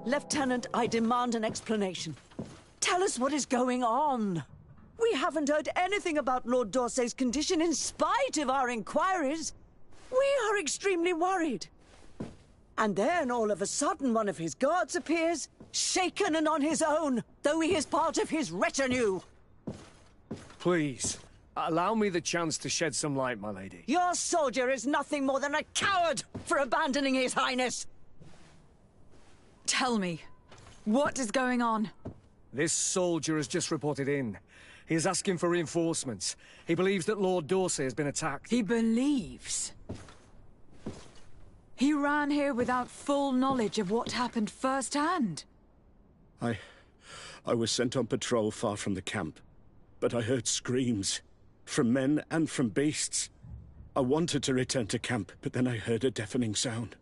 Lieutenant, I demand an explanation. Tell us what is going on. We haven't heard anything about Lord Dorsey's condition in spite of our inquiries. We are extremely worried. And then all of a sudden one of his guards appears, shaken and on his own, though he is part of his retinue. Please, allow me the chance to shed some light, my lady. Your soldier is nothing more than a coward for abandoning his highness. Tell me, what is going on? This soldier has just reported in. He is asking for reinforcements. He believes that Lord Dorsey has been attacked. He believes? He ran here without full knowledge of what happened firsthand. I was sent on patrol far from the camp, but I heard screams, from men and from beasts. I wanted to return to camp, but then I heard a deafening sound,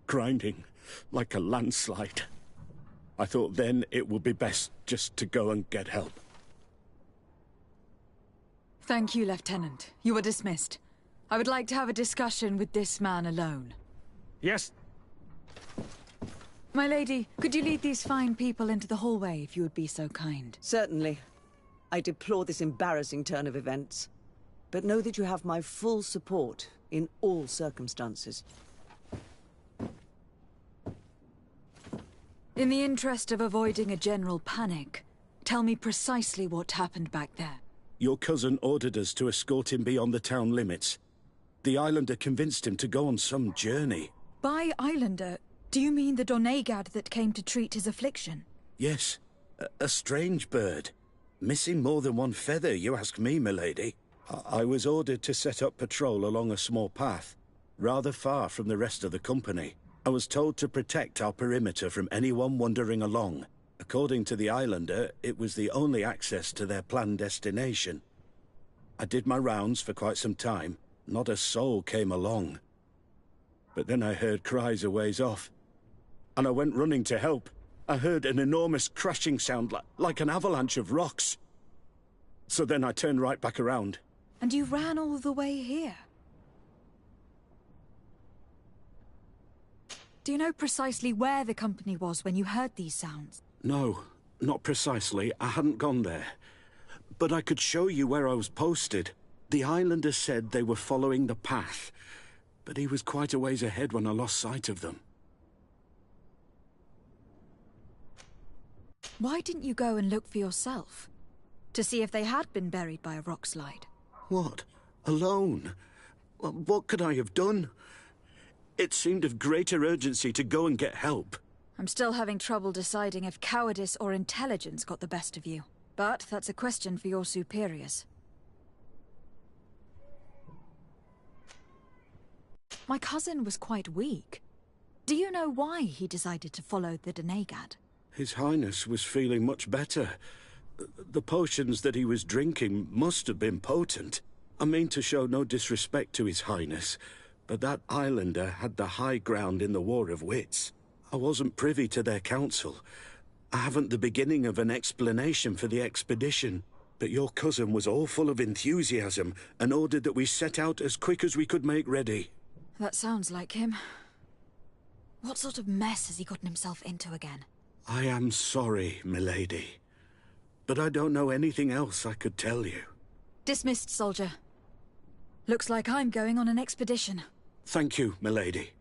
grinding, like a landslide. I thought then it would be best just to go and get help. Thank you, Lieutenant. You are dismissed. I would like to have a discussion with this man alone. Yes? My lady, could you lead these fine people into the hallway if you would be so kind? Certainly. I deplore this embarrassing turn of events. But know that you have my full support in all circumstances. In the interest of avoiding a general panic, tell me precisely what happened back there. Your cousin ordered us to escort him beyond the town limits. The islander convinced him to go on some journey. By islander, do you mean the Donegad that came to treat his affliction? Yes, a strange bird. Missing more than one feather, you ask me, milady. I was ordered to set up patrol along a small path, rather far from the rest of the company. I was told to protect our perimeter from anyone wandering along. According to the islander, it was the only access to their planned destination. I did my rounds for quite some time. Not a soul came along. But then I heard cries a ways off, and I went running to help. I heard an enormous crashing sound like an avalanche of rocks. So then I turned right back around. And you ran all the way here? Do you know precisely where the company was when you heard these sounds? No, not precisely. I hadn't gone there. But I could show you where I was posted. The islander said they were following the path, but he was quite a ways ahead when I lost sight of them. Why didn't you go and look for yourself? To see if they had been buried by a rock slide? What? Alone? What could I have done? It seemed of greater urgency to go and get help. I'm still having trouble deciding if cowardice or intelligence got the best of you. But that's a question for your superiors. My cousin was quite weak. Do you know why he decided to follow the Donegad? His Highness was feeling much better. The potions that he was drinking must have been potent. I mean to show no disrespect to His Highness, but that islander had the high ground in the War of Wits. I wasn't privy to their counsel. I haven't the beginning of an explanation for the expedition, but your cousin was all full of enthusiasm and ordered that we set out as quick as we could make ready. That sounds like him. What sort of mess has he gotten himself into again? I am sorry, milady, but I don't know anything else I could tell you. Dismissed, soldier. Looks like I'm going on an expedition. Thank you, milady.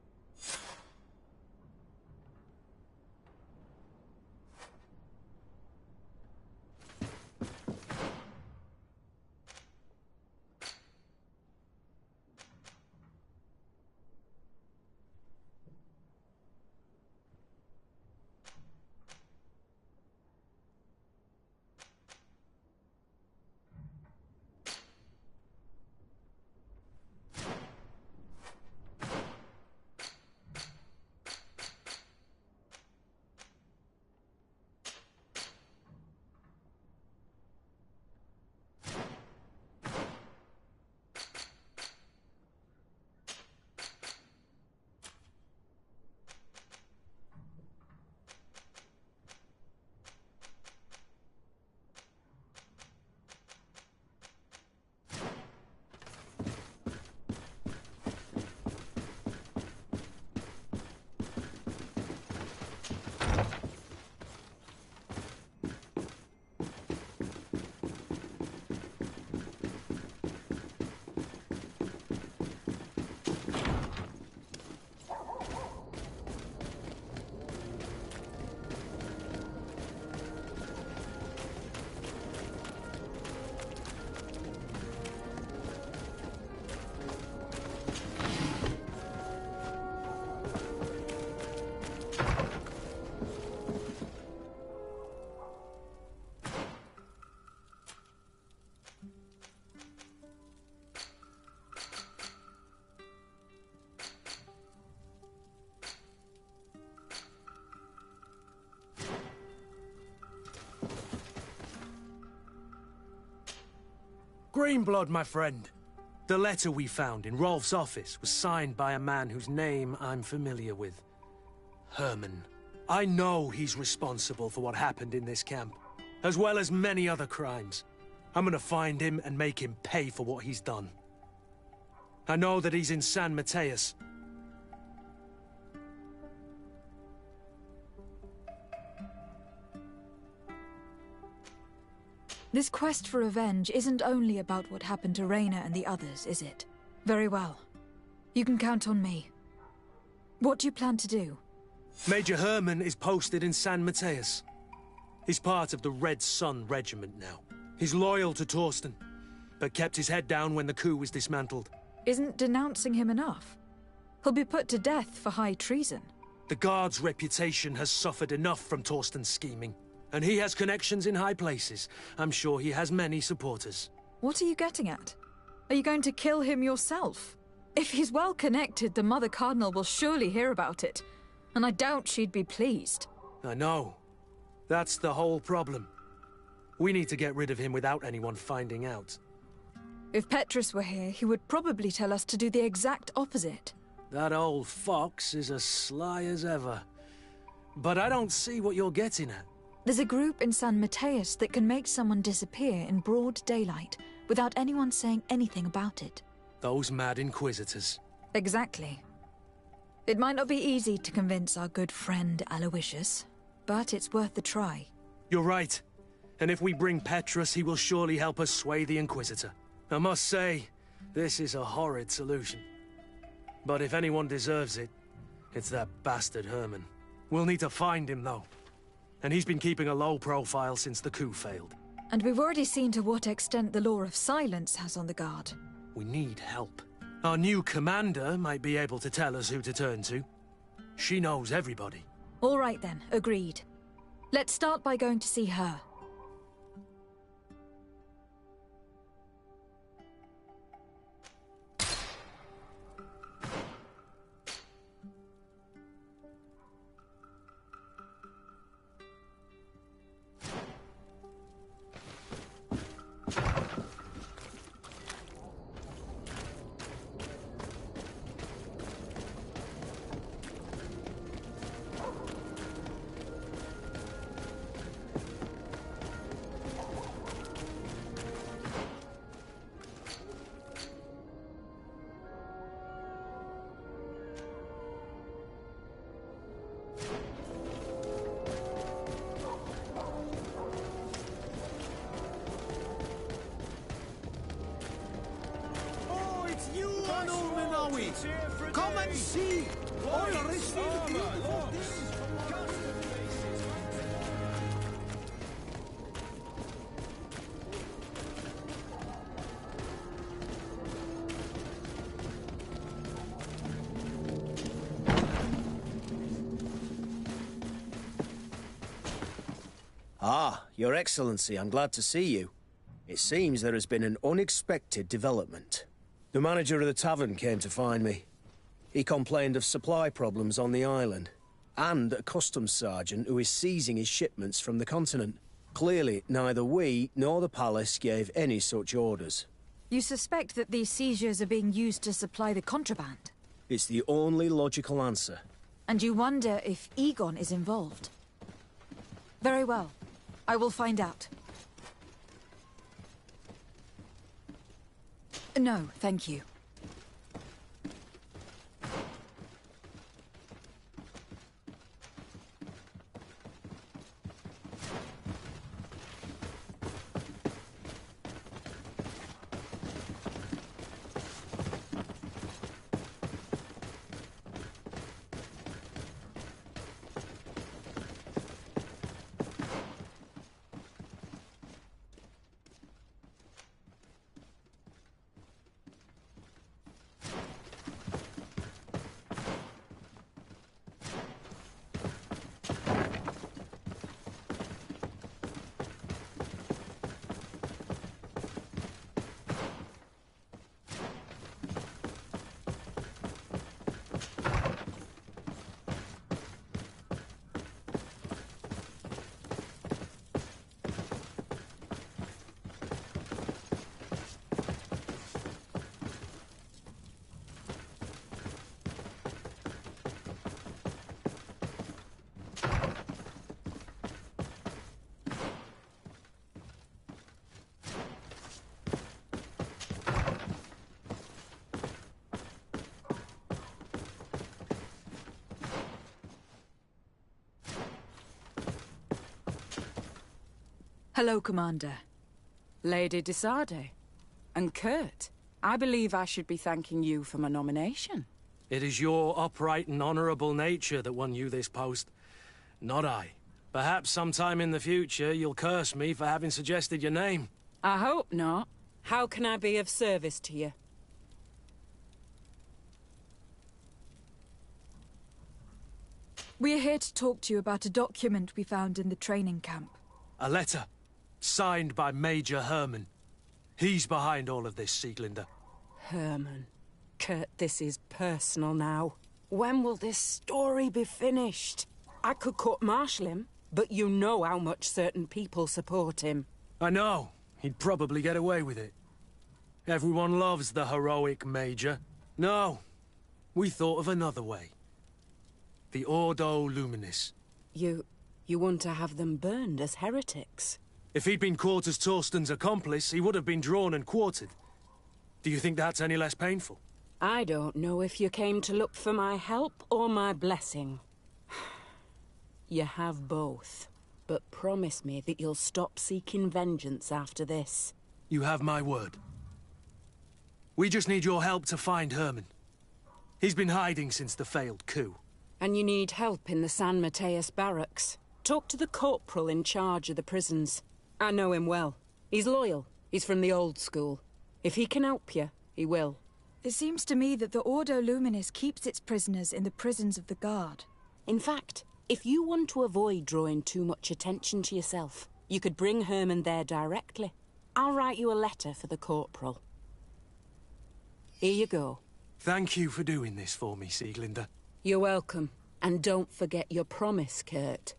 Greenblood, my friend. The letter we found in Rolf's office was signed by a man whose name I'm familiar with. Herman. I know he's responsible for what happened in this camp, as well as many other crimes. I'm gonna find him and make him pay for what he's done. I know that he's in San Mateus. This quest for revenge isn't only about what happened to Reyna and the others, is it? Very well. You can count on me. What do you plan to do? Major Herman is posted in San Mateus. He's part of the Red Sun Regiment now. He's loyal to Torsten, but kept his head down when the coup was dismantled. Isn't denouncing him enough? He'll be put to death for high treason. The Guard's reputation has suffered enough from Torsten's scheming. And he has connections in high places. I'm sure he has many supporters. What are you getting at? Are you going to kill him yourself? If he's well connected, the Mother Cardinal will surely hear about it. And I doubt she'd be pleased. I know. That's the whole problem. We need to get rid of him without anyone finding out. If Petrus were here, he would probably tell us to do the exact opposite. That old fox is as sly as ever. But I don't see what you're getting at. There's a group in San Mateus that can make someone disappear in broad daylight without anyone saying anything about it. Those mad inquisitors. Exactly. It might not be easy to convince our good friend Aloysius, but it's worth the try. You're right. And if we bring Petrus, he will surely help us sway the Inquisitor. I must say, this is a horrid solution. But if anyone deserves it, it's that bastard Herman. We'll need to find him, though. And he's been keeping a low profile since the coup failed. And we've already seen to what extent the law of silence has on the Guard. We need help. Our new commander might be able to tell us who to turn to. She knows everybody. All right then, agreed. Let's start by going to see her. Come and see! All received beautiful things from Ah, Your Excellency, I'm glad to see you. It seems there has been an unexpected development. The manager of the tavern came to find me. He complained of supply problems on the island, and a customs sergeant who is seizing his shipments from the continent. Clearly, neither we nor the palace gave any such orders. You suspect that these seizures are being used to supply the contraband? It's the only logical answer. And you wonder if Egon is involved? Very well. I will find out. No, thank you. Hello, Commander. Lady Desade. And Kurt, I believe I should be thanking you for my nomination. It is your upright and honorable nature that won you this post, not I. Perhaps sometime in the future you'll curse me for having suggested your name. I hope not. How can I be of service to you? We're here to talk to you about a document we found in the training camp. A letter, signed by Major Herman. He's behind all of this, Sieglinder. Herman. Kurt, this is personal now. When will this story be finished? I could court-martial him, but you know how much certain people support him. I know. He'd probably get away with it. Everyone loves the heroic Major. No, we thought of another way. The Ordo Luminis. You want to have them burned as heretics? If he'd been caught as Torsten's accomplice, he would have been drawn and quartered. Do you think that's any less painful? I don't know if you came to look for my help or my blessing. You have both. But promise me that you'll stop seeking vengeance after this. You have my word. We just need your help to find Herman. He's been hiding since the failed coup. And you need help in the San Mateus barracks. Talk to the corporal in charge of the prisons. I know him well. He's loyal. He's from the old school. If he can help you, he will. It seems to me that the Ordo Luminis keeps its prisoners in the prisons of the Guard. In fact, if you want to avoid drawing too much attention to yourself, you could bring Herman there directly. I'll write you a letter for the corporal. Here you go. Thank you for doing this for me, Sieglinder. You're welcome. And don't forget your promise, Kurt.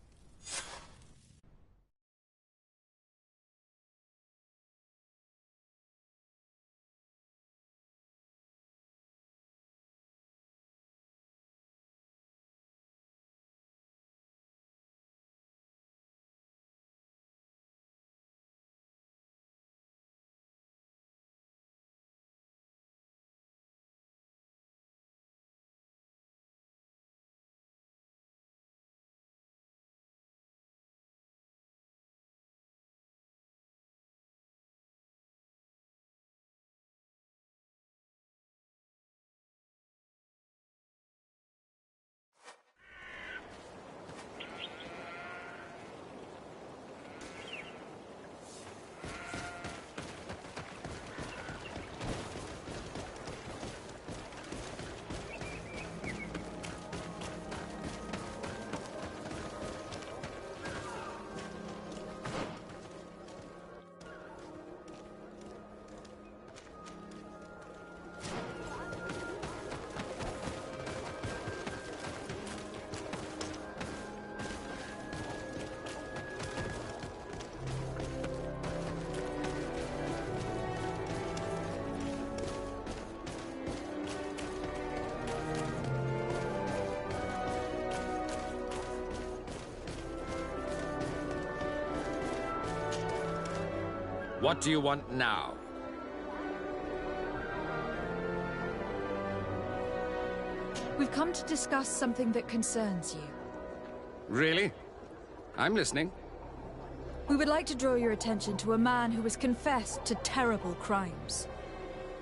What do you want now? We've come to discuss something that concerns you. Really? I'm listening. We would like to draw your attention to a man who has confessed to terrible crimes.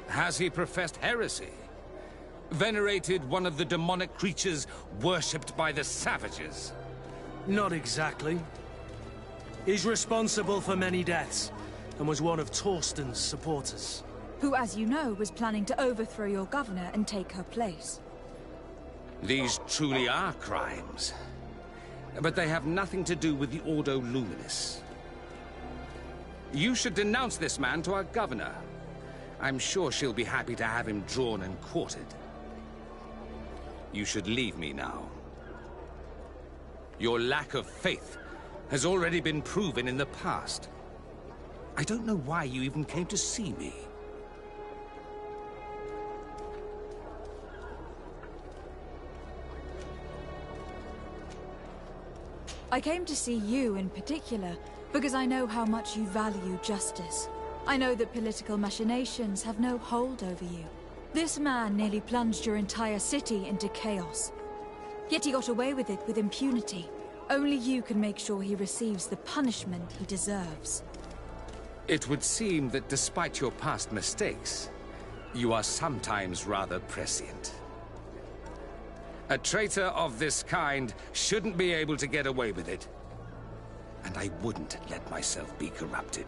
Has he professed heresy? Venerated one of the demonic creatures worshipped by the savages? Not exactly. He's responsible for many deaths, and was one of Torsten's supporters. Who, as you know, was planning to overthrow your governor and take her place. These truly are crimes. But they have nothing to do with the Ordo Luminis. You should denounce this man to our governor. I'm sure she'll be happy to have him drawn and quartered. You should leave me now. Your lack of faith has already been proven in the past. I don't know why you even came to see me. I came to see you in particular because I know how much you value justice. I know that political machinations have no hold over you. This man nearly plunged your entire city into chaos. Yet he got away with it with impunity. Only you can make sure he receives the punishment he deserves. It would seem that despite your past mistakes, you are sometimes rather prescient. A traitor of this kind shouldn't be able to get away with it. And I wouldn't let myself be corrupted.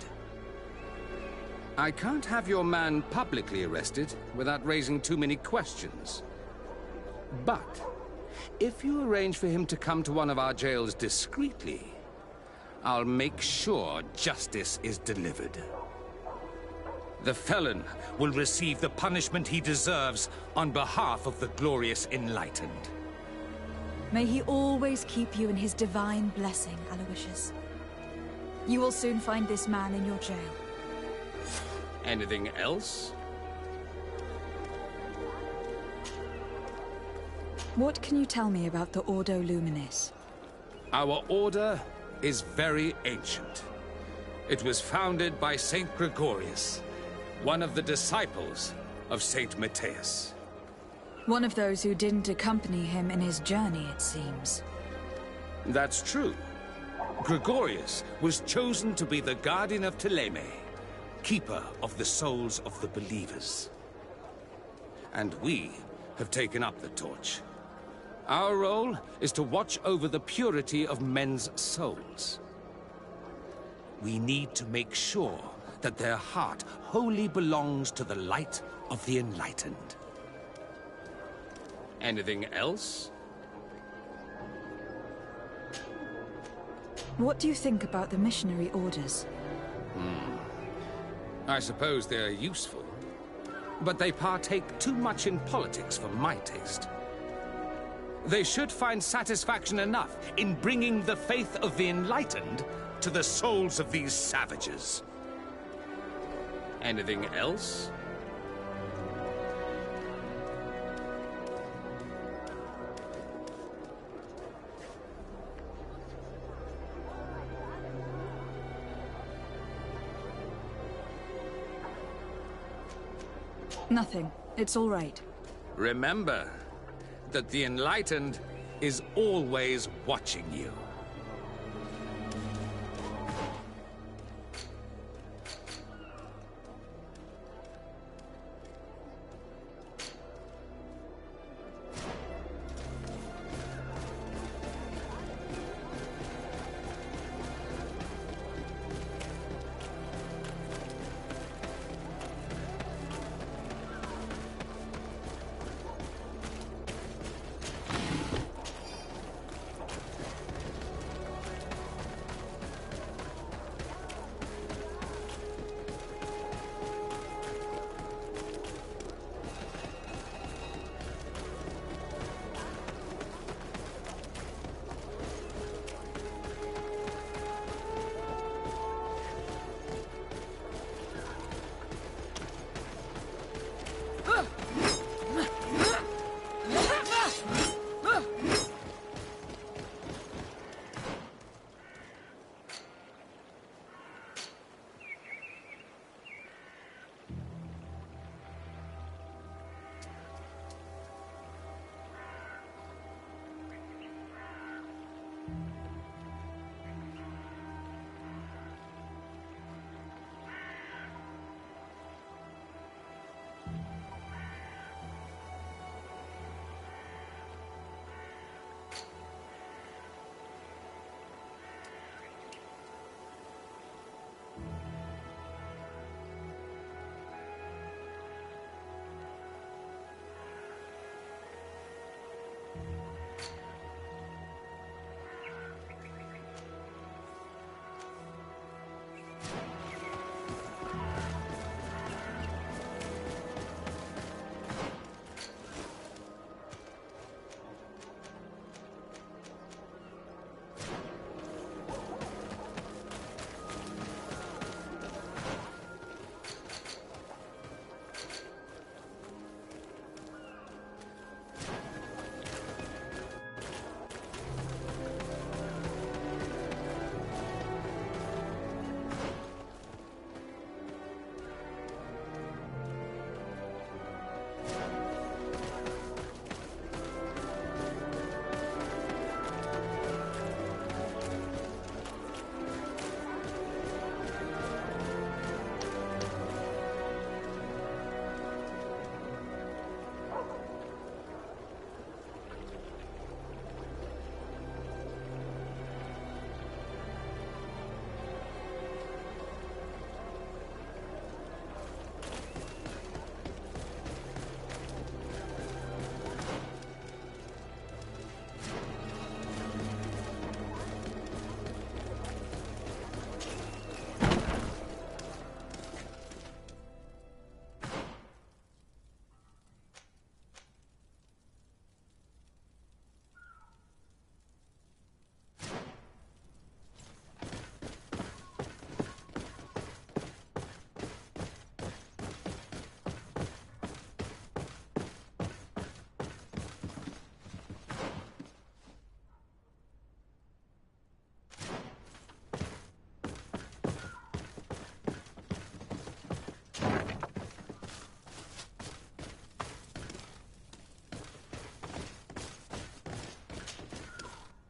I can't have your man publicly arrested without raising too many questions. But if you arrange for him to come to one of our jails discreetly, I'll make sure justice is delivered. The felon will receive the punishment he deserves on behalf of the glorious Enlightened. May he always keep you in his divine blessing, Aloysius. You will soon find this man in your jail. Anything else? What can you tell me about the Ordo Luminis? Our order is very ancient. It was founded by Saint Gregorius, one of the disciples of Saint Matthias. One of those who didn't accompany him in his journey, it seems. That's true. Gregorius was chosen to be the guardian of Teleme, keeper of the souls of the believers. And we have taken up the torch. Our role is to watch over the purity of men's souls. We need to make sure that their heart wholly belongs to the light of the Enlightened. Anything else? What do you think about the missionary orders? I suppose they're useful, but they partake too much in politics for my taste. They should find satisfaction enough in bringing the faith of the Enlightened to the souls of these savages. Anything else? Nothing. It's all right. Remember that the Enlightened is always watching you.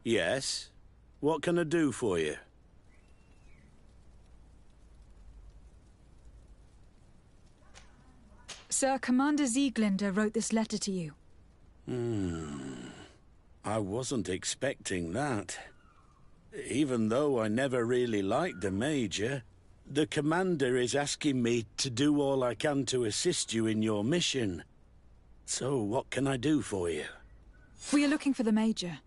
Yes? What can I do for you? Sir, Commander Sieglinder wrote this letter to you. I wasn't expecting that. Even though I never really liked the Major, the Commander is asking me to do all I can to assist you in your mission. So what can I do for you? We are looking for the Major.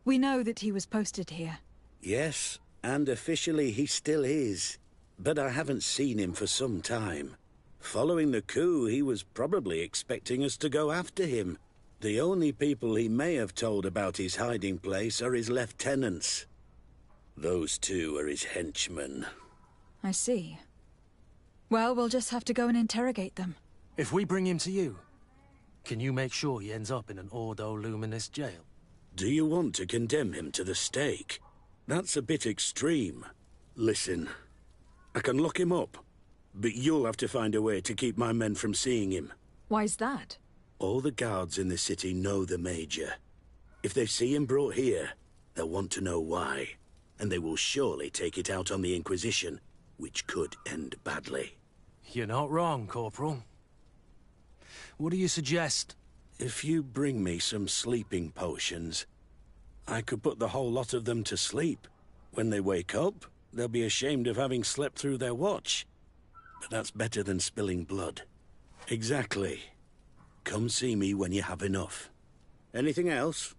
We know that he was posted here. Yes, and officially he still is. But I haven't seen him for some time. Following the coup, he was probably expecting us to go after him. The only people he may have told about his hiding place are his lieutenants. Those two are his henchmen. I see. Well, we'll just have to go and interrogate them. If we bring him to you, can you make sure he ends up in an Ordo Luminous jail? Do you want to condemn him to the stake? That's a bit extreme. Listen, I can lock him up, but you'll have to find a way to keep my men from seeing him. Why's that? All the guards in the city know the Major. If they see him brought here, they'll want to know why. And they will surely take it out on the Inquisition, which could end badly. You're not wrong, Corporal. What do you suggest? If you bring me some sleeping potions, I could put the whole lot of them to sleep. When they wake up, they'll be ashamed of having slept through their watch. But that's better than spilling blood. Exactly. Come see me when you have enough. Anything else?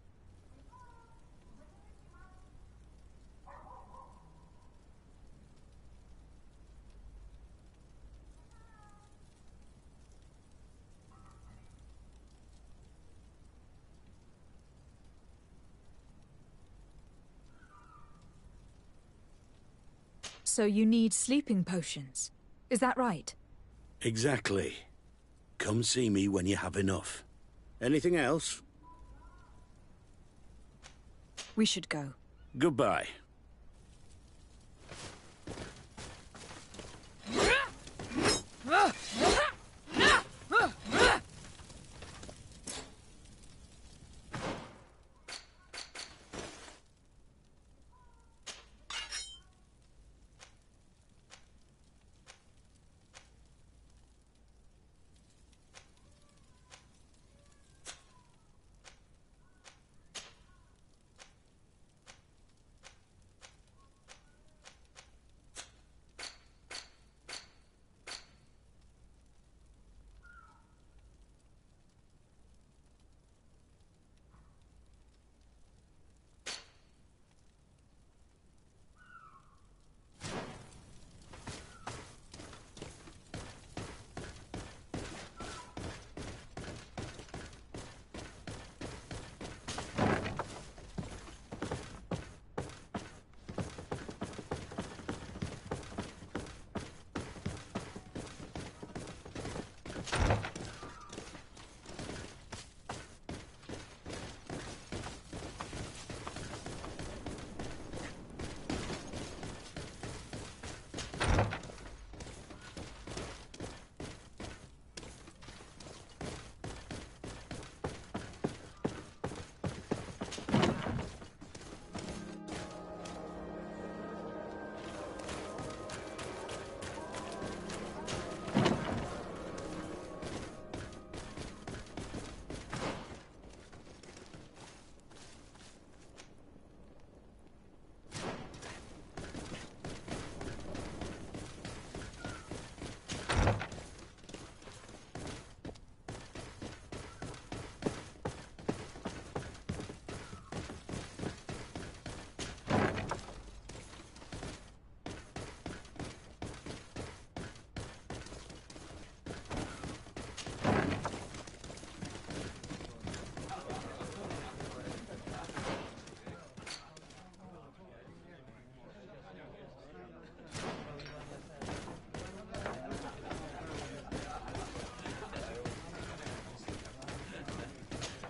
So you need sleeping potions. Is that right? Exactly. Come see me when you have enough. Anything else? We should go. Goodbye.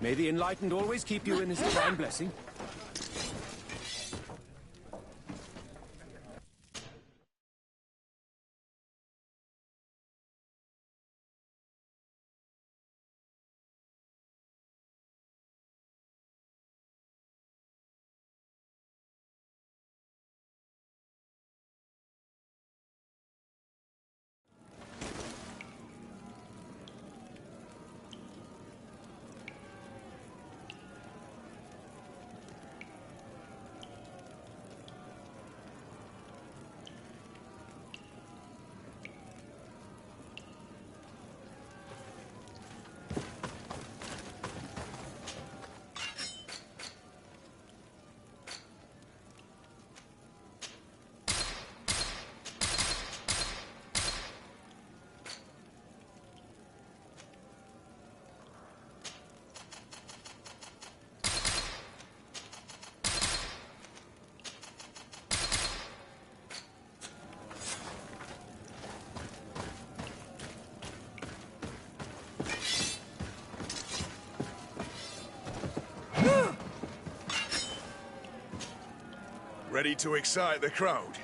May the Enlightened always keep you in his divine blessing. Ready to excite the crowd?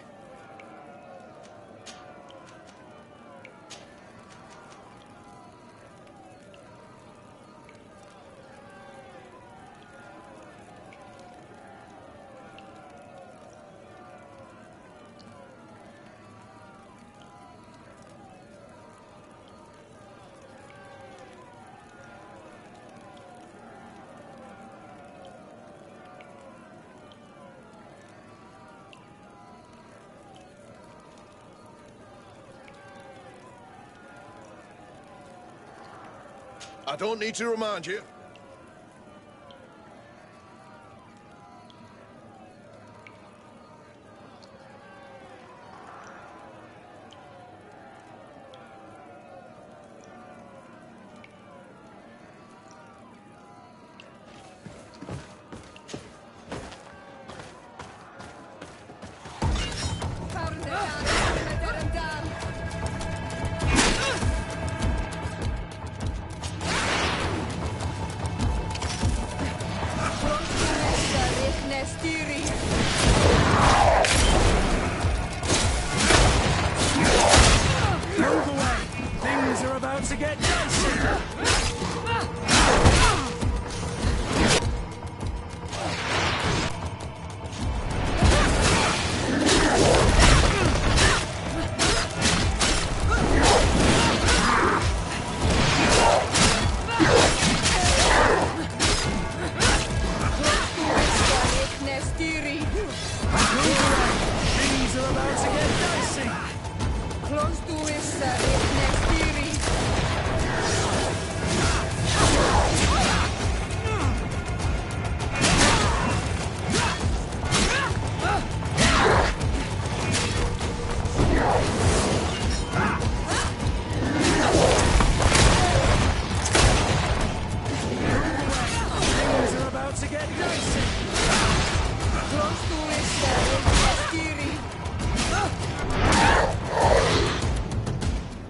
I don't need to remind you.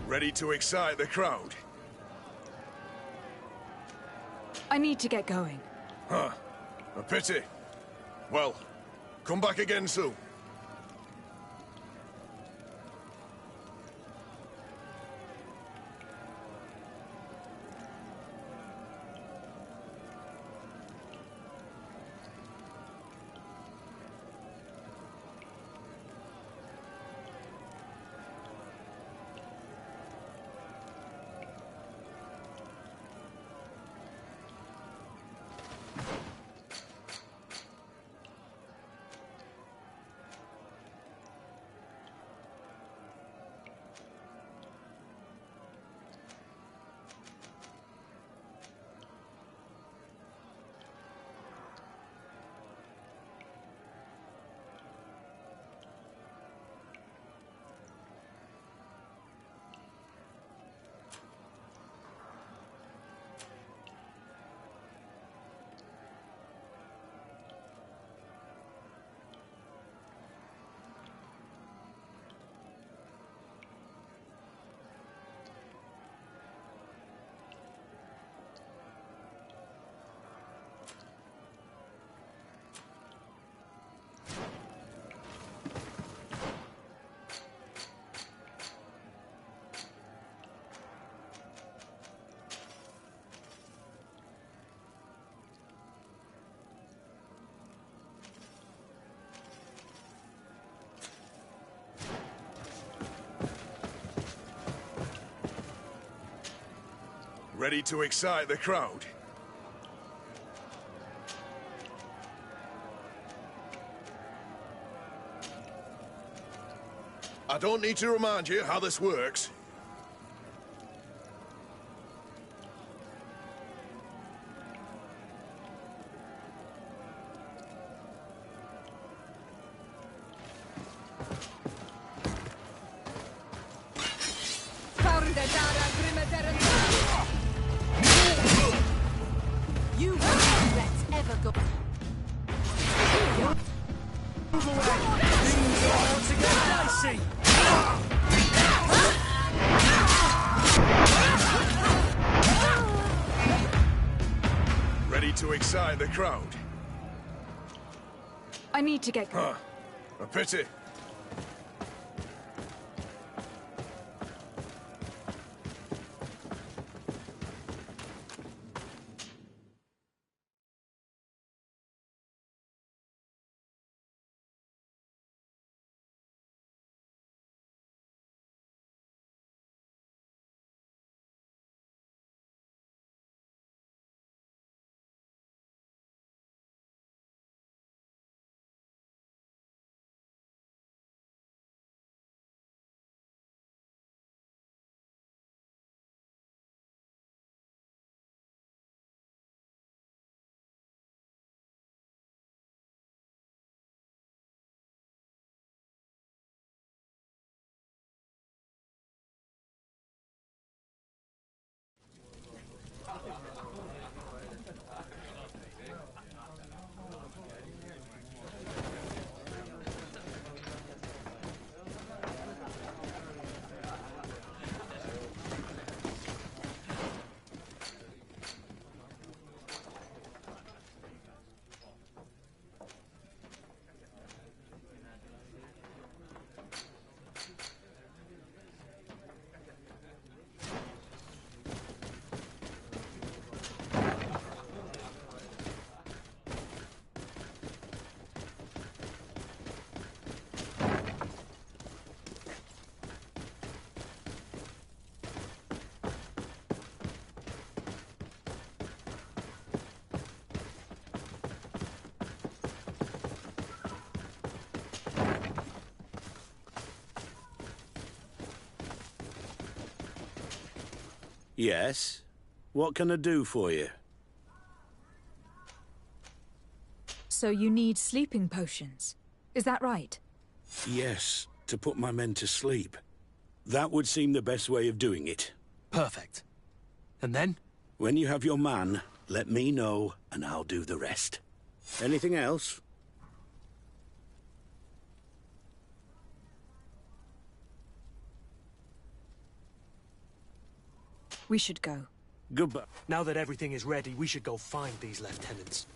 Ready to excite the crowd? I need to get going. Huh. A pity. Well, come back again soon. Ready to excite the crowd? I don't need to remind you how this works. You won't let's ever go. Move away! Things are about to get dicey! Ready to excite the crowd? I need to get going. Huh. A pity. Yes? What can I do for you? So you need sleeping potions. Is that right? Yes, to put my men to sleep. That would seem the best way of doing it. Perfect. And then? When you have your man, let me know, and I'll do the rest. Anything else? We should go. Goodbye. Now that everything is ready, we should go find these lieutenants.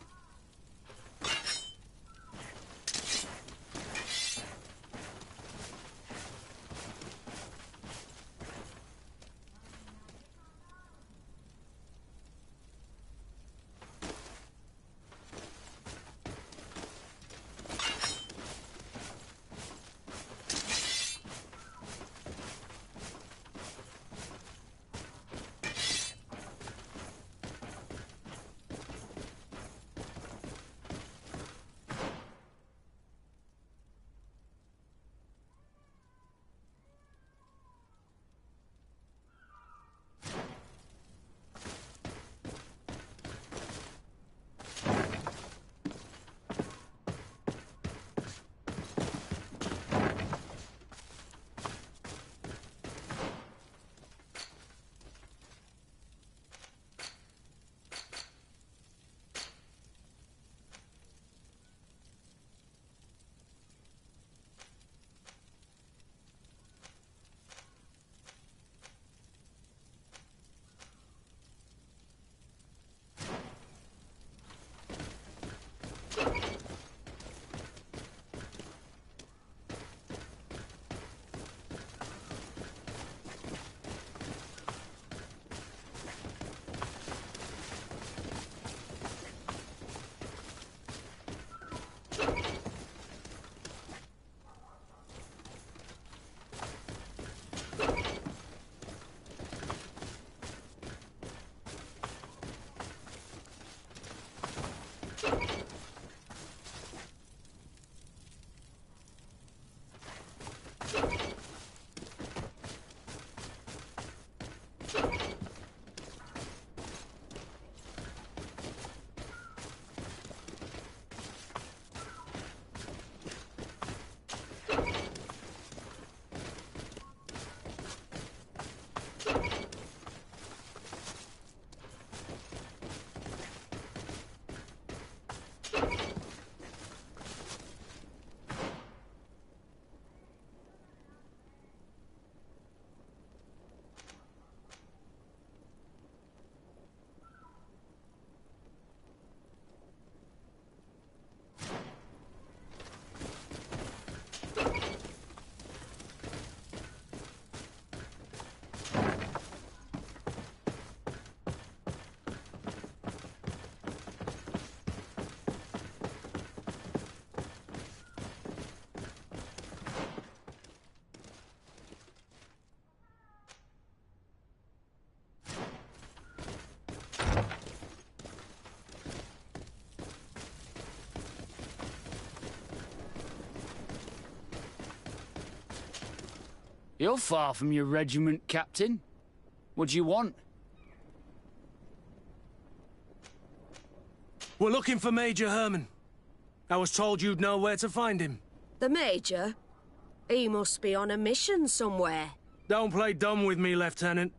You're far from your regiment, Captain. What do you want? We're looking for Major Herman. I was told you'd know where to find him. The Major? He must be on a mission somewhere. Don't play dumb with me, Lieutenant.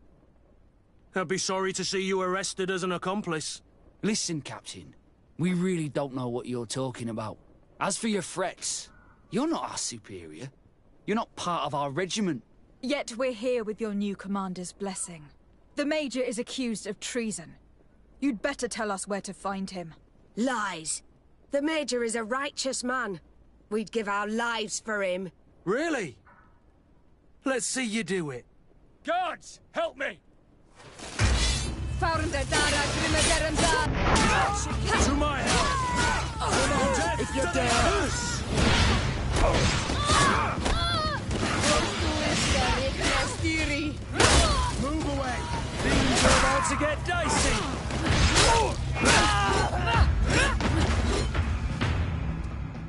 I'd be sorry to see you arrested as an accomplice. Listen, Captain. We really don't know what you're talking about. As for your threats, you're not our superior. You're not part of our regiment. Yet we're here with your new commander's blessing. The Major is accused of treason. You'd better tell us where to find him. Lies. The Major is a righteous man. We'd give our lives for him. Really? Let's see you do it. Guards, help me! To my help! If you're dead. Move away! Things are about to get dicey!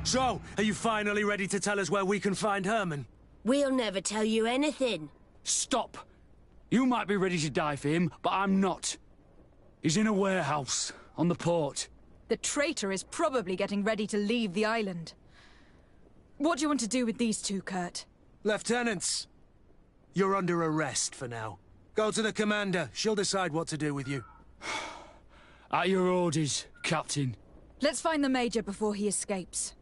So, are you finally ready to tell us where we can find Herman? We'll never tell you anything. Stop! You might be ready to die for him, but I'm not. He's in a warehouse, on the port. The traitor is probably getting ready to leave the island. What do you want to do with these two, Kurt? Lieutenants, you're under arrest for now. Go to the commander. She'll decide what to do with you. At your orders, Captain. Let's find the Major before he escapes.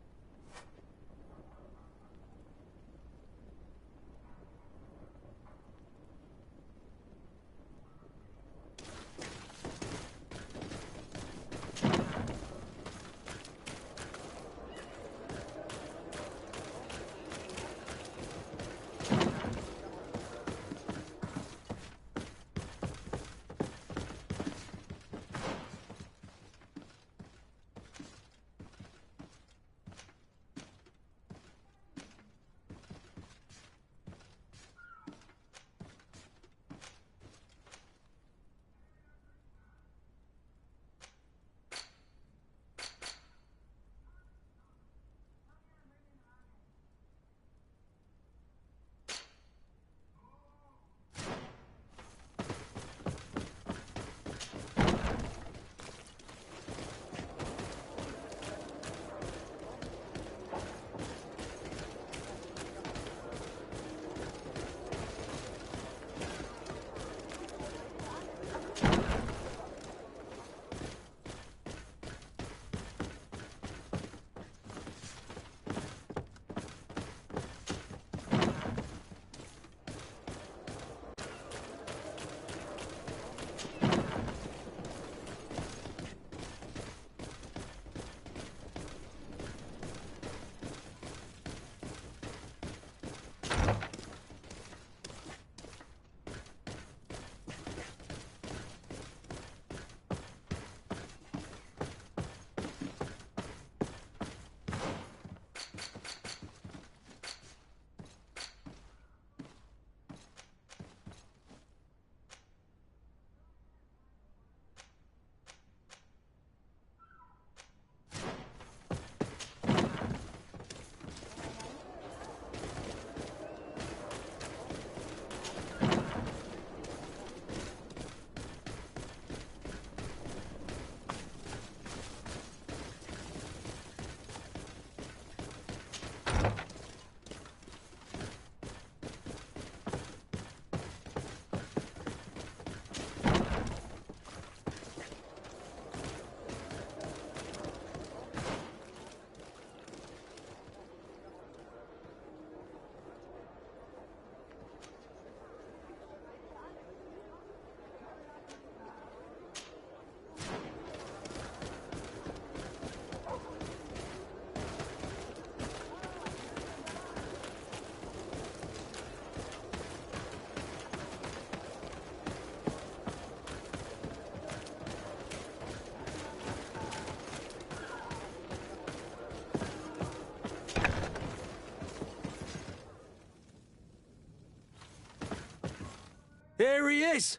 Here he is!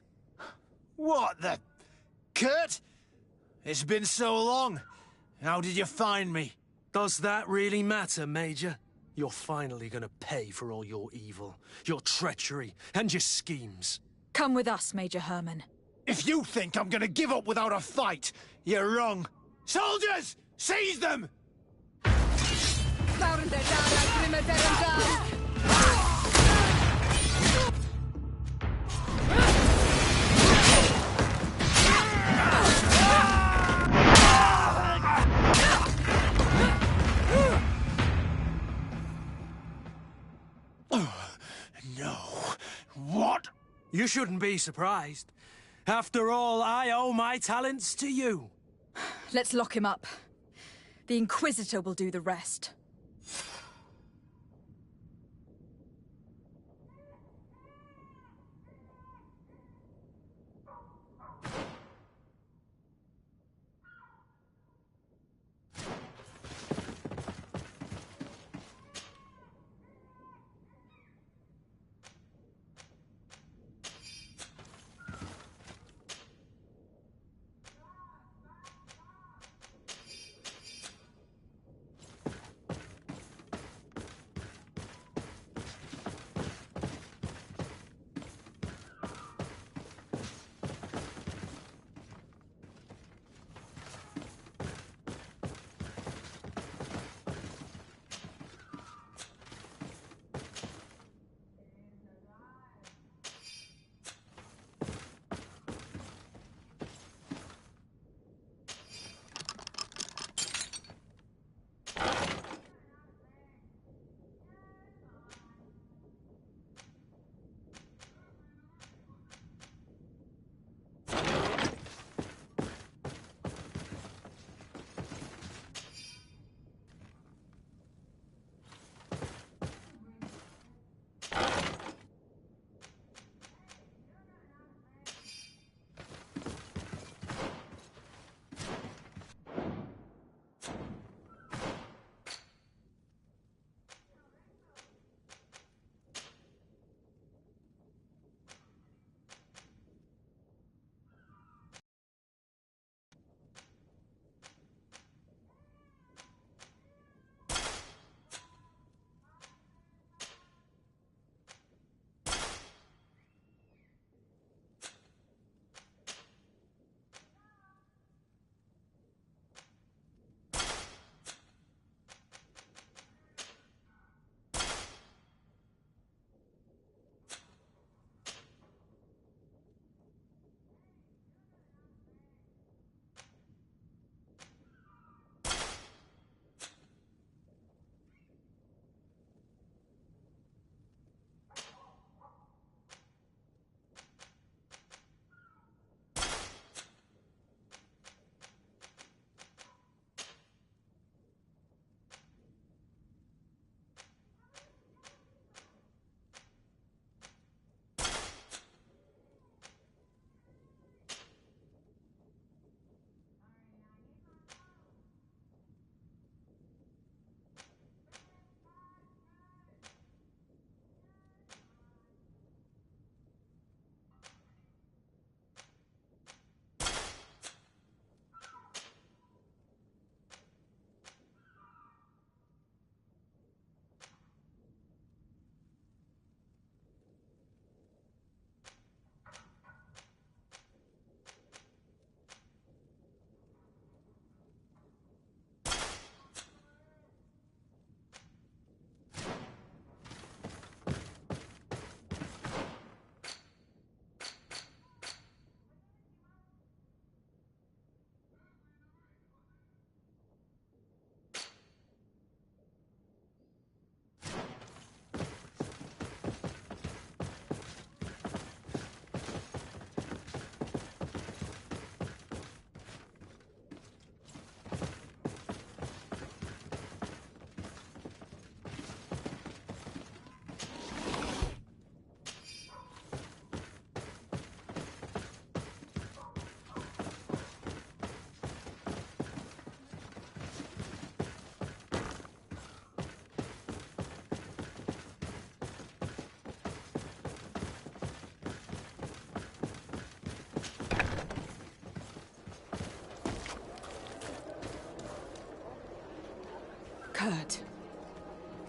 What the... Kurt? It's been so long. How did you find me? Does that really matter, Major? You're finally gonna pay for all your evil, your treachery, and your schemes. Come with us, Major Herman. If you think I'm gonna give up without a fight, you're wrong. Soldiers! Seize them! No. What? You shouldn't be surprised. After all, I owe my talents to you. Let's lock him up. The Inquisitor will do the rest.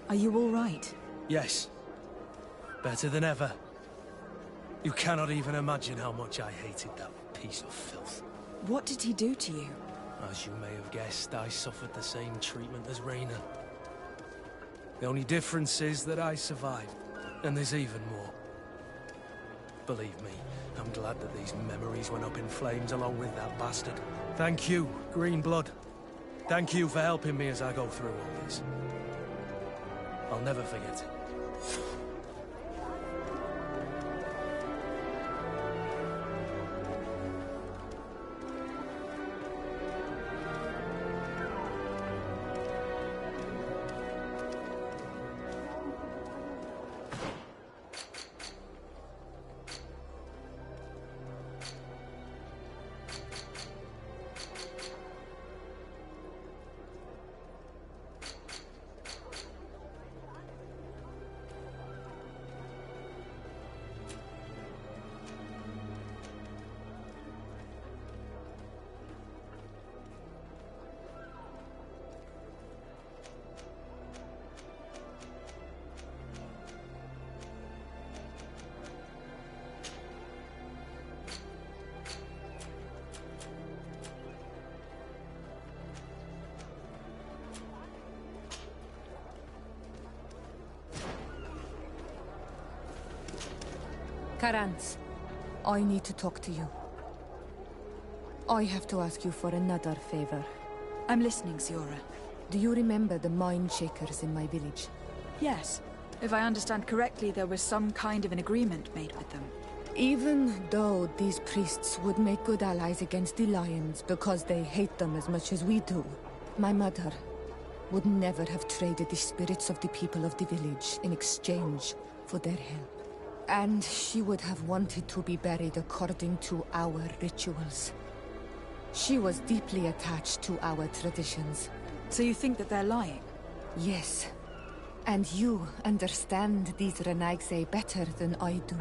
Are you all right? Yes. Better than ever. You cannot even imagine how much I hated that piece of filth. What did he do to you? As you may have guessed, I suffered the same treatment as Raina. The only difference is that I survived, and there's even more. Believe me, I'm glad that these memories went up in flames along with that bastard. Thank you, Green Blood. Thank you for helping me as I go through all this. I'll never forget it. Karantz, I need to talk to you. I have to ask you for another favor. I'm listening, Ziora. Do you remember the mine shakers in my village? Yes. If I understand correctly, there was some kind of an agreement made with them. Even though these priests would make good allies against the Lions because they hate them as much as we do, my mother would never have traded the spirits of the people of the village in exchange for their help. And she would have wanted to be buried according to our rituals. She was deeply attached to our traditions. So you think that they're lying? Yes. And you understand these Renaigse better than I do.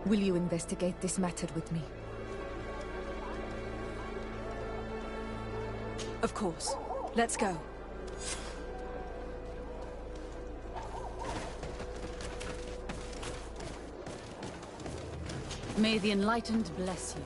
Will you investigate this matter with me? Of course. Let's go. May the Enlightened bless you.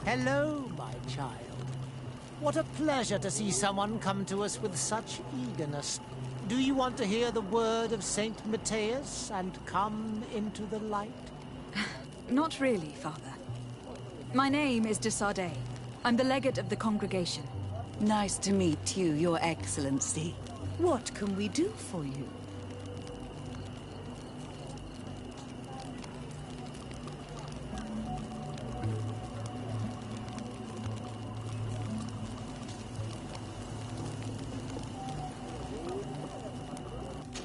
Hello, my child. What a pleasure to see someone come to us with such eagerness. Do you want to hear the word of Saint Matthias and come into the light? Not really, Father. My name is de Sardet. I'm the legate of the congregation. Nice to meet you, Your Excellency. What can we do for you?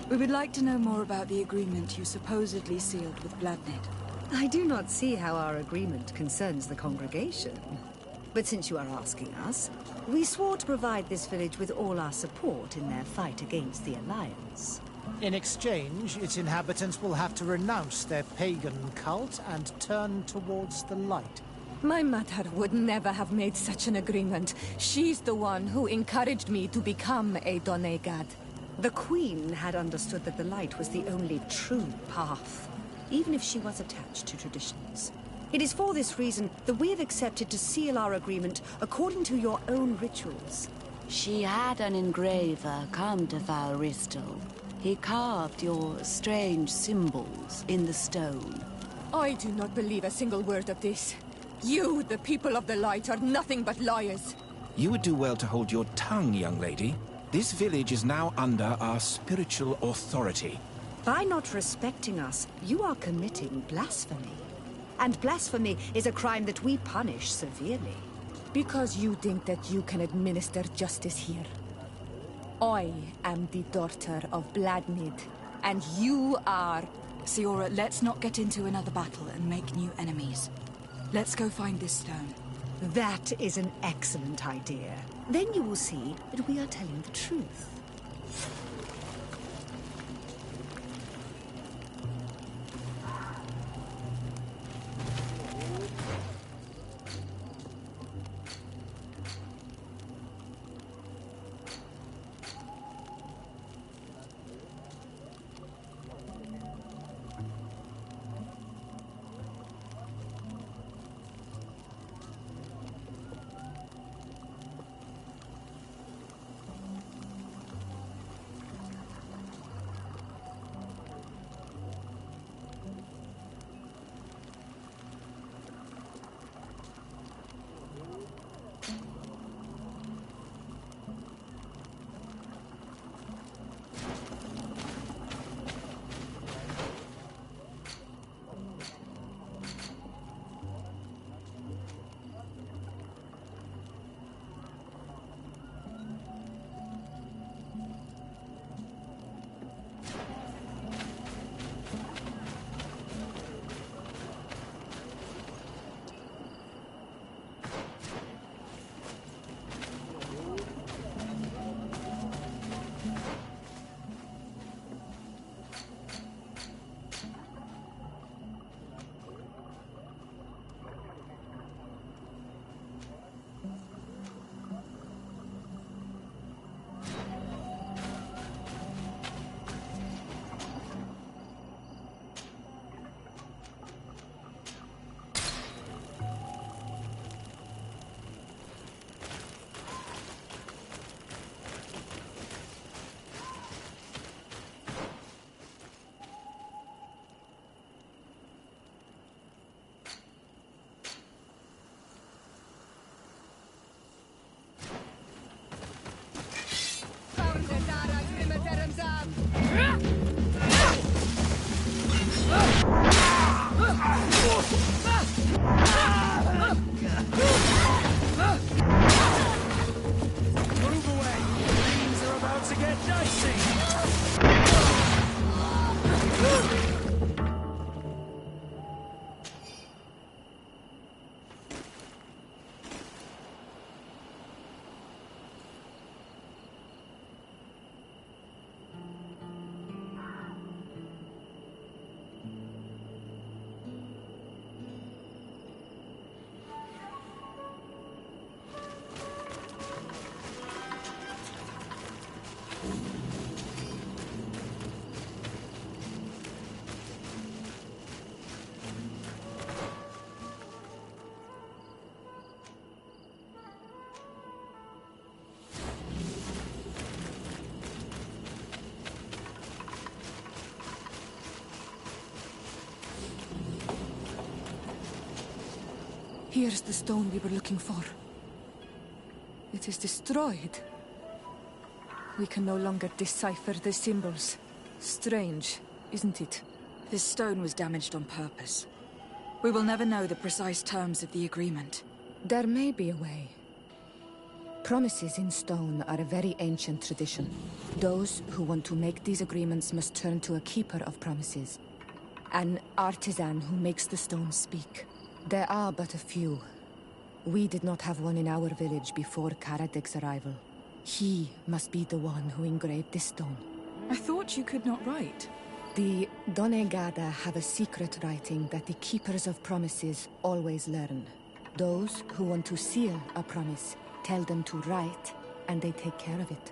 We would like to know more about the agreement you supposedly sealed with Bladnid. I do not see how our agreement concerns the congregation. But since you are asking us, we swore to provide this village with all our support in their fight against the Alliance. In exchange, its inhabitants will have to renounce their pagan cult and turn towards the light. My mother would never have made such an agreement. She's the one who encouraged me to become a Donegad. The Queen had understood that the light was the only true path, even if she was attached to traditions. It is for this reason that we have accepted to seal our agreement according to your own rituals. She had an engraver come to Val Ristel. He carved your strange symbols in the stone. I do not believe a single word of this. You, the people of the light, are nothing but liars. You would do well to hold your tongue, young lady. This village is now under our spiritual authority. By not respecting us, you are committing blasphemy. And blasphemy is a crime that we punish severely. Because you think that you can administer justice here. I am the daughter of Bladnid, and you are... Siora, let's not get into another battle and make new enemies. Let's go find this stone. That is an excellent idea. Then you will see that we are telling the truth. Here's the stone we were looking for. It is destroyed. We can no longer decipher the symbols. Strange, isn't it? This stone was damaged on purpose. We will never know the precise terms of the agreement. There may be a way. Promises in stone are a very ancient tradition. Those who want to make these agreements must turn to a keeper of promises. An artisan who makes the stone speak. There are but a few. We did not have one in our village before Karadek's arrival. He must be the one who engraved this stone. I thought you could not write. The Donegada have a secret writing that the keepers of promises always learn. Those who want to seal a promise tell them to write, and they take care of it.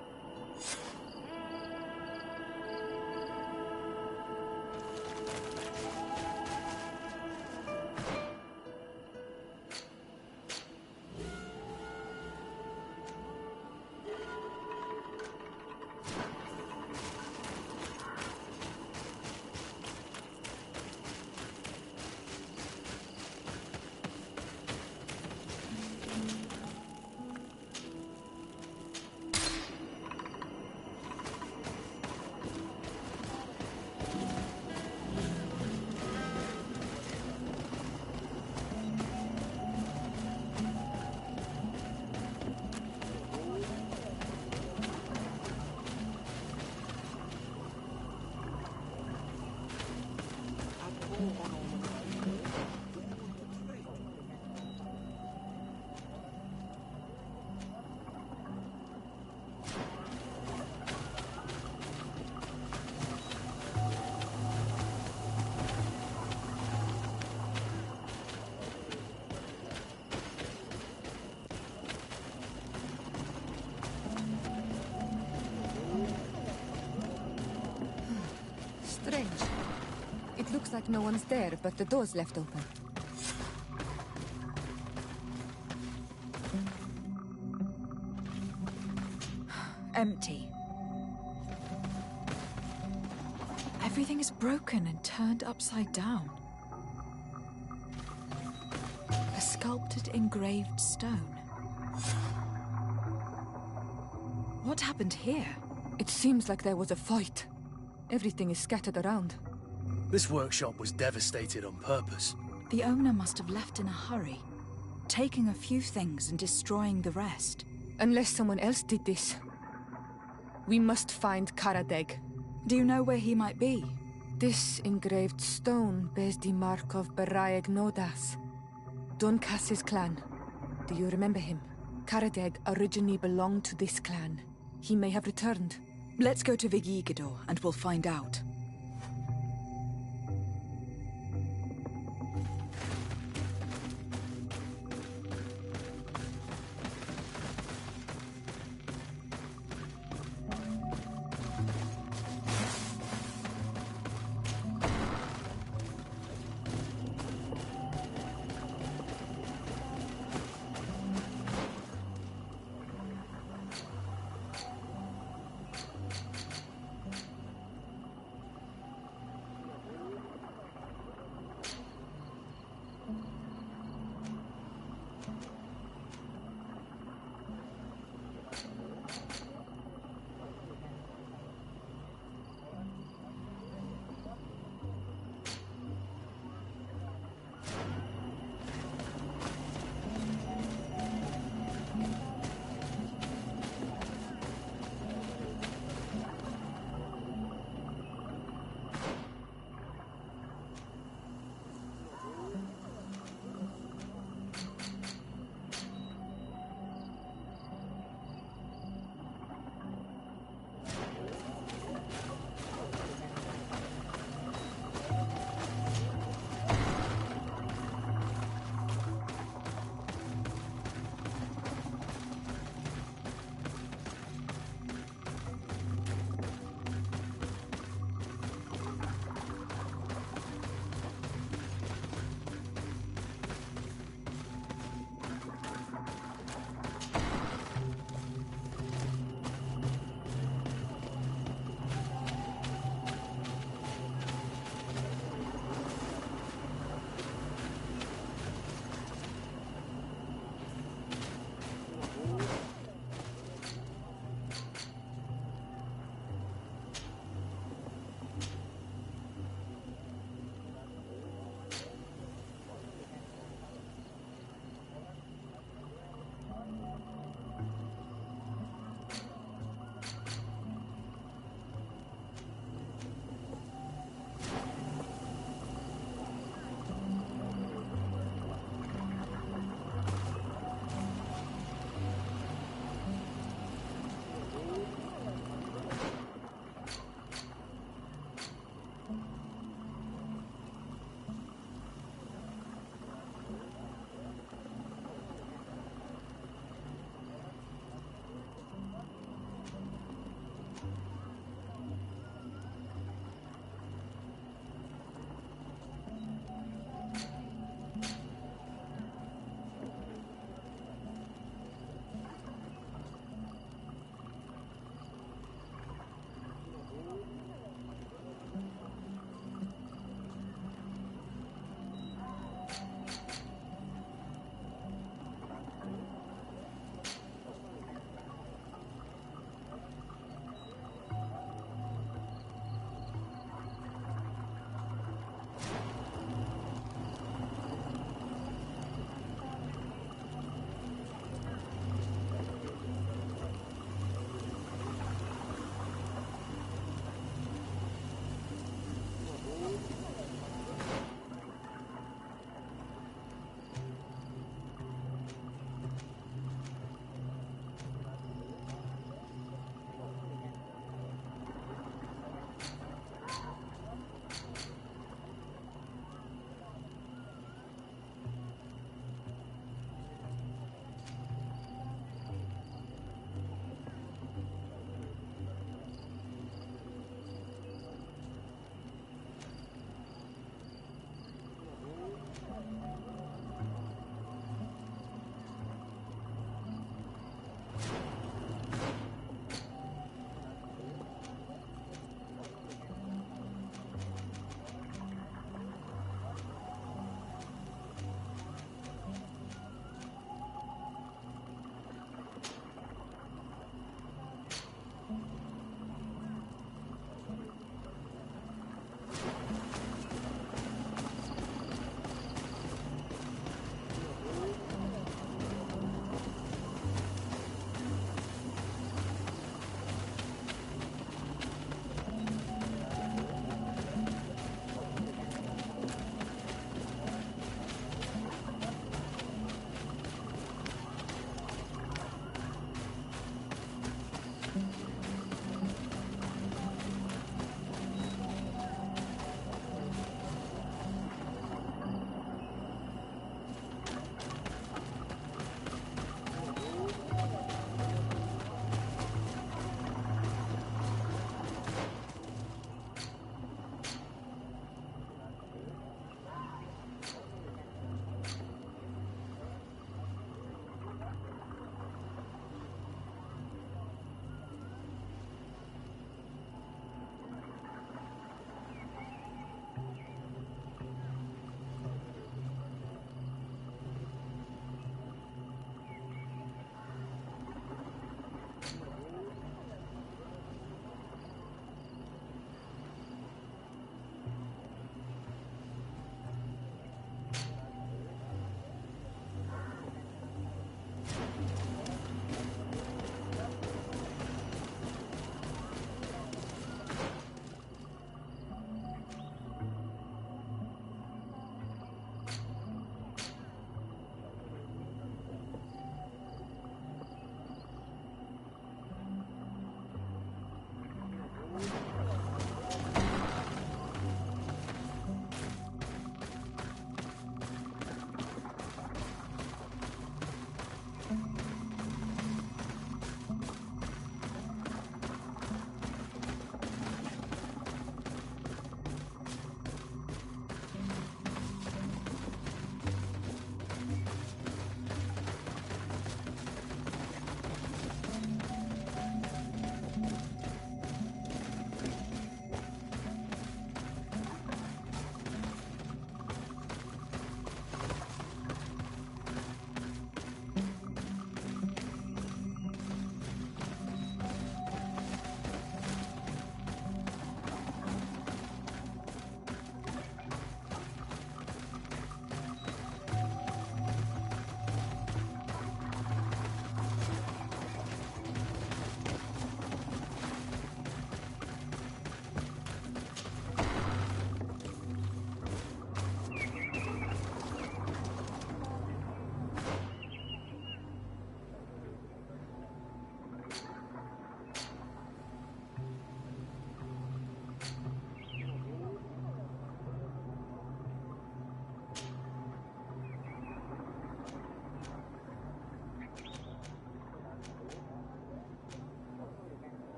Strange. It looks like no one's there, but the door's left open. Empty. Everything is broken and turned upside down. A sculpted, engraved stone. What happened here? It seems like there was a fight. Everything is scattered around. This workshop was devastated on purpose. The owner must have left in a hurry, taking a few things and destroying the rest. Unless someone else did this. We must find Karadeg. Do you know where he might be? This engraved stone bears the mark of Baraeg Nodas, Doncass's clan. Do you remember him? Karadeg originally belonged to this clan. He may have returned. Let's go to Vigigador and we'll find out.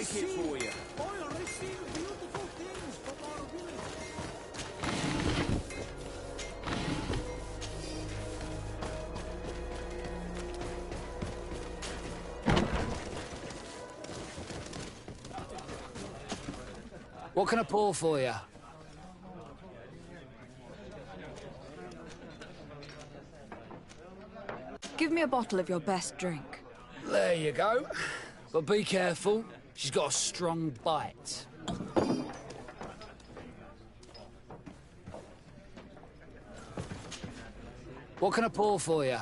break it for you. I'll receive beautiful things from our village. What can I pour for you? Give me a bottle of your best drink. There you go. But be careful. She's got a strong bite. What can I pour for you?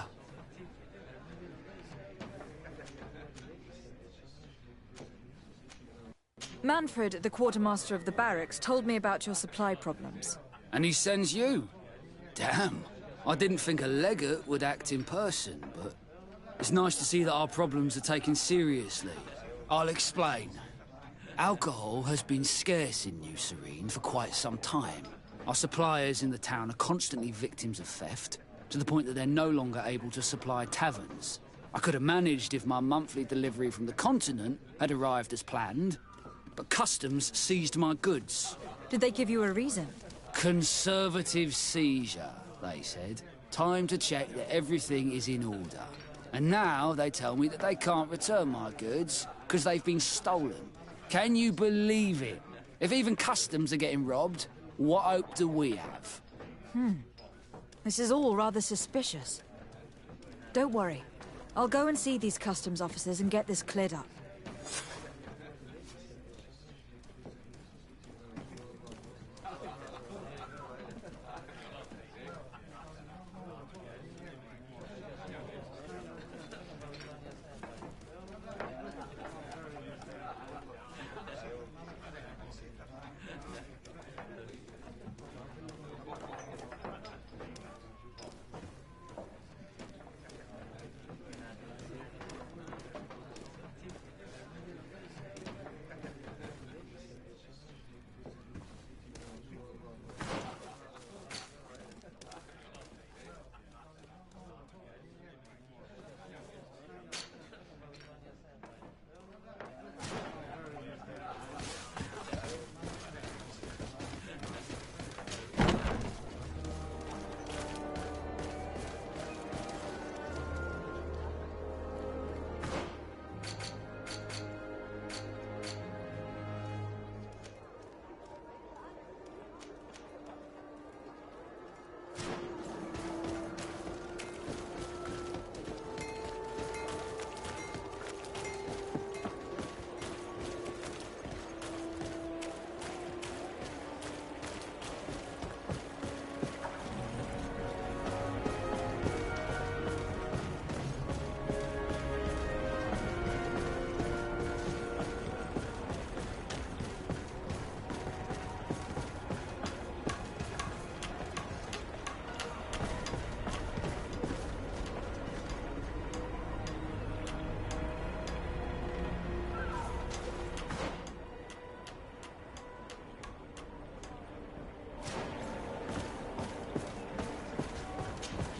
Manfred, the quartermaster of the barracks, told me about your supply problems. And he sends you? Damn. I didn't think a legate would act in person, but it's nice to see that our problems are taken seriously. I'll explain. Alcohol has been scarce in New Serene for quite some time. Our suppliers in the town are constantly victims of theft, to the point that they're no longer able to supply taverns. I could have managed if my monthly delivery from the continent had arrived as planned, but customs seized my goods. Did they give you a reason? Conservative seizure, they said. Time to check that everything is in order. And now they tell me that they can't return my goods because they've been stolen. Can you believe it? If even customs are getting robbed, what hope do we have? This is all rather suspicious. Don't worry. I'll go and see these customs officers and get this cleared up.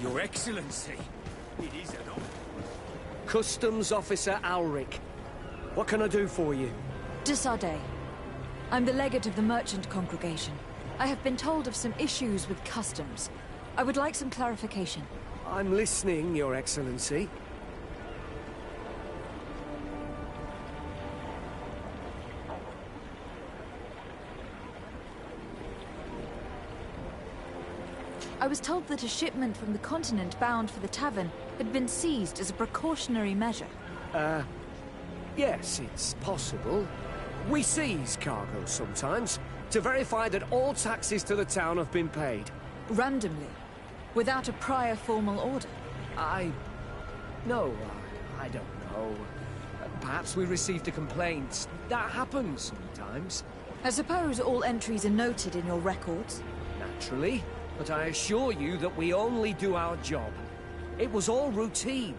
Your Excellency, it is an honor. Customs Officer Alric. What can I do for you? Desade. I'm the legate of the merchant congregation. I have been told of some issues with customs. I would like some clarification. I'm listening, Your Excellency. I was told that a shipment from the continent bound for the tavern had been seized as a precautionary measure. Yes, it's possible. We seize cargo sometimes, to verify that all taxes to the town have been paid. Randomly? Without a prior formal order? No, I don't know. Perhaps we received a complaint. That happens sometimes. I suppose all entries are noted in your records? Naturally. But I assure you that we only do our job. It was all routine.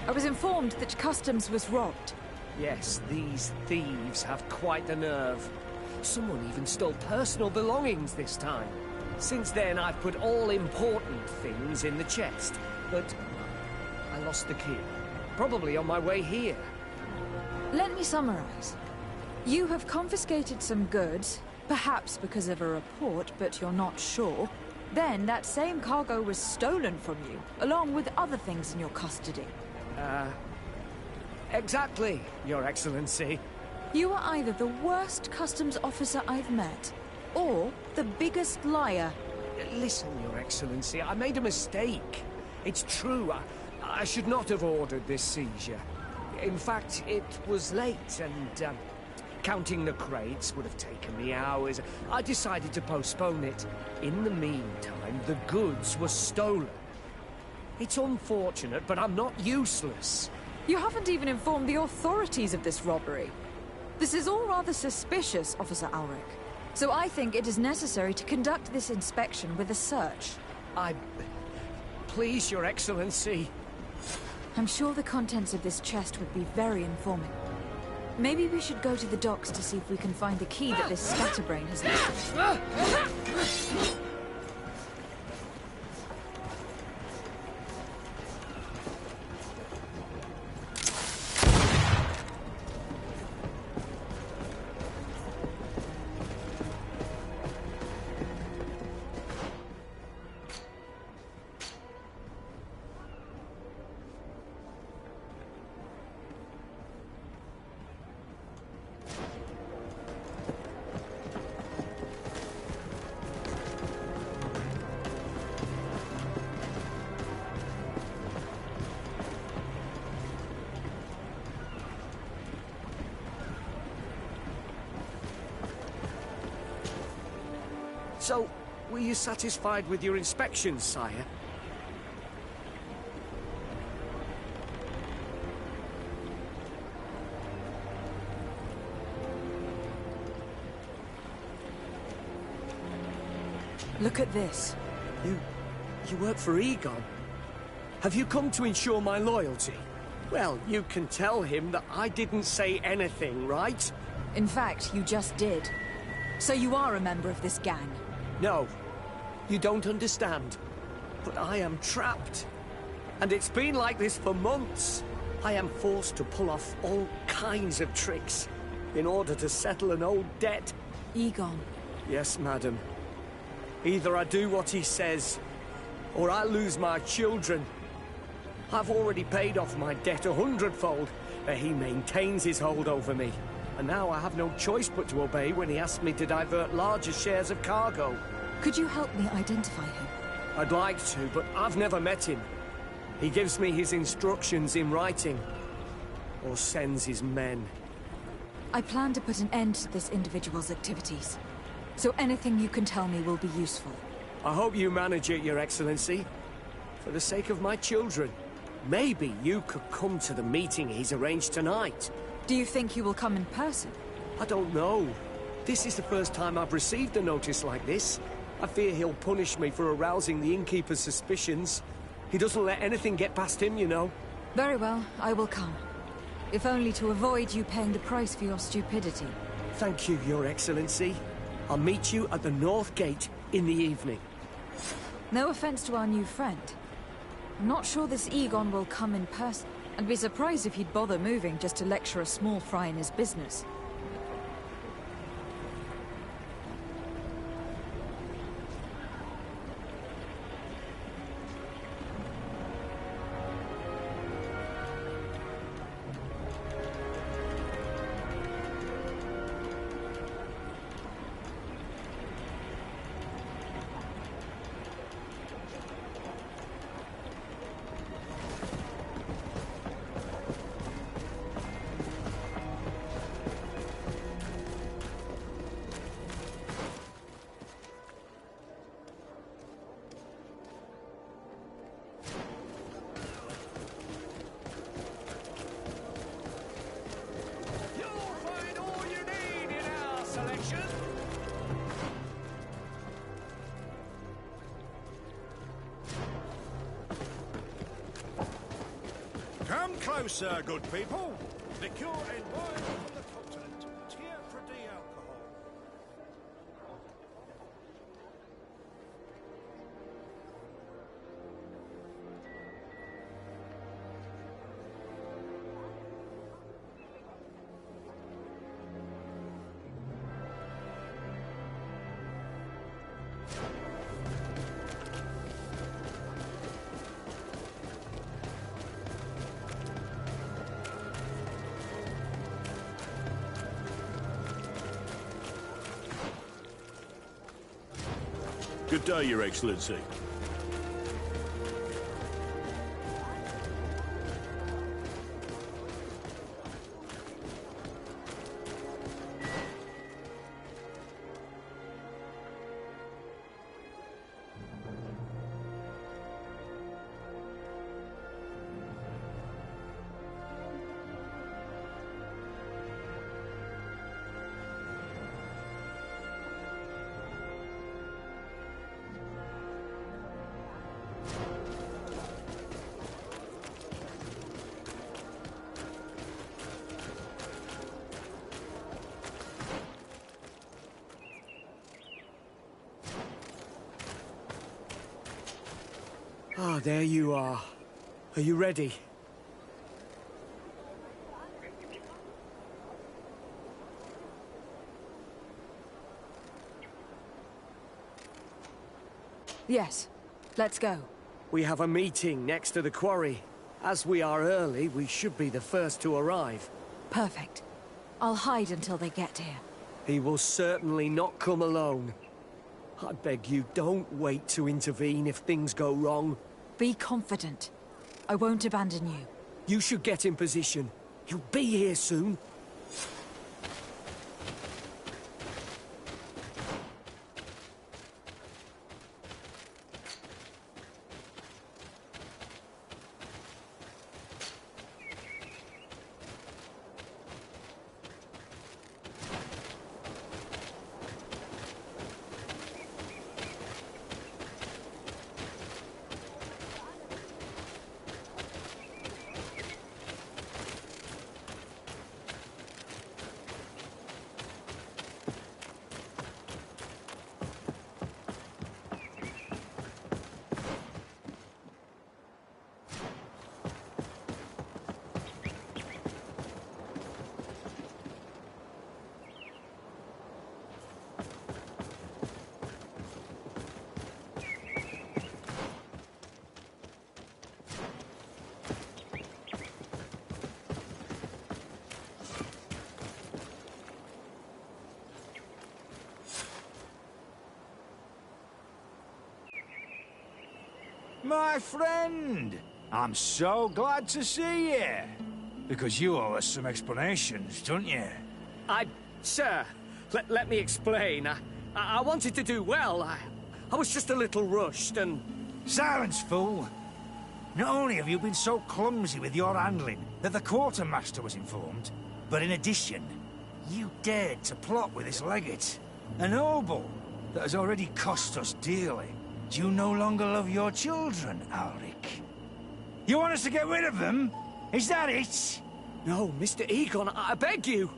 I was informed that customs was robbed. Yes, these thieves have quite the nerve. Someone even stole personal belongings this time. Since then, I've put all important things in the chest. But lost the key. Probably on my way here. Let me summarize. You have confiscated some goods, perhaps because of a report, but you're not sure. Then that same cargo was stolen from you, along with other things in your custody. Exactly, Your Excellency. You are either the worst customs officer I've met, or the biggest liar. Listen, Your Excellency, I made a mistake. It's true, I should not have ordered this seizure. In fact, it was late, and counting the crates would have taken me hours. I decided to postpone it. In the meantime, the goods were stolen. It's unfortunate, but I'm not useless. You haven't even informed the authorities of this robbery. This is all rather suspicious, Officer Ulrich. So I think it is necessary to conduct this inspection with a search. Please, Your Excellency. I'm sure the contents of this chest would be very informative. Maybe we should go to the docks to see if we can find the key that this scatterbrain has left. So, were you satisfied with your inspection, sire? Look at this. You work for Egon? Have you come to ensure my loyalty? Well, you can tell him that I didn't say anything, right? In fact, you just did. So you are a member of this gang? No, you don't understand. But I am trapped. And it's been like this for months. I am forced to pull off all kinds of tricks in order to settle an old debt. Egon. Yes, madam. Either I do what he says, or I lose my children. I've already paid off my debt 100-fold, but he maintains his hold over me. And now I have no choice but to obey when he asks me to divert larger shares of cargo. Could you help me identify him? I'd like to, but I've never met him. He gives me his instructions in writing, or sends his men. I plan to put an end to this individual's activities, so anything you can tell me will be useful. I hope you manage it, Your Excellency. For the sake of my children, maybe you could come to the meeting he's arranged tonight. Do you think he will come in person? I don't know. This is the first time I've received a notice like this. I fear he'll punish me for arousing the innkeeper's suspicions. He doesn't let anything get past him, you know. Very well, I will come. If only to avoid you paying the price for your stupidity. Thank you, Your Excellency. I'll meet you at the North Gate in the evening. No offense to our new friend. I'm not sure this Egon will come in person. I'd be surprised if he'd bother moving just to lecture a small fry in his business. Come closer, good people. Liqueur and wine from the continent. Tier for alcohol. Good day, Your Excellency. Ah, there you are. Are you ready? Yes. Let's go. We have a meeting next to the quarry. As we are early, we should be the first to arrive. Perfect. I'll hide until they get here. He will certainly not come alone. I beg you, don't wait to intervene if things go wrong. Be confident. I won't abandon you. You should get in position. He'll be here soon. My friend! I'm so glad to see you. Because you owe us some explanations, don't you? Sir, let me explain. I wanted to do well. I was just a little rushed and... Silence, fool! Not only have you been so clumsy with your handling that the quartermaster was informed, but in addition, you dared to plot with this legate. A noble that has already cost us dearly. Do you no longer love your children, Ulrich? You want us to get rid of them? Is that it? No, Mr. Egon, I beg you.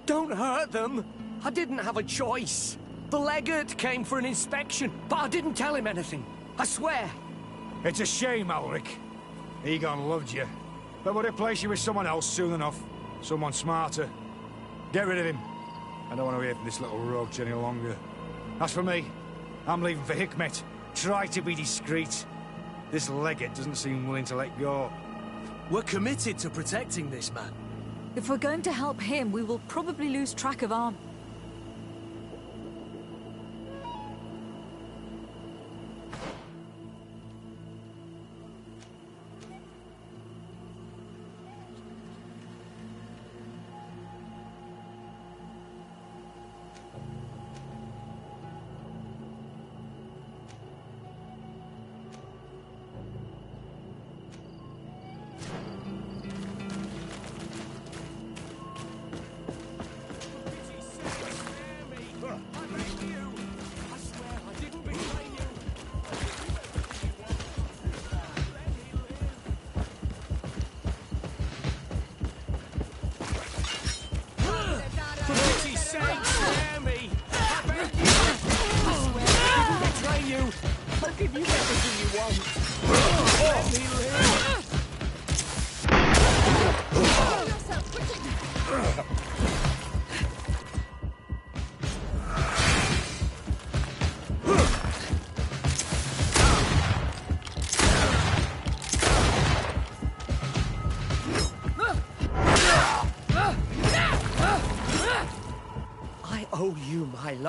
Don't hurt them. I didn't have a choice. The legate came for an inspection, but I didn't tell him anything. I swear. It's a shame, Ulrich. Egon loved you, but would replace you with someone else soon enough. Someone smarter. Get rid of him. I don't want to hear from this little roach any longer. As for me, I'm leaving for Hikmet. Try to be discreet. This legate doesn't seem willing to let go. We're committed to protecting this man. If we're going to help him, we will probably lose track of Arm.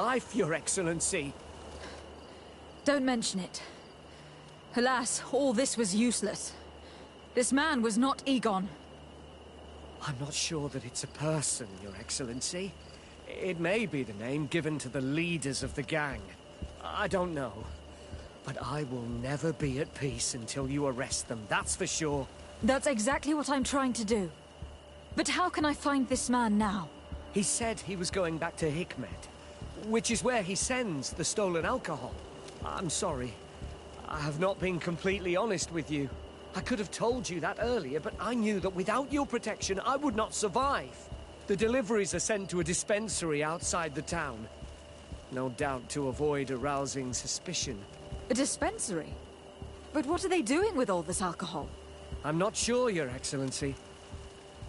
life, Your Excellency. Don't mention it. Alas, all this was useless. This man was not Egon. I'm not sure that it's a person, Your Excellency. It may be the name given to the leaders of the gang. I don't know. But I will never be at peace until you arrest them, that's for sure. That's exactly what I'm trying to do. But how can I find this man now? He said he was going back to Hikmet, which is where he sends the stolen alcohol. I'm sorry. I have not been completely honest with you. I could have told you that earlier, but I knew that without your protection, I would not survive. The deliveries are sent to a dispensary outside the town. No doubt to avoid arousing suspicion. A dispensary? But what are they doing with all this alcohol? I'm not sure, Your Excellency.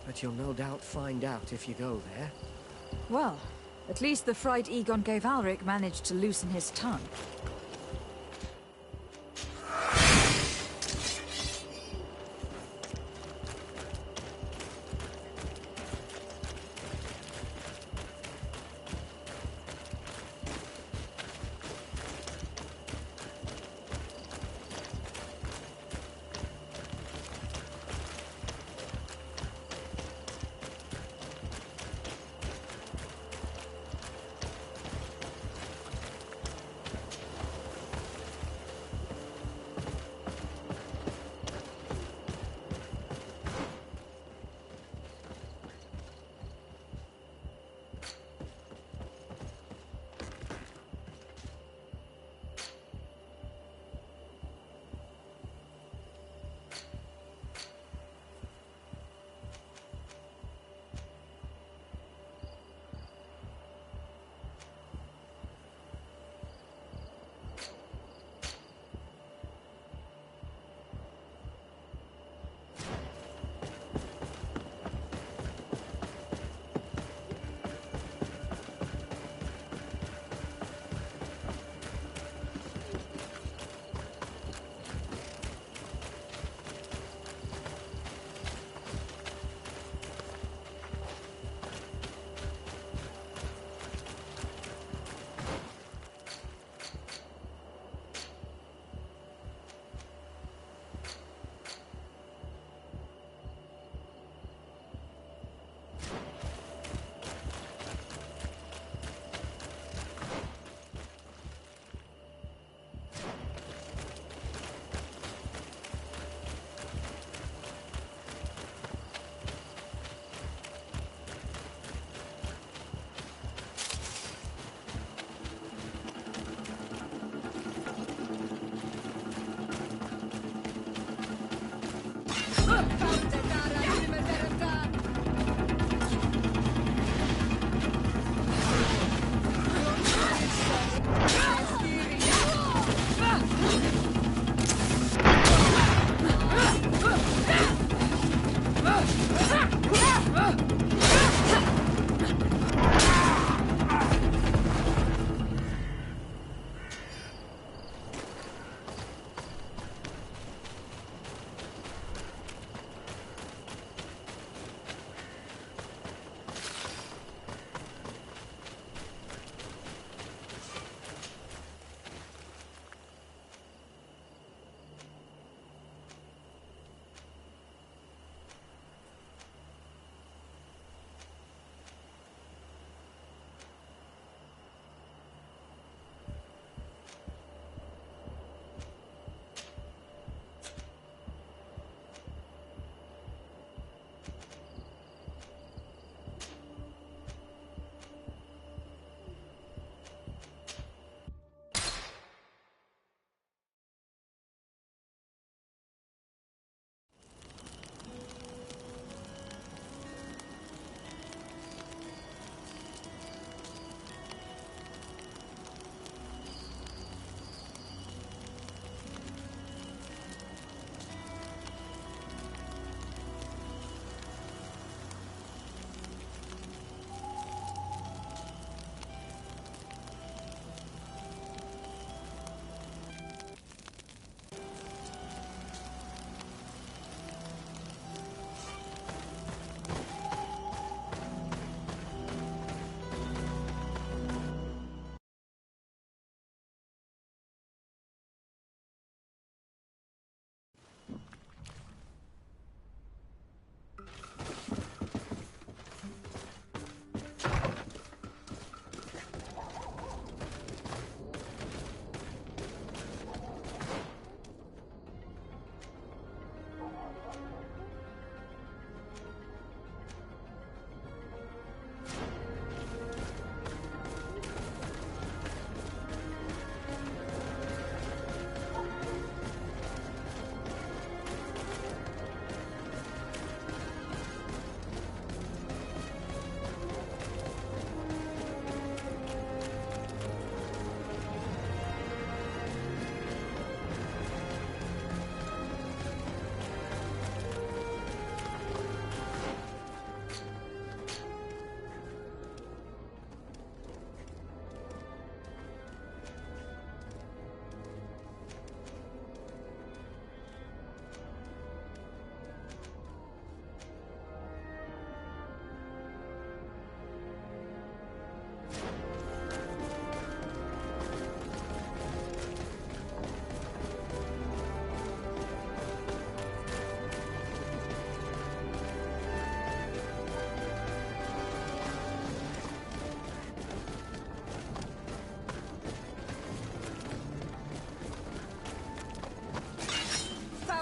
But you'll no doubt find out if you go there. Well, at least the fright Egon gave Alric managed to loosen his tongue.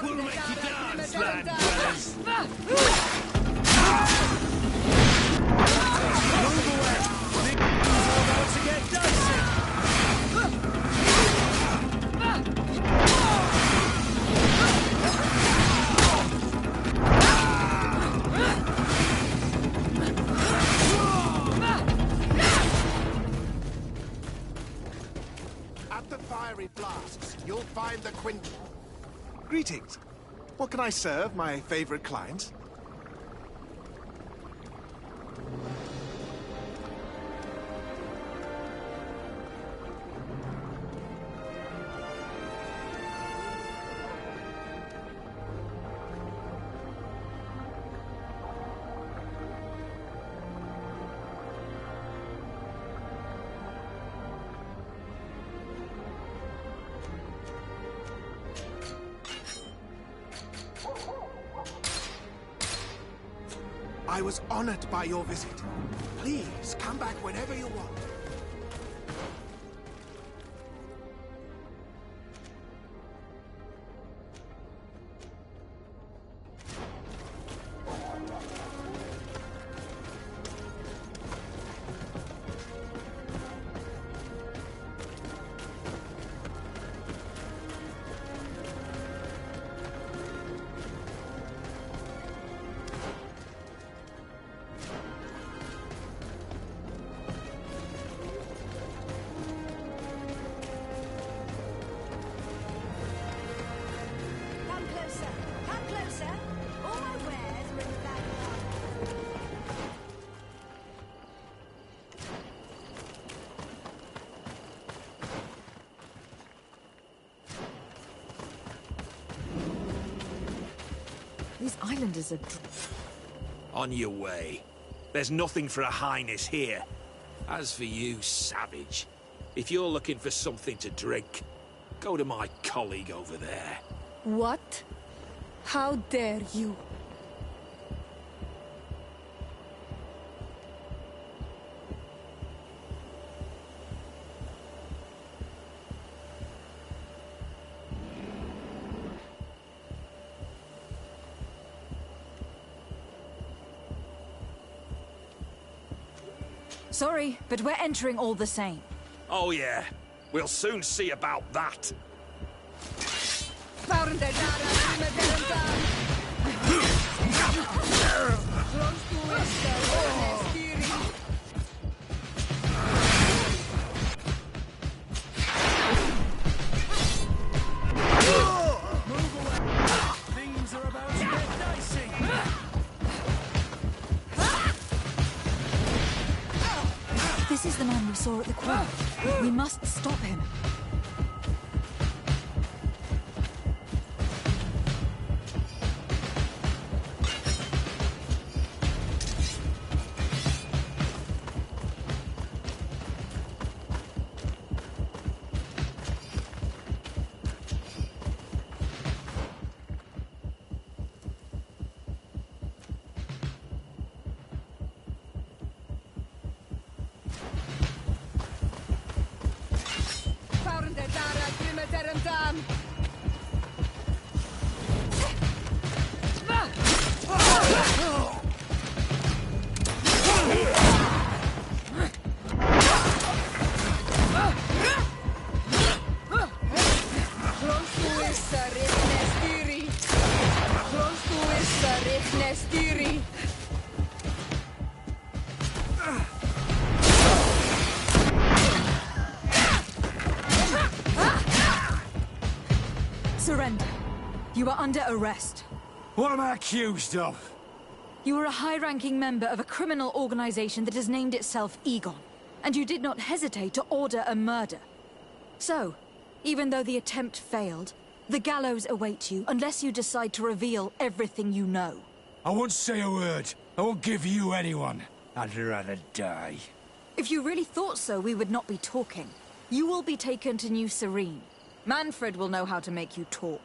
We'll make you dance, land dwellers. Move away! Things are about to get dicey! At the fiery flasks, you'll find the quint... Greetings. What can I serve my favorite clients? I was honored by your visit. Please, come back whenever you want. These islanders are... On your way. There's nothing for a highness here. As for you, savage, if you're looking for something to drink, go to my colleague over there. What? How dare you? Sorry, but we're entering all the same. Oh yeah, we'll soon see about that. Things are about to get dicey! This is the man we saw at the quarry. We must stop him. Surrender. You are under arrest. What am I accused of? You are a high-ranking member of a criminal organization that has named itself Egon, and you did not hesitate to order a murder. So, even though the attempt failed, the gallows await you unless you decide to reveal everything you know. I won't say a word. I won't give you anyone. I'd rather die. If you really thought so, we would not be talking. You will be taken to New Serene. Manfred will know how to make you talk.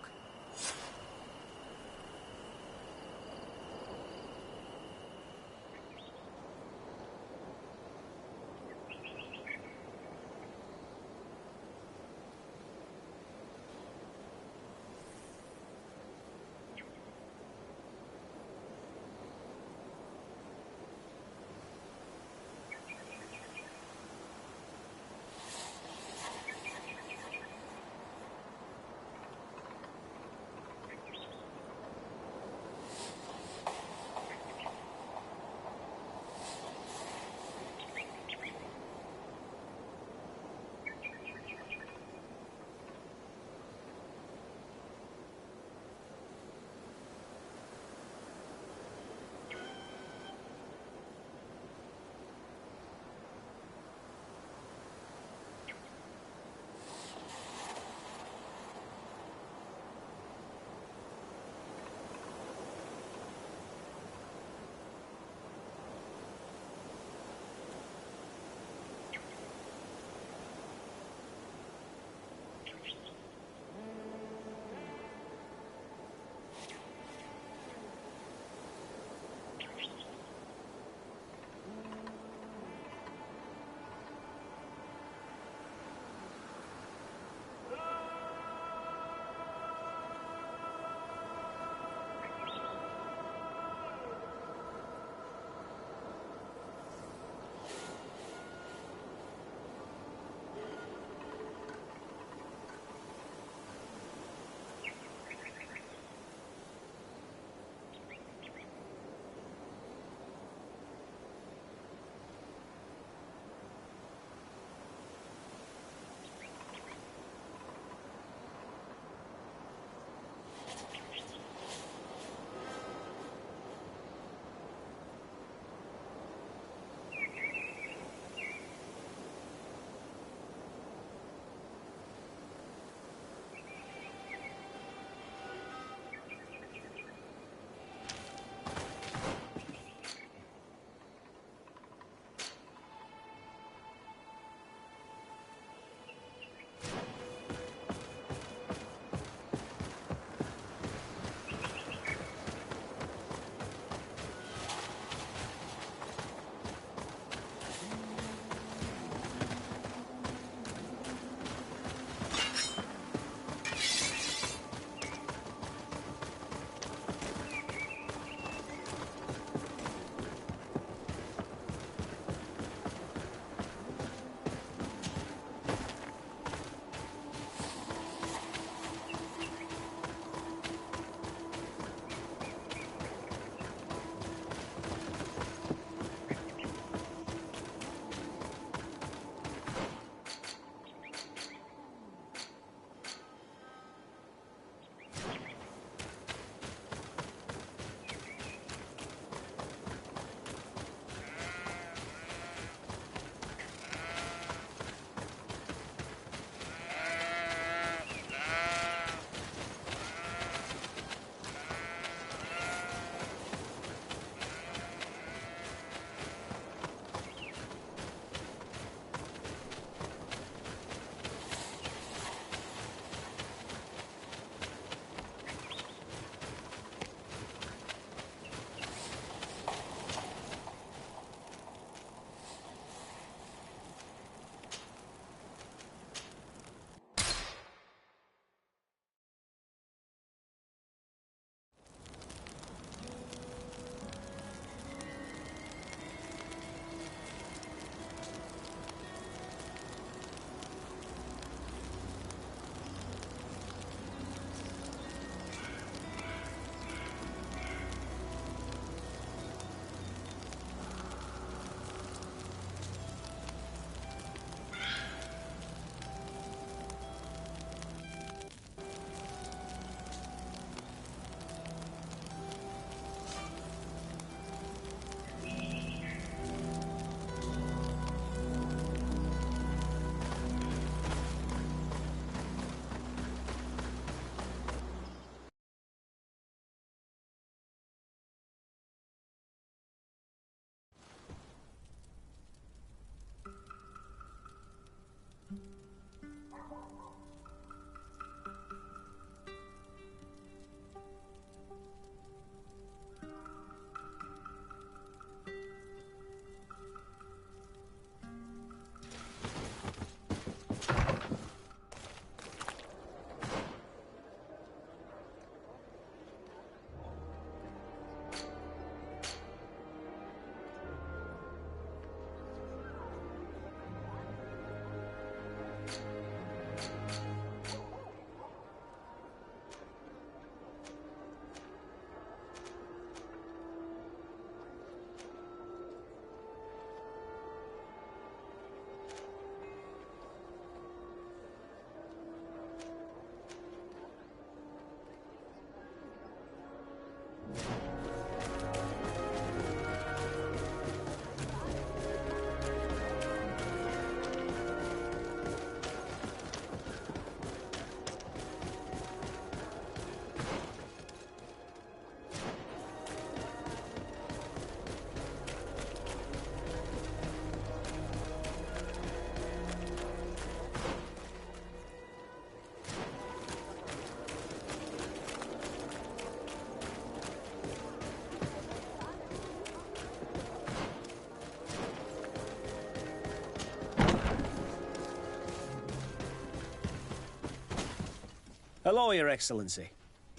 Hello, Your Excellency.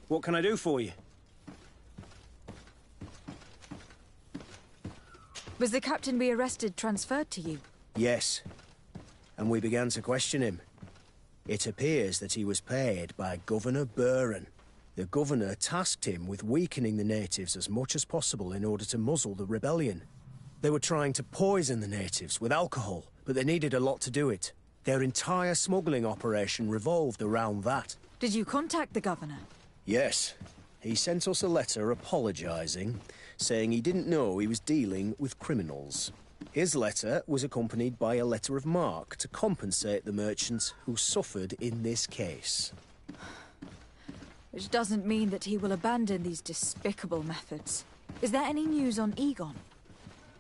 What can I do for you? Was the captain we arrested transferred to you? Yes. And we began to question him. It appears that he was paid by Governor Buren. The governor tasked him with weakening the natives as much as possible in order to muzzle the rebellion. They were trying to poison the natives with alcohol, but they needed a lot to do it. Their entire smuggling operation revolved around that. Did you contact the governor? Yes. He sent us a letter apologizing, saying he didn't know he was dealing with criminals. His letter was accompanied by a letter of marque to compensate the merchants who suffered in this case. Which doesn't mean that he will abandon these despicable methods. Is there any news on Egon?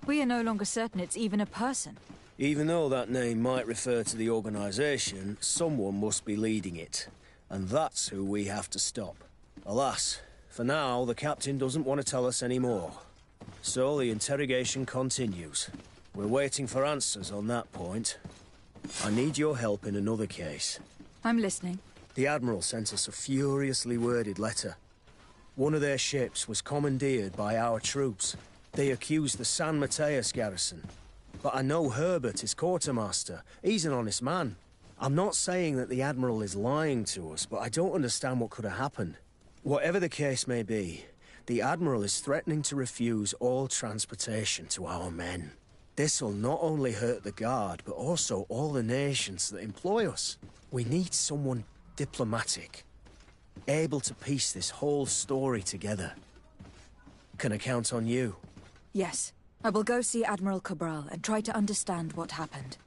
We are no longer certain it's even a person. Even though that name might refer to the organization, someone must be leading it. And that's who we have to stop. Alas, for now, the captain doesn't want to tell us any more. So the interrogation continues. We're waiting for answers on that point. I need your help in another case. I'm listening. The Admiral sent us a furiously worded letter. One of their ships was commandeered by our troops. They accused the San Mateus garrison. But I know Herbert is quartermaster. He's an honest man. I'm not saying that the Admiral is lying to us, but I don't understand what could have happened. Whatever the case may be, the Admiral is threatening to refuse all transportation to our men. This will not only hurt the Guard, but also all the nations that employ us. We need someone diplomatic, able to piece this whole story together. Can I count on you? Yes. I will go see Admiral Cabral and try to understand what happened.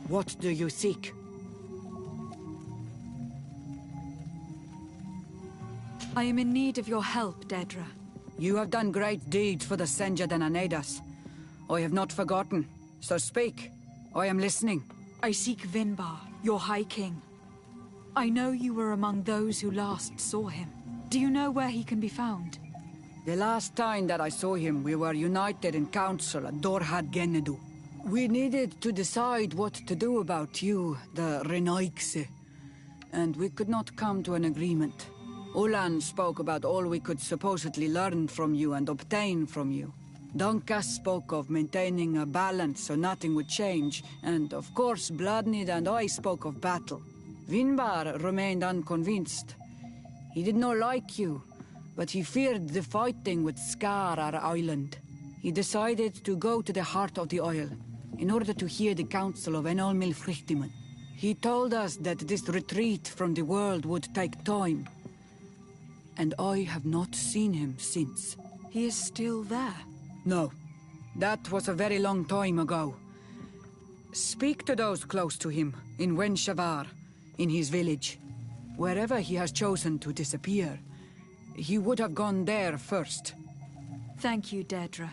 What do you seek? I am in need of your help, Dedra. You have done great deeds for the Senja Dananedas. I have not forgotten, so speak. I am listening. I seek Vinbar, your High King. I know you were among those who last saw him. Do you know where he can be found? The last time that I saw him, we were united in council at Dorhad Genedu. We needed to decide what to do about you, the Renaikse, and we could not come to an agreement. Ulan spoke about all we could supposedly learn from you and obtain from you. Donkas spoke of maintaining a balance so nothing would change, and of course Bloodnid and I spoke of battle. Vinbar remained unconvinced. He did not like you, but he feared the fighting would scar our island. He decided to go to the heart of the Isle, in order to hear the counsel of Enolmil Frichtiman. He told us that this retreat from the world would take time, and I have not seen him since. He is still there? No. That was a very long time ago. Speak to those close to him, in Wenshavar, in his village. Wherever he has chosen to disappear, he would have gone there first. Thank you, Dedra.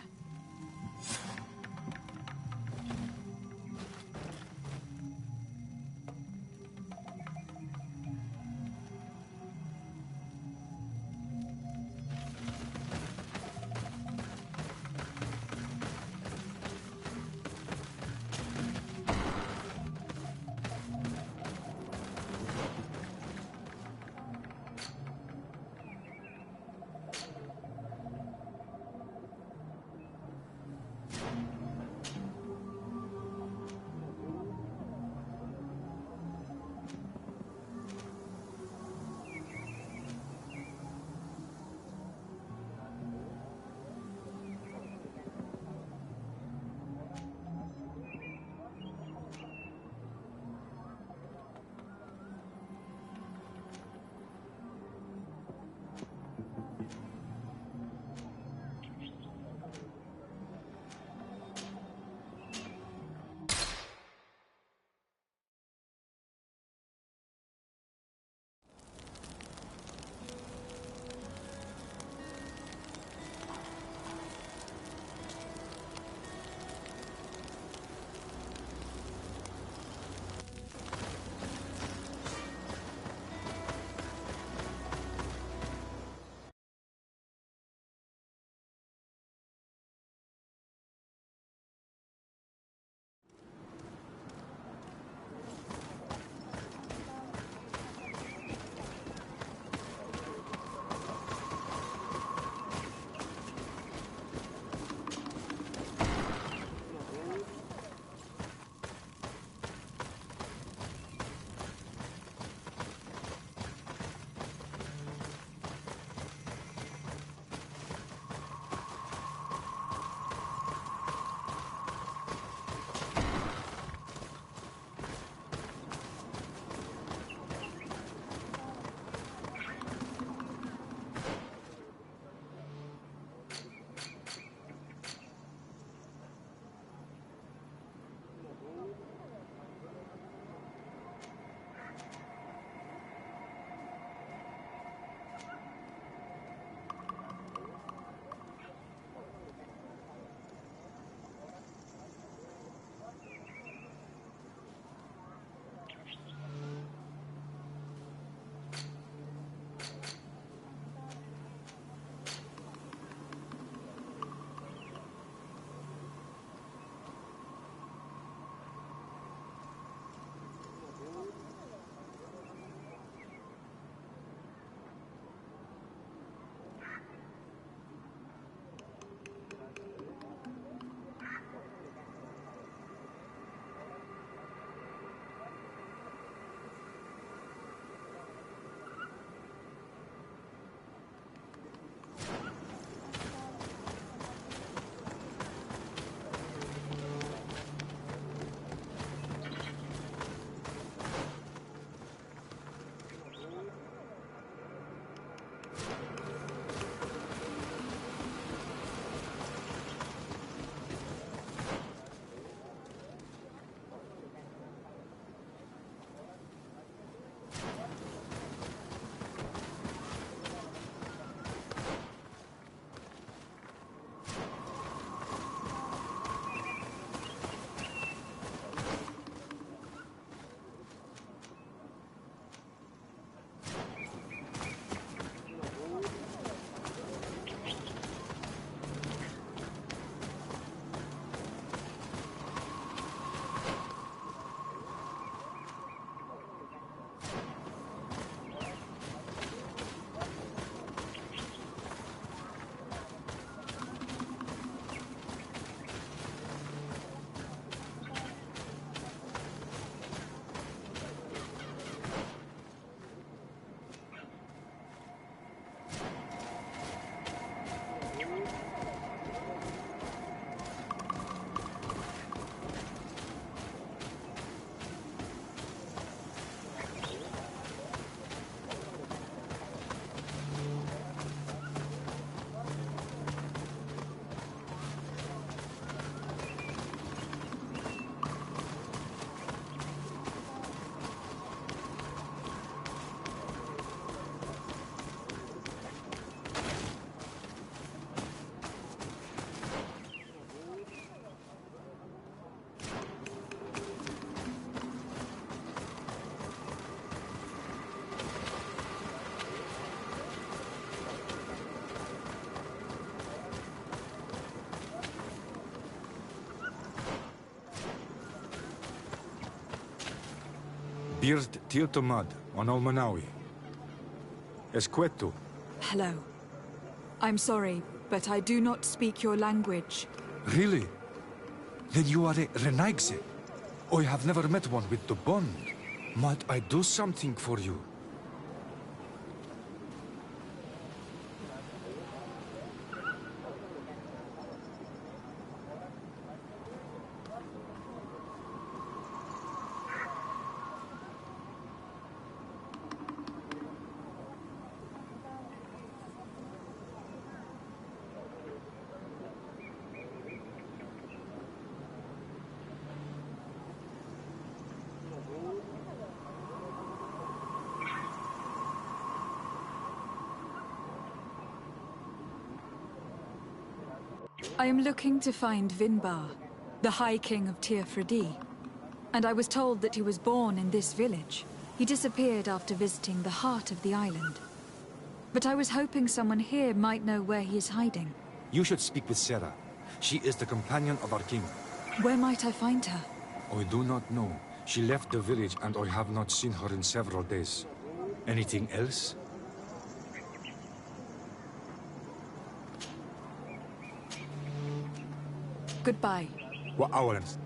Beard Tiltomad on Almanawi. Esqueto. Hello. I'm sorry, but I do not speak your language. Really? Then you are a Renaigse. I have never met one with the bond. Might I do something for you? I am looking to find Vinbar, the High King of Tearfredi, and I was told that he was born in this village. He disappeared after visiting the heart of the island. But I was hoping someone here might know where he is hiding. You should speak with Sarah. She is the companion of our king. Where might I find her? I do not know. She left the village and I have not seen her in several days. Anything else? Goodbye. What hours?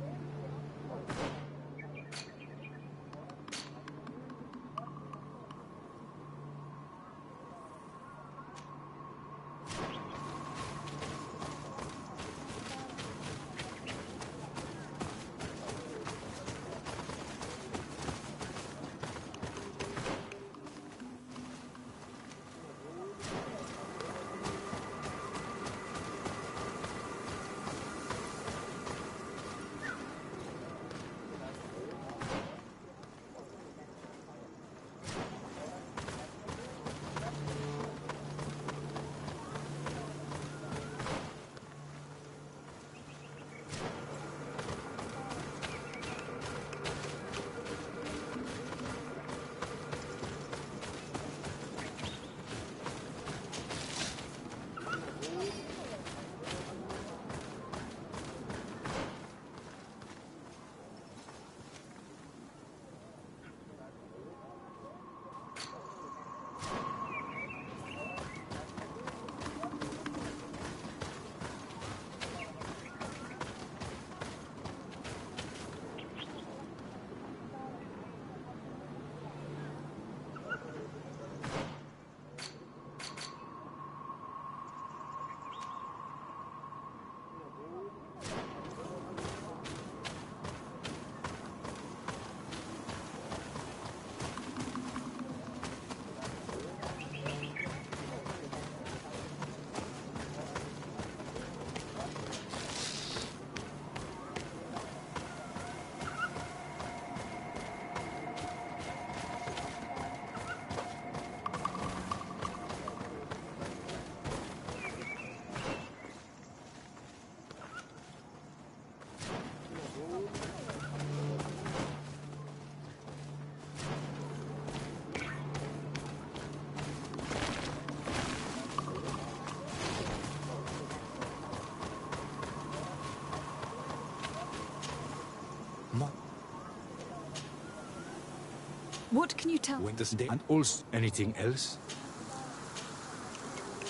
What can you tell? Wednesday and also anything else?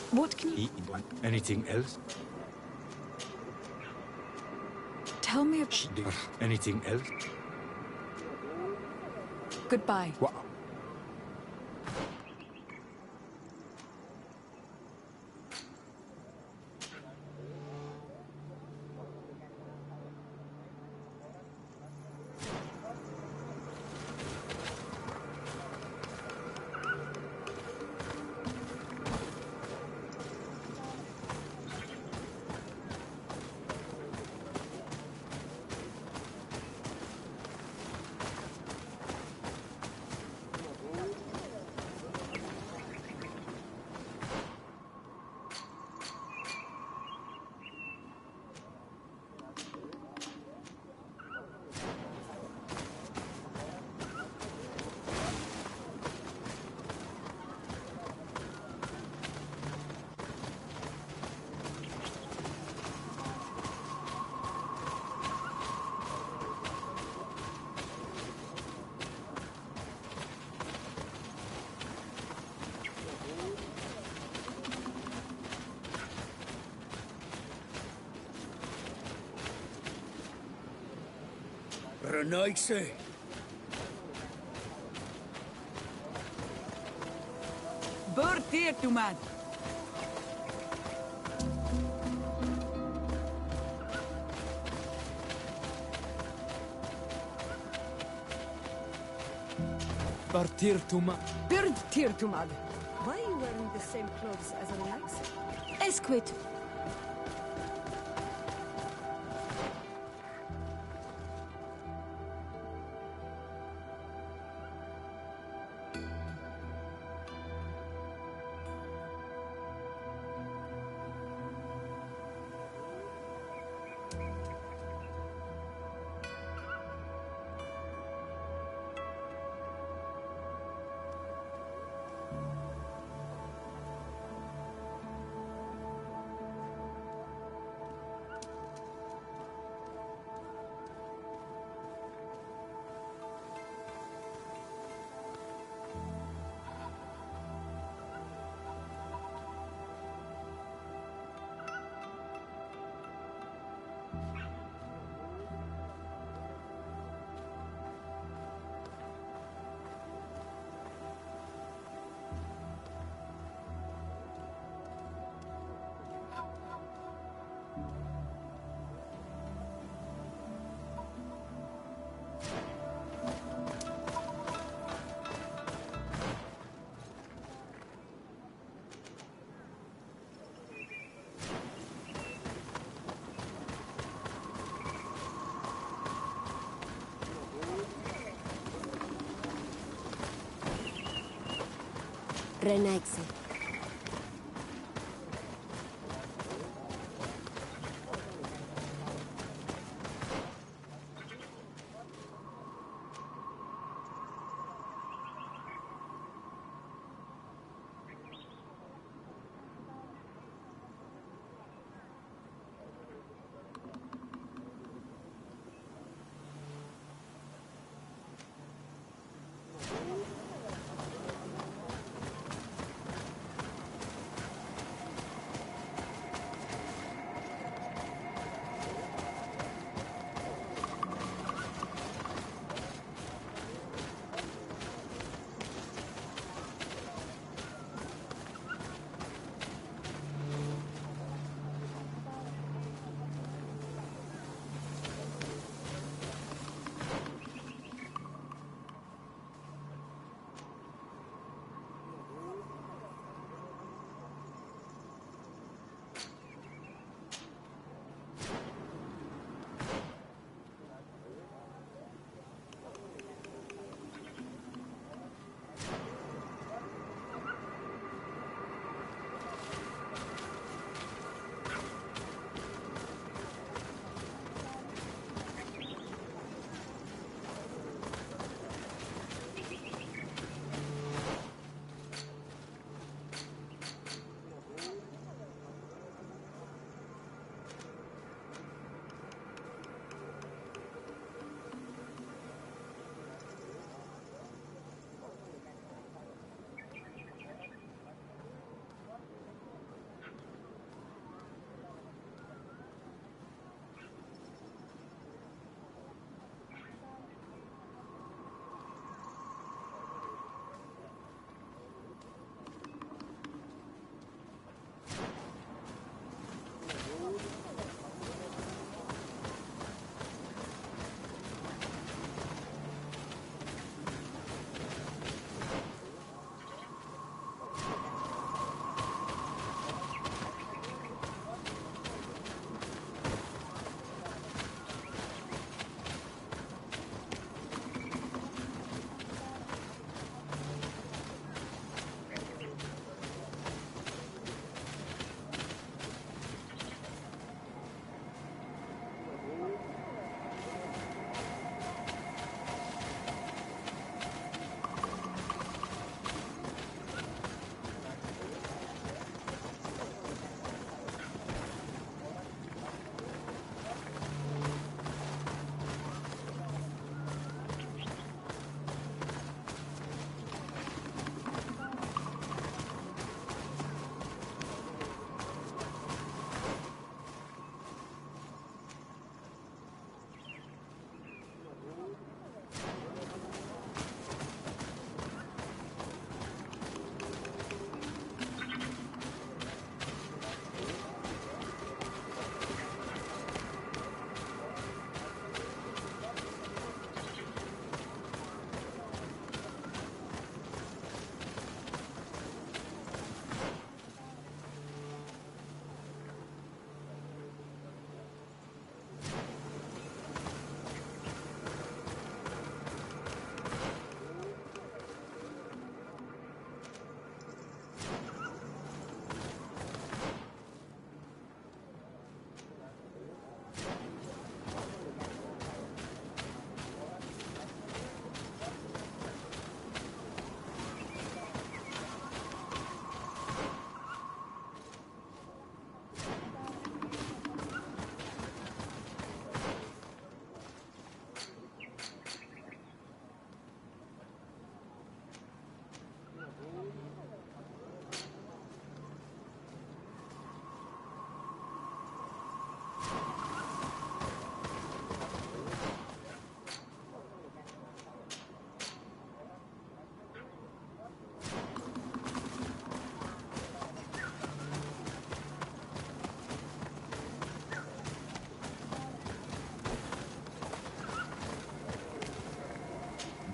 What can you... Anything else? Tell me about... Anything else? Goodbye. What? Renaigse. Bird here to man. Bartirtuma. Bird Tirtumad. Why are you wearing the same clothes as a Renaigse? Esquit. Renaigse.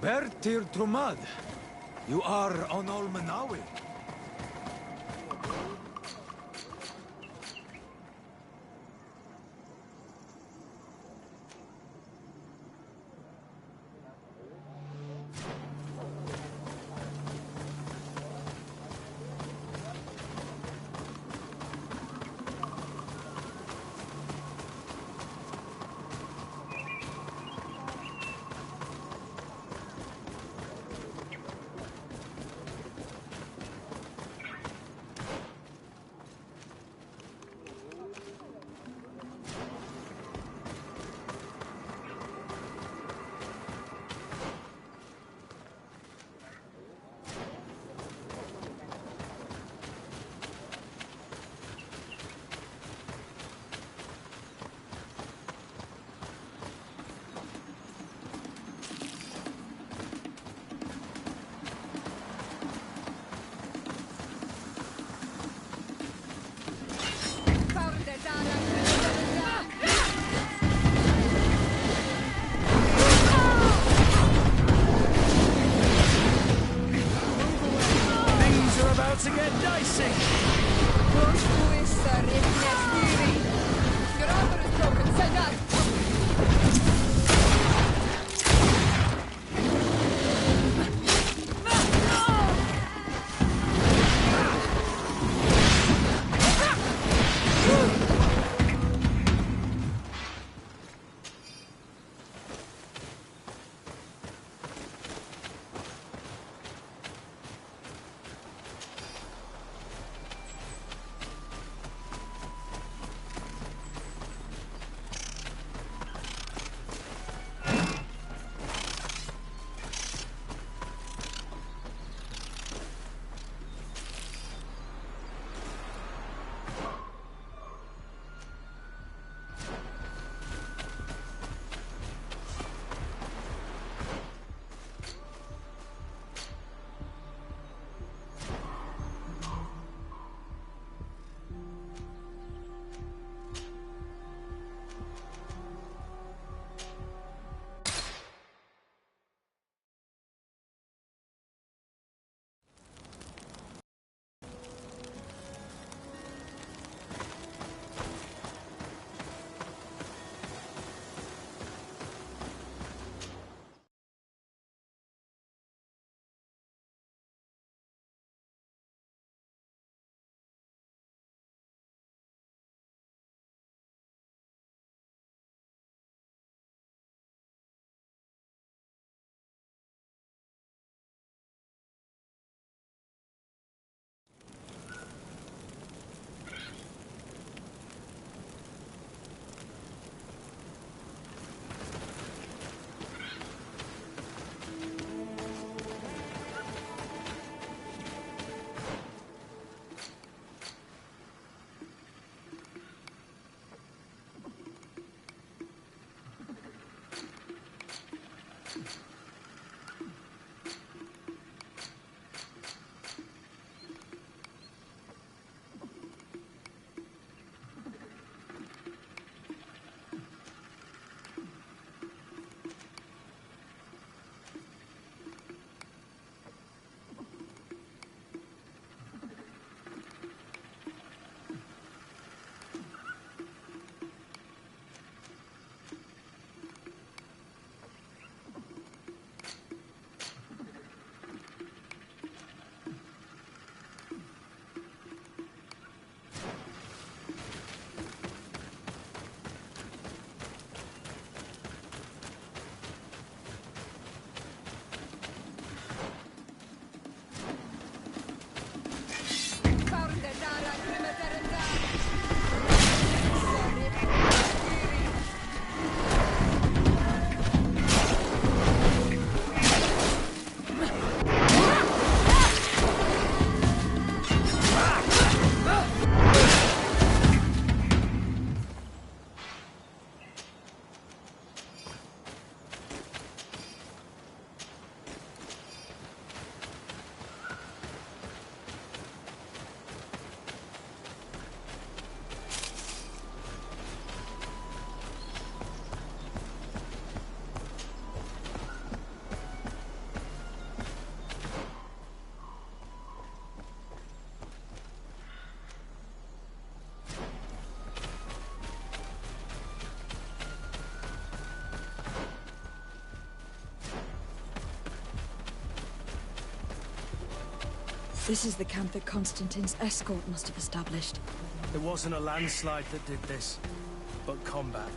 Bertir Trumad. You are on Olmanawi. This is the camp that Constantine's escort must have established. It wasn't a landslide that did this, but combat.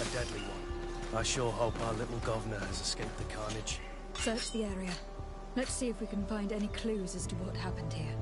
A deadly one. I sure hope our little governor has escaped the carnage. Search the area. Let's see if we can find any clues as to what happened here.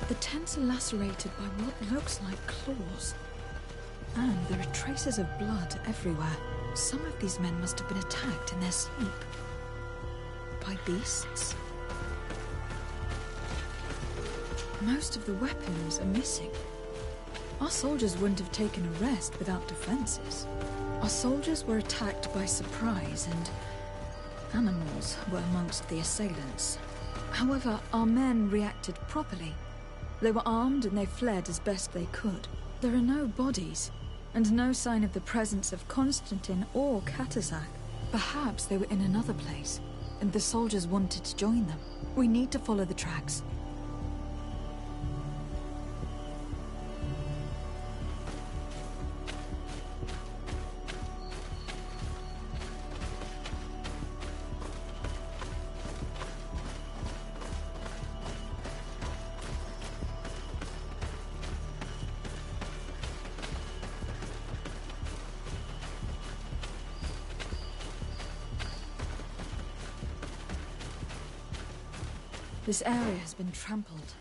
The tents are lacerated by what looks like claws. And there are traces of blood everywhere. Some of these men must have been attacked in their sleep. By beasts. Most of the weapons are missing. Our soldiers wouldn't have taken a rest without defenses. Our soldiers were attacked by surprise, and animals were amongst the assailants. However, our men reacted properly. They were armed and they fled as best they could. There are no bodies, and no sign of the presence of Constantine or Katasak. Perhaps they were in another place, and the soldiers wanted to join them. We need to follow the tracks. This area has been trampled.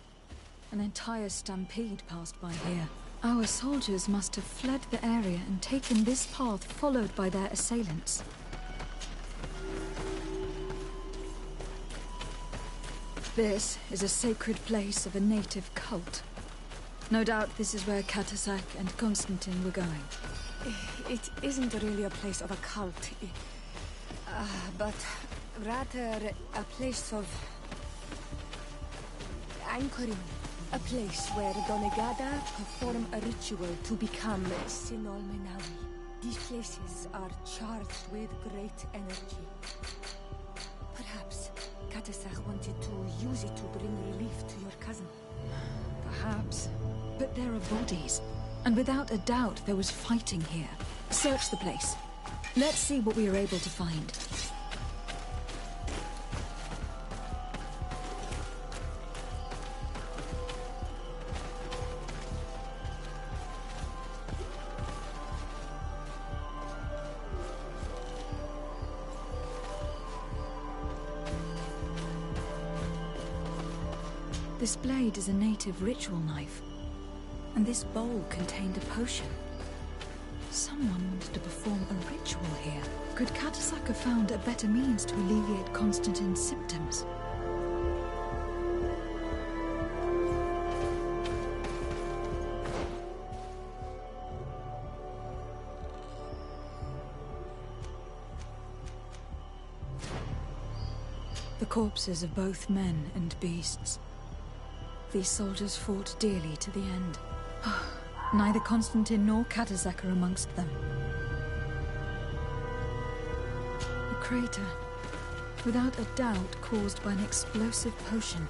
An entire stampede passed by here. Our soldiers must have fled the area and taken this path followed by their assailants. This is a sacred place of a native cult. No doubt this is where Katasak and Constantine were going. It isn't really a place of a cult, but rather a place of anchoring. A place where Donegada perform a ritual to become Sinol Menawi. These places are charged with great energy. Perhaps Katasak wanted to use it to bring relief to your cousin. Perhaps. But there are bodies. And without a doubt, there was fighting here. Search the place. Let's see what we are able to find. This blade is a native ritual knife, and this bowl contained a potion. Someone wanted to perform a ritual here. Could Katasak have found a better means to alleviate Constantine's symptoms? The corpses of both men and beasts. These soldiers fought dearly to the end. Neither Constantine nor Katasak are amongst them. A crater, without a doubt caused by an explosive potion.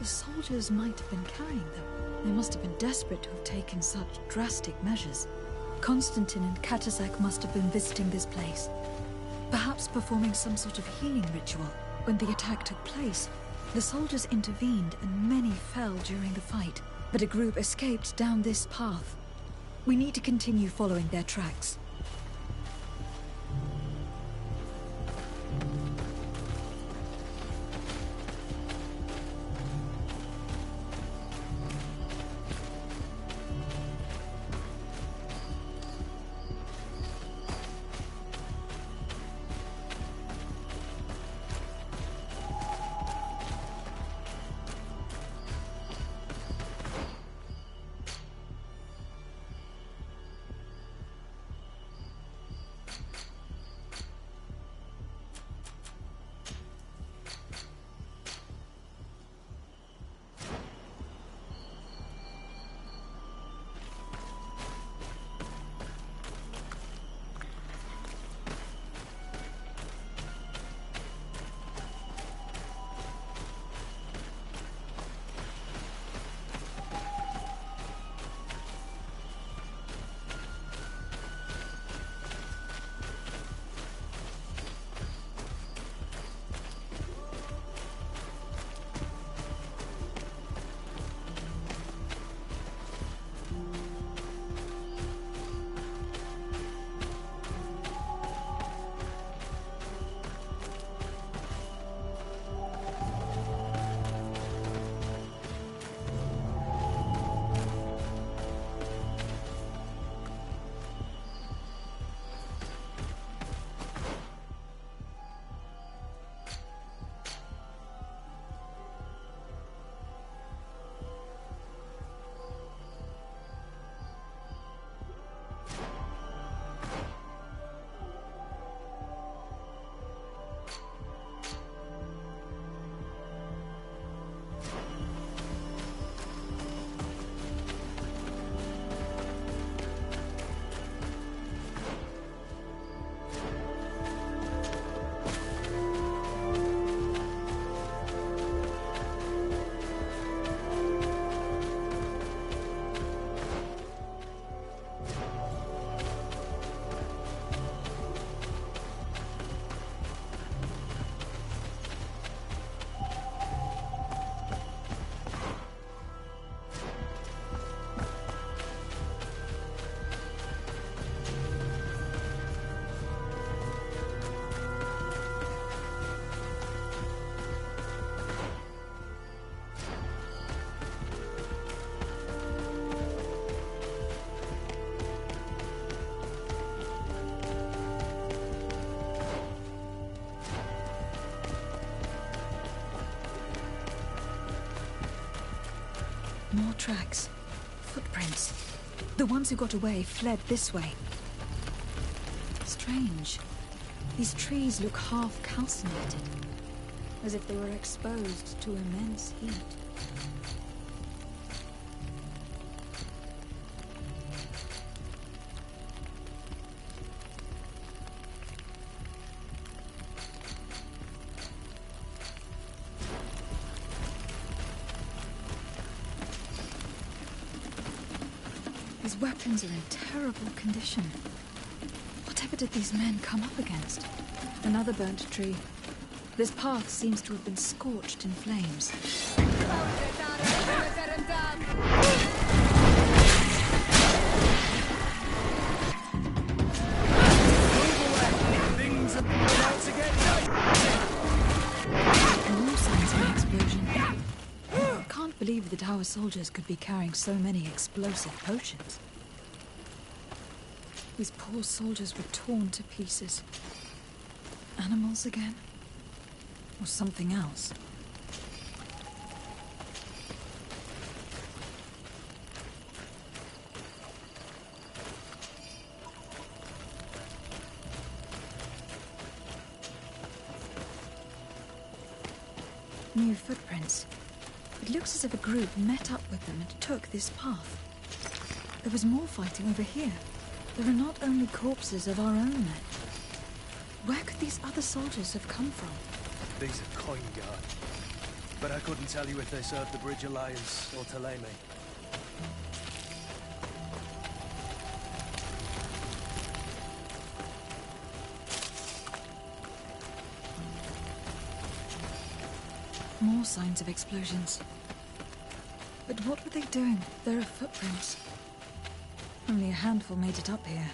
The soldiers might have been carrying them. They must have been desperate to have taken such drastic measures. Constantine and Katasak must have been visiting this place, perhaps performing some sort of healing ritual. When the attack took place, the soldiers intervened and many fell during the fight, but a group escaped down this path. We need to continue following their tracks. More tracks. Footprints. The ones who got away fled this way. Strange. These trees look half calcinated, as if they were exposed to immense heat. These weapons are in terrible condition. Whatever did these men come up against? Another burnt tree. This path seems to have been scorched in flames. Things are about to get done. More signs of an explosion. Can't believe that our soldiers could be carrying so many explosive potions. These poor soldiers were torn to pieces. Animals again? Or something else? New footprints. It looks as if a group met up with them and took this path. There was more fighting over here. There are not only corpses of our own men. Where could these other soldiers have come from? These are coin guard. But I couldn't tell you if they served the Bridge Alliance or Teleme. More signs of explosions. But what were they doing? There are footprints. Only a handful made it up here.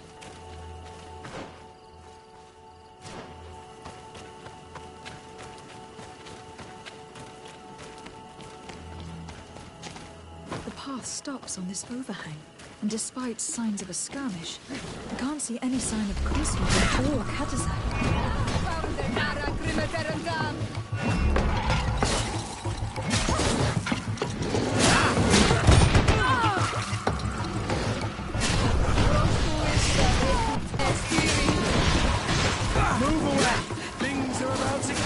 The path stops on this overhang, and despite signs of a skirmish, I can't see any sign of crossroads or Katazak. Move away! Things are about to go.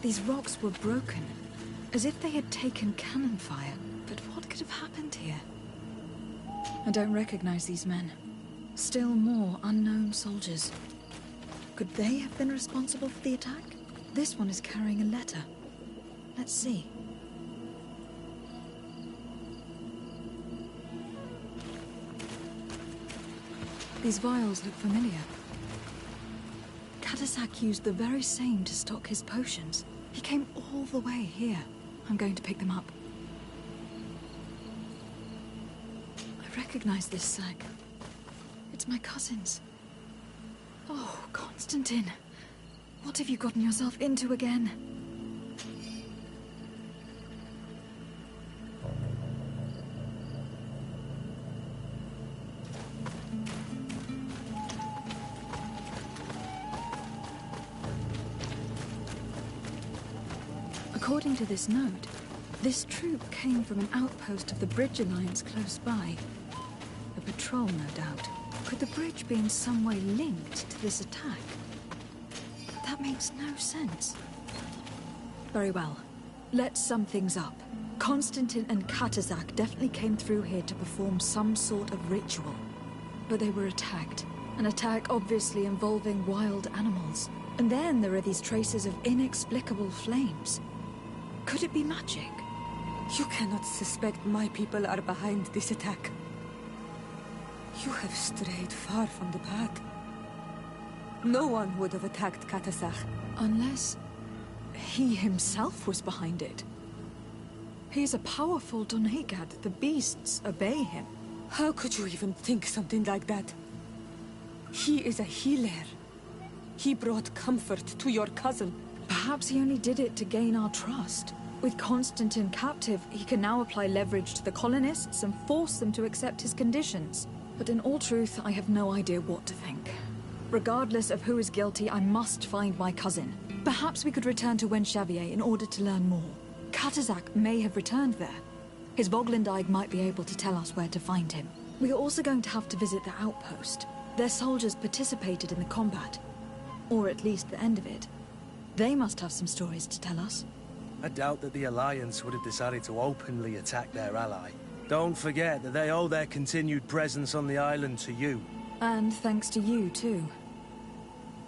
These rocks were broken, as if they had taken cannon fire. But what could have happened here? I don't recognize these men. Still more unknown soldiers. Could they have been responsible for the attack? This one is carrying a letter. Let's see. These vials look familiar. Katasak used the very same to stock his potions. He came all the way here. I'm going to pick them up. I recognize this sack. It's my cousin's. Oh, Constantine. What have you gotten yourself into again? According to this note, this troop came from an outpost of the Bridge Alliance close by. A patrol, no doubt. Could the bridge be in some way linked to this attack? That makes no sense. Very well. Let's sum things up. Constantine and Katazak definitely came through here to perform some sort of ritual. But they were attacked. An attack obviously involving wild animals. And then there are these traces of inexplicable flames. Could it be magic? You cannot suspect my people are behind this attack. You have strayed far from the path. No one would have attacked Katasak. Unless he himself was behind it. He is a powerful Donegad. The beasts obey him. How could you even think something like that? He is a healer. He brought comfort to your cousin. Perhaps he only did it to gain our trust. With Constantine captive, he can now apply leverage to the colonists and force them to accept his conditions. But in all truth, I have no idea what to think. Regardless of who is guilty, I must find my cousin. Perhaps we could return to Wenxavier in order to learn more. Katazak may have returned there. His Voglindaig might be able to tell us where to find him. We are also going to have to visit the outpost. Their soldiers participated in the combat. Or at least the end of it. They must have some stories to tell us. I doubt that the Alliance would have decided to openly attack their ally. Don't forget that they owe their continued presence on the island to you. And thanks to you, too.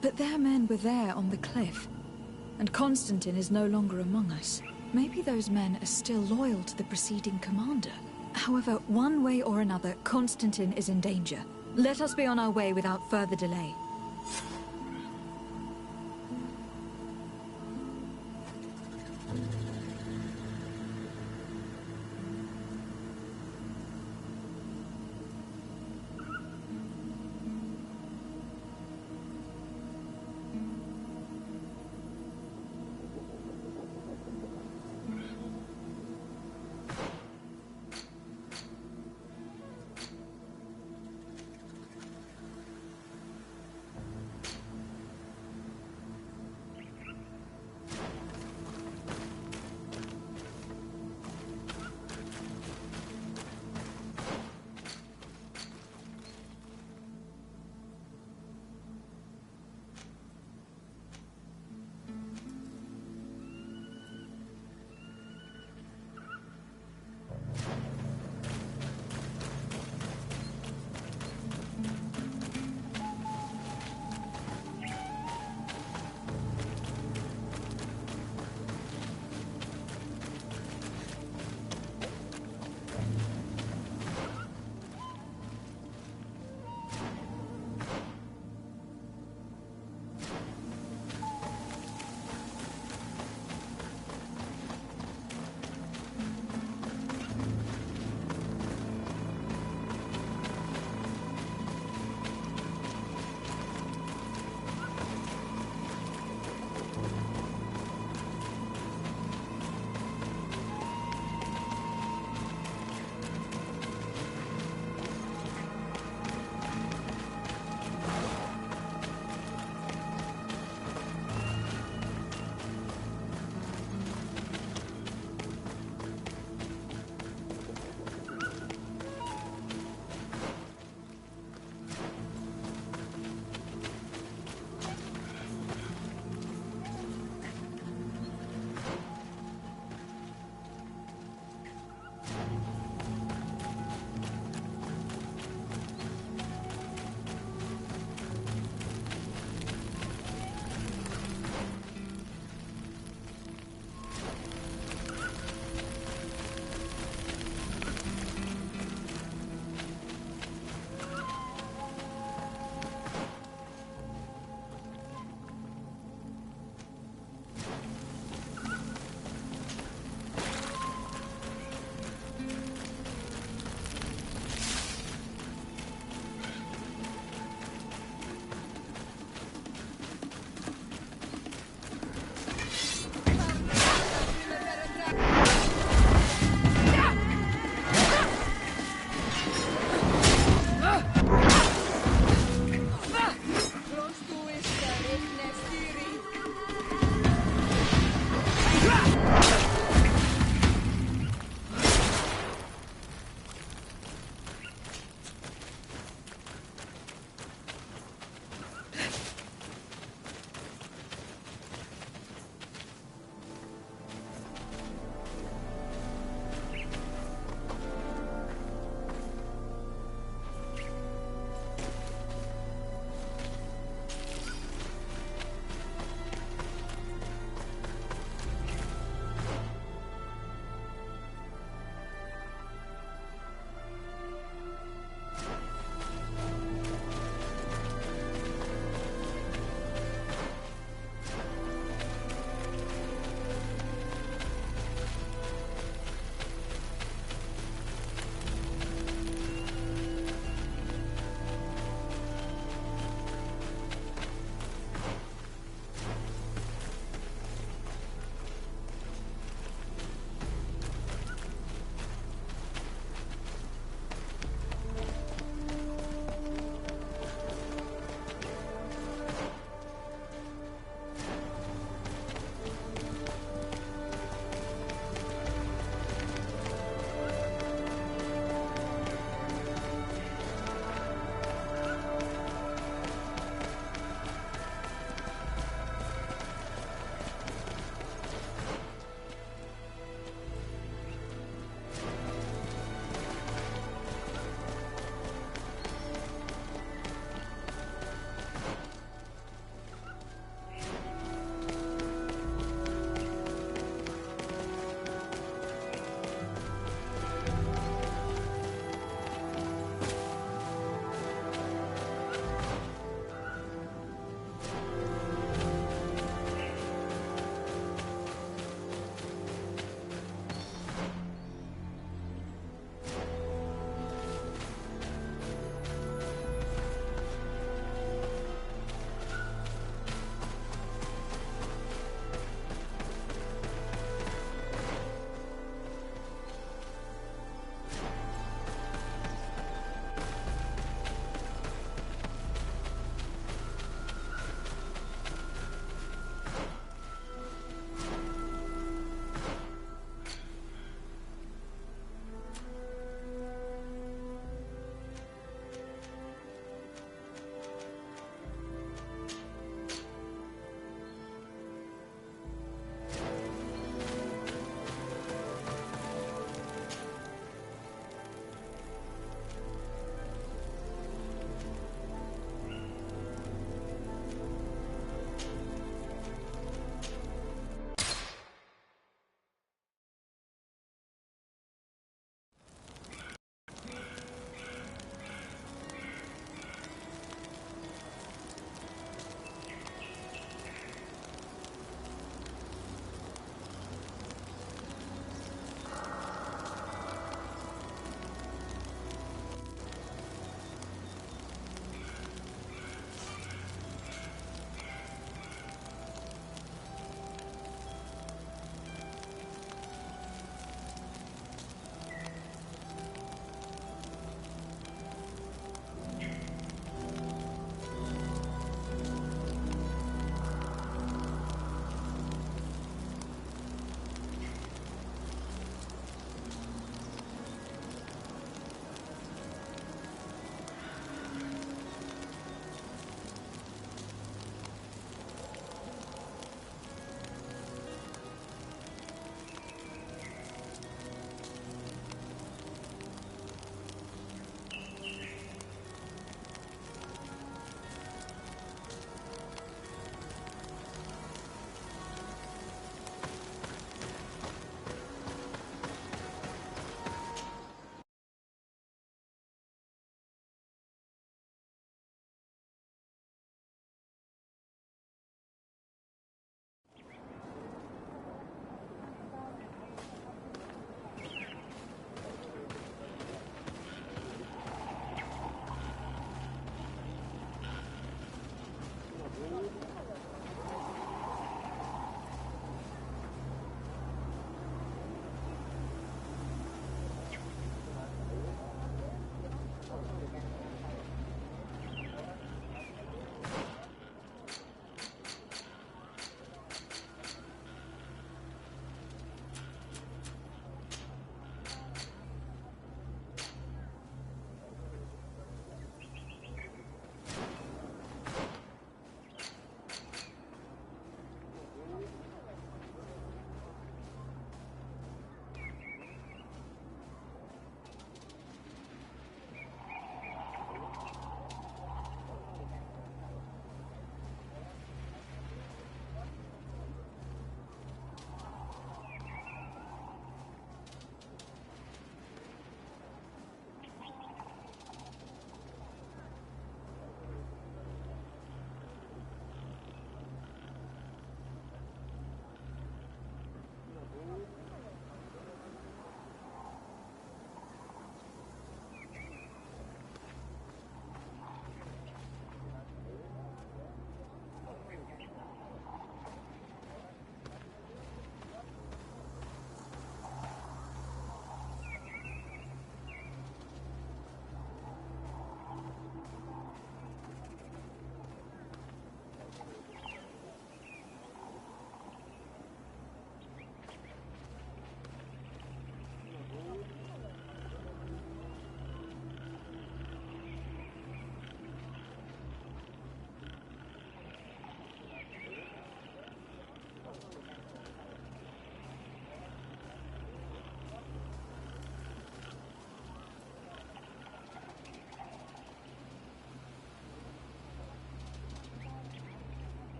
But their men were there on the cliff. And Constantine is no longer among us. Maybe those men are still loyal to the preceding commander. However, one way or another, Constantine is in danger. Let us be on our way without further delay.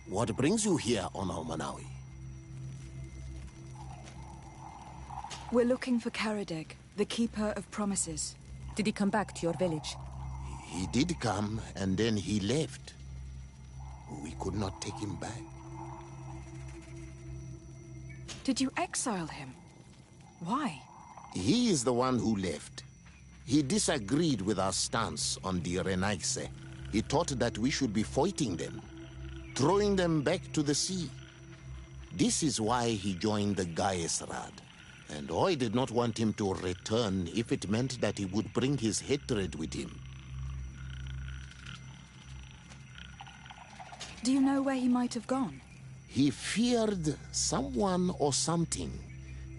What brings you here on Manawi? We're looking for Karadeg, the Keeper of Promises. Did he come back to your village? He did come, and then he left. We could not take him back. Did you exile him? Why? He is the one who left. He disagreed with our stance on the Renaigse. He thought that we should be fighting them, throwing them back to the sea. This is why he joined the Gaesrad. And I did not want him to return if it meant that he would bring his hatred with him. Do you know where he might have gone? He feared someone or something,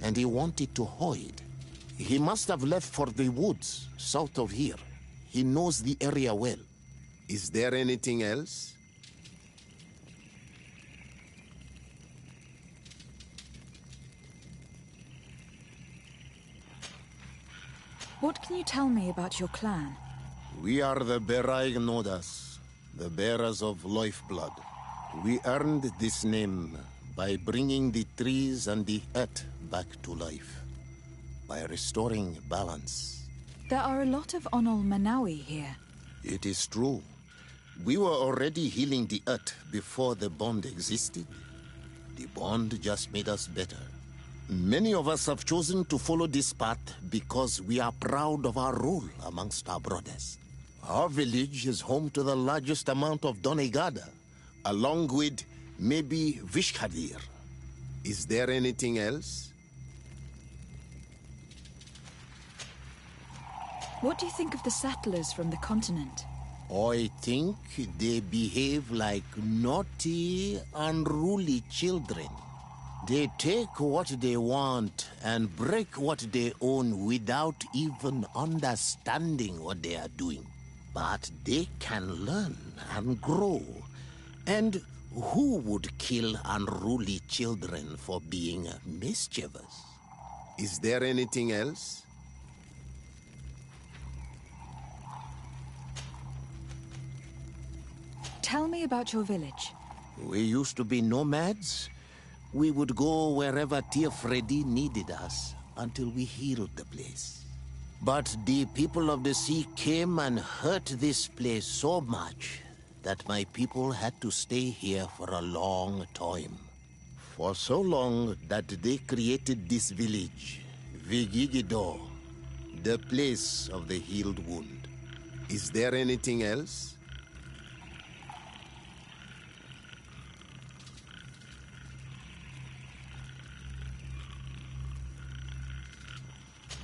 and he wanted to hide. He must have left for the woods, south of here. He knows the area well. Is there anything else? What can you tell me about your clan? We are the Beraig Nodas, the bearers of lifeblood. We earned this name by bringing the trees and the earth back to life, by restoring balance. There are a lot of Onol Manawi here. It is true. We were already healing the earth before the bond existed. The bond just made us better. Many of us have chosen to follow this path because we are proud of our role amongst our brothers. Our village is home to the largest amount of Donegada, along with maybe Vishkadir. Is there anything else? What do you think of the settlers from the continent? I think they behave like naughty, unruly children. They take what they want and break what they own without even understanding what they are doing. But they can learn and grow. And who would kill unruly children for being mischievous? Is there anything else? Tell me about your village. We used to be nomads. We would go wherever Tia Freddy needed us until we healed the place. But the people of the sea came and hurt this place so much that my people had to stay here for a long time. For so long that they created this village, Vigigido, the place of the healed wound. Is there anything else?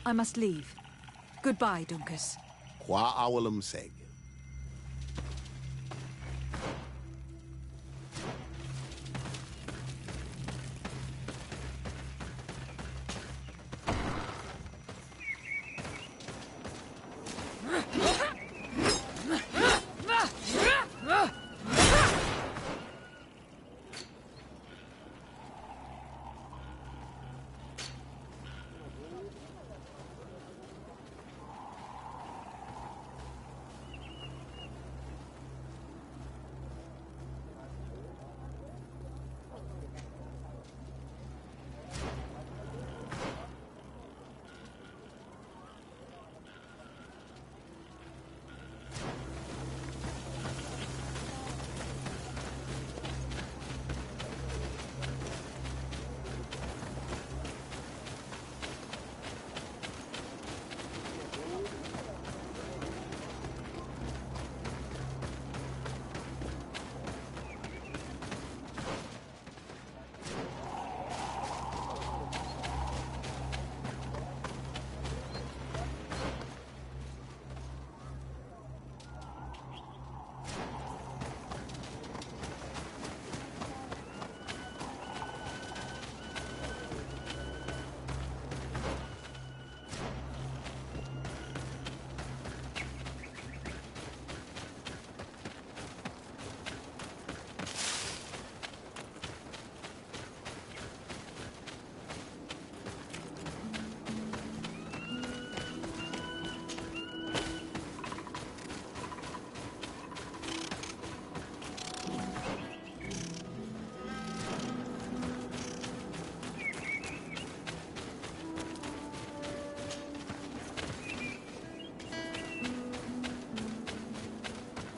I must leave. Goodbye, Dunkus. Qua awalum seg.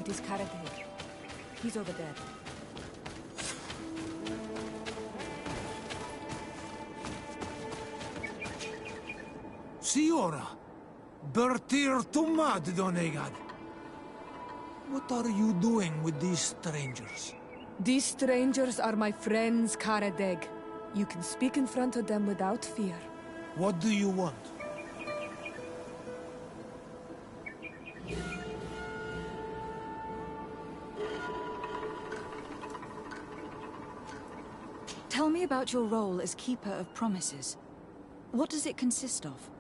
It is Karadeg. He's over there. Siora, Bertir Tumad Donegad. What are you doing with these strangers? These strangers are my friends, Karadeg. You can speak in front of them without fear. What do you want? Tell me about your role as Keeper of Promises. What does it consist of?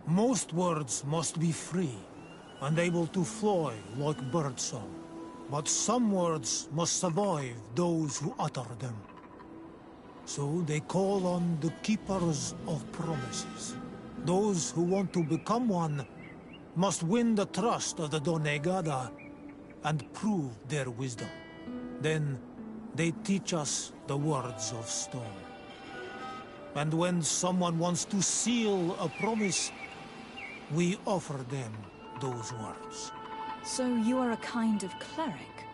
Most words must be free, and able to fly like birdsong. But some words must survive those who utter them. So they call on the Keepers of Promises. Those who want to become one must win the trust of the Donegada and prove their wisdom. Then they teach us the words of stone. And when someone wants to seal a promise, we offer them those words. So you are a kind of cleric?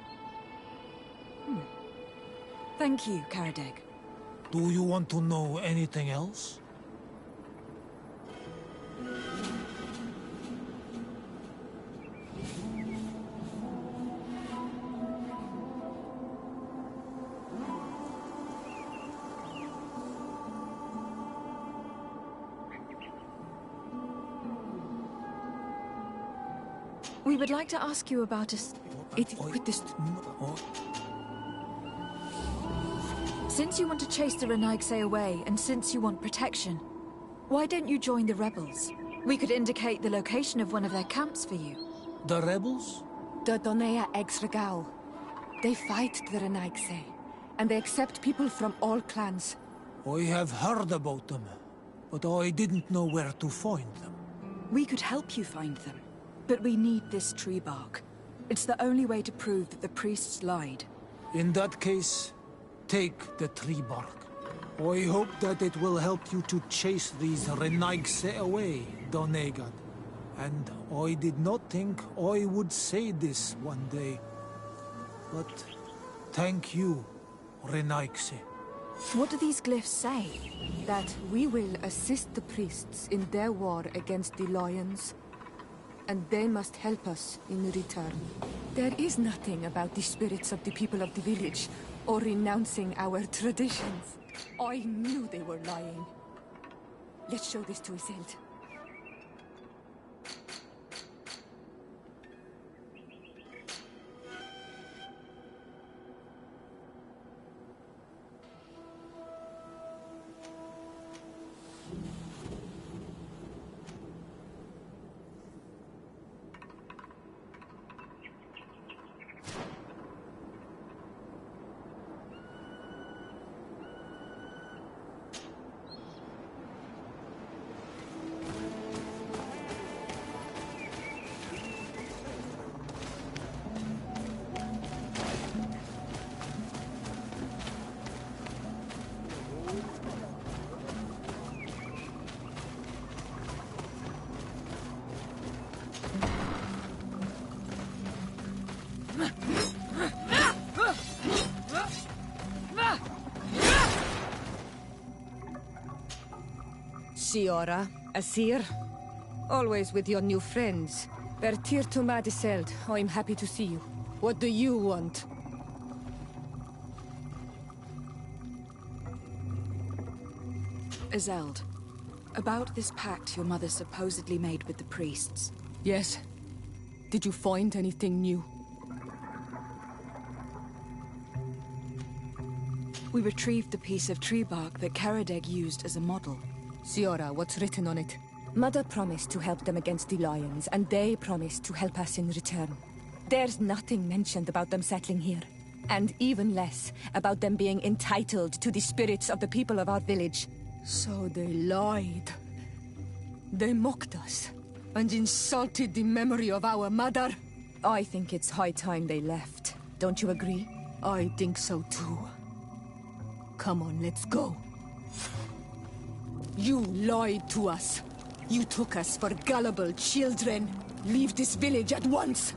Thank you, Karadeg. Do you want to know anything else? We would like to ask you about Since you want to chase the Renaigse away, and since you want protection, why don't you join the rebels? We could indicate the location of one of their camps for you. The rebels? The Donea Exregao. They fight the Renaigse, and they accept people from all clans. I have heard about them, but I didn't know where to find them. We could help you find them, but we need this tree bark. It's the only way to prove that the priests lied. In that case, take the tree bark. I hope that it will help you to chase these Renaigse away, Donegad. And I did not think I would say this one day. But thank you, Renaigse. What do these glyphs say? That we will assist the priests in their war against the lions, and they must help us in return. There is nothing about the spirits of the people of the village, or renouncing our traditions. I knew they were lying. Let's show this to Iseld. Siora, Asir, always with your new friends. Bertir to Madiseld, I'm happy to see you. What do you want? Iseld, about this pact your mother supposedly made with the priests. Yes. Did you find anything new? We retrieved the piece of tree bark that Karadeg used as a model. Siora, what's written on it? Mother promised to help them against the lions, and they promised to help us in return. There's nothing mentioned about them settling here. And even less about them being entitled to the spirits of the people of our village. So they lied. They mocked us, and insulted the memory of our mother. I think it's high time they left. Don't you agree? I think so too. Come on, let's go. You lied to us. You took us for gullible children. Leave this village at once.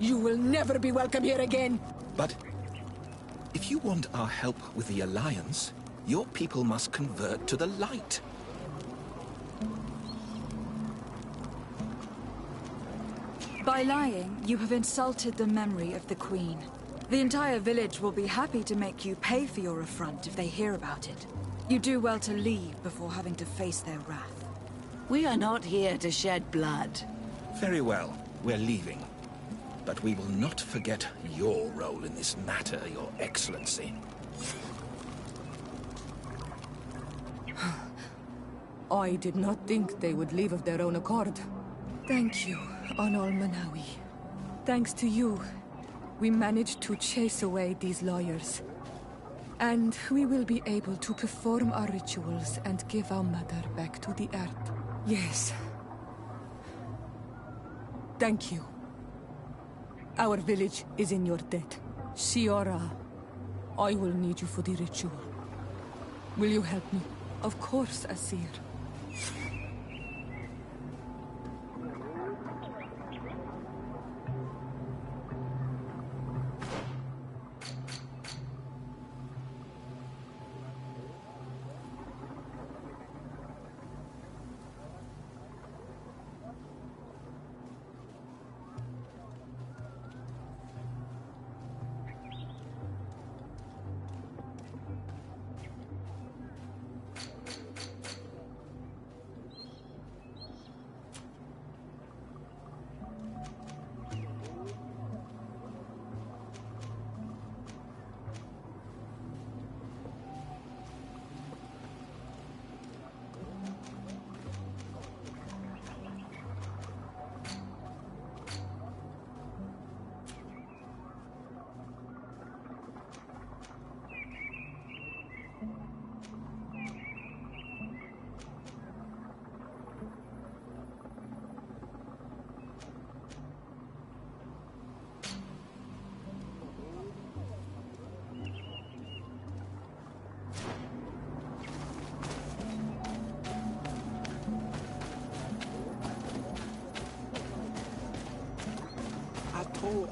You will never be welcome here again. But if you want our help with the Alliance, your people must convert to the light. By lying, you have insulted the memory of the Queen. The entire village will be happy to make you pay for your affront if they hear about it. You do well to leave before having to face their wrath. We are not here to shed blood. Very well, we're leaving. But we will not forget your role in this matter, Your Excellency. I did not think they would leave of their own accord. Thank you, Anol Manawi. Thanks to you, we managed to chase away these lawyers. And we will be able to perform our rituals and give our mother back to the earth. Yes. Thank you. Our village is in your debt. Shiora, I will need you for the ritual. Will you help me? Of course, Asir.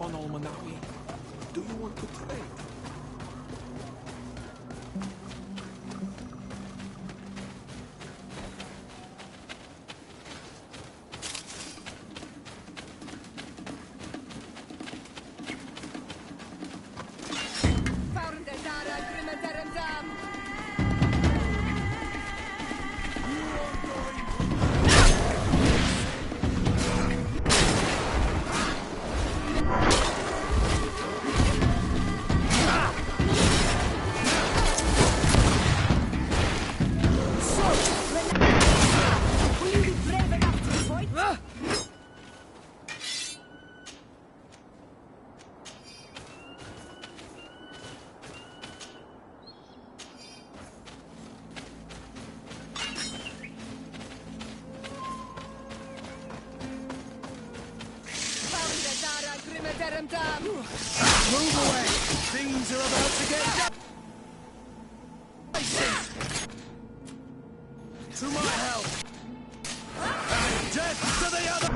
Anol Manawi, do you want to trade? Move away! Things are about to get dicey! To my help! And death to the other!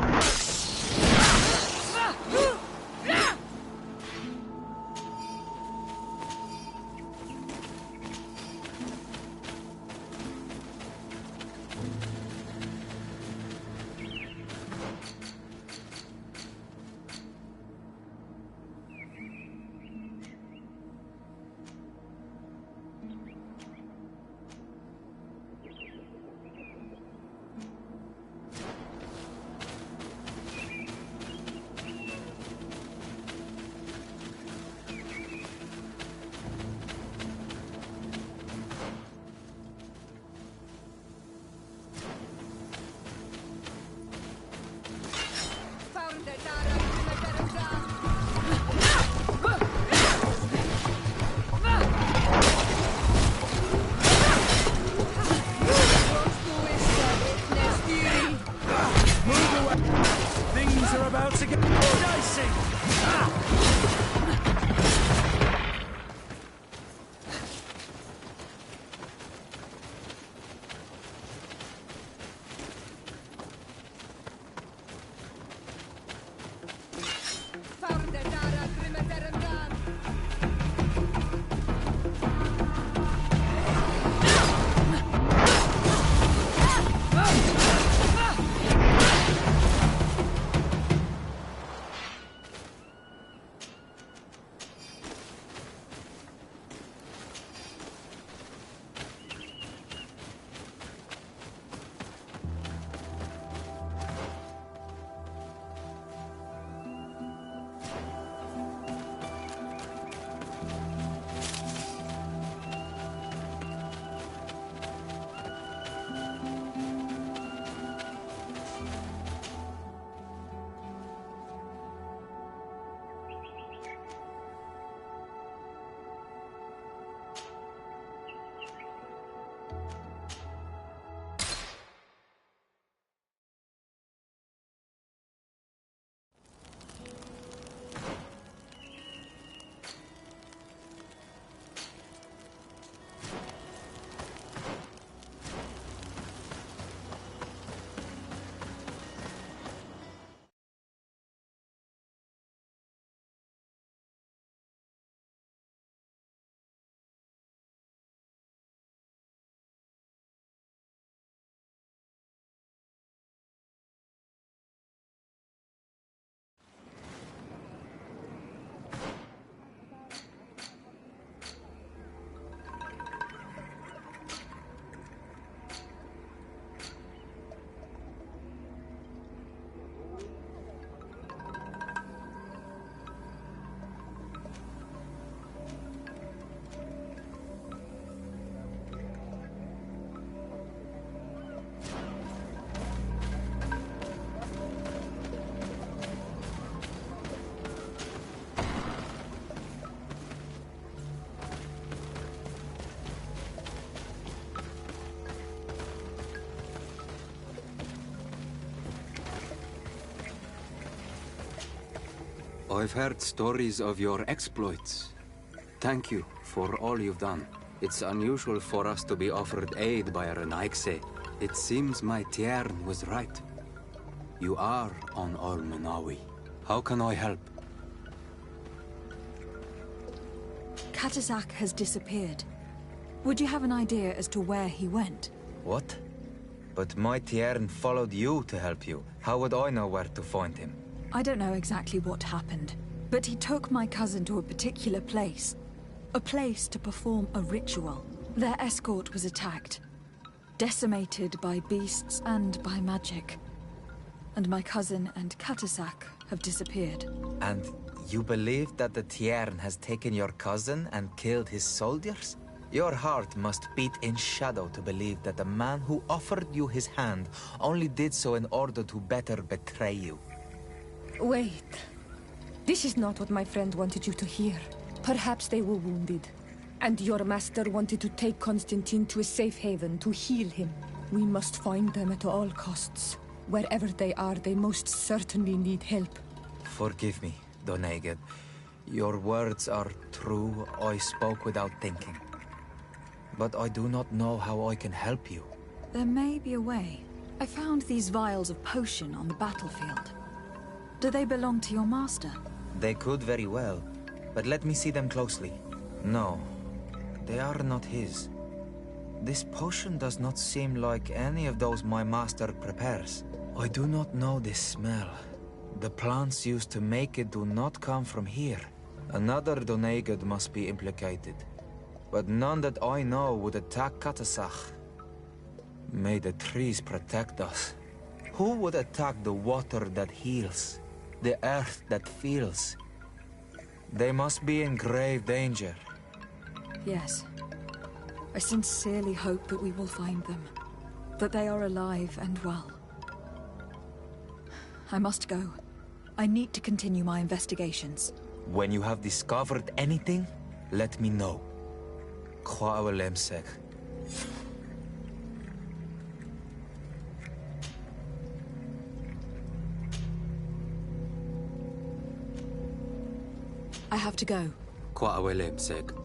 I've heard stories of your exploits. Thank you for all you've done. It's unusual for us to be offered aid by a Renaigse. It seems my Tiern was right. You are on Olmenawi. How can I help? Katasak has disappeared. Would you have an idea as to where he went? What? But my Tiern followed you to help you. How would I know where to find him? I don't know exactly what happened, but he took my cousin to a particular place. A place to perform a ritual. Their escort was attacked. Decimated by beasts and by magic. And my cousin and Katasak have disappeared. And you believe that the Tiern has taken your cousin and killed his soldiers? Your heart must beat in shadow to believe that the man who offered you his hand only did so in order to better betray you. Wait. This is not what my friend wanted you to hear. Perhaps they were wounded, and your master wanted to take Constantine to a safe haven to heal him. We must find them at all costs. Wherever they are, they most certainly need help. Forgive me, Doneged. Your words are true. I spoke without thinking. But I do not know how I can help you. There may be a way. I found these vials of potion on the battlefield. Do they belong to your master? They could very well, but let me see them closely. No, they are not his. This potion does not seem like any of those my master prepares. I do not know this smell. The plants used to make it do not come from here. Another Doneged must be implicated. But none that I know would attack Katasach. May the trees protect us. Who would attack the water that heals? The earth that feels? They must be in grave danger. Yes. I sincerely hope that we will find them. That they are alive and well. I must go. I need to continue my investigations. When you have discovered anything, let me know. Kwawelemsek. I have to go. Kwawelemsek.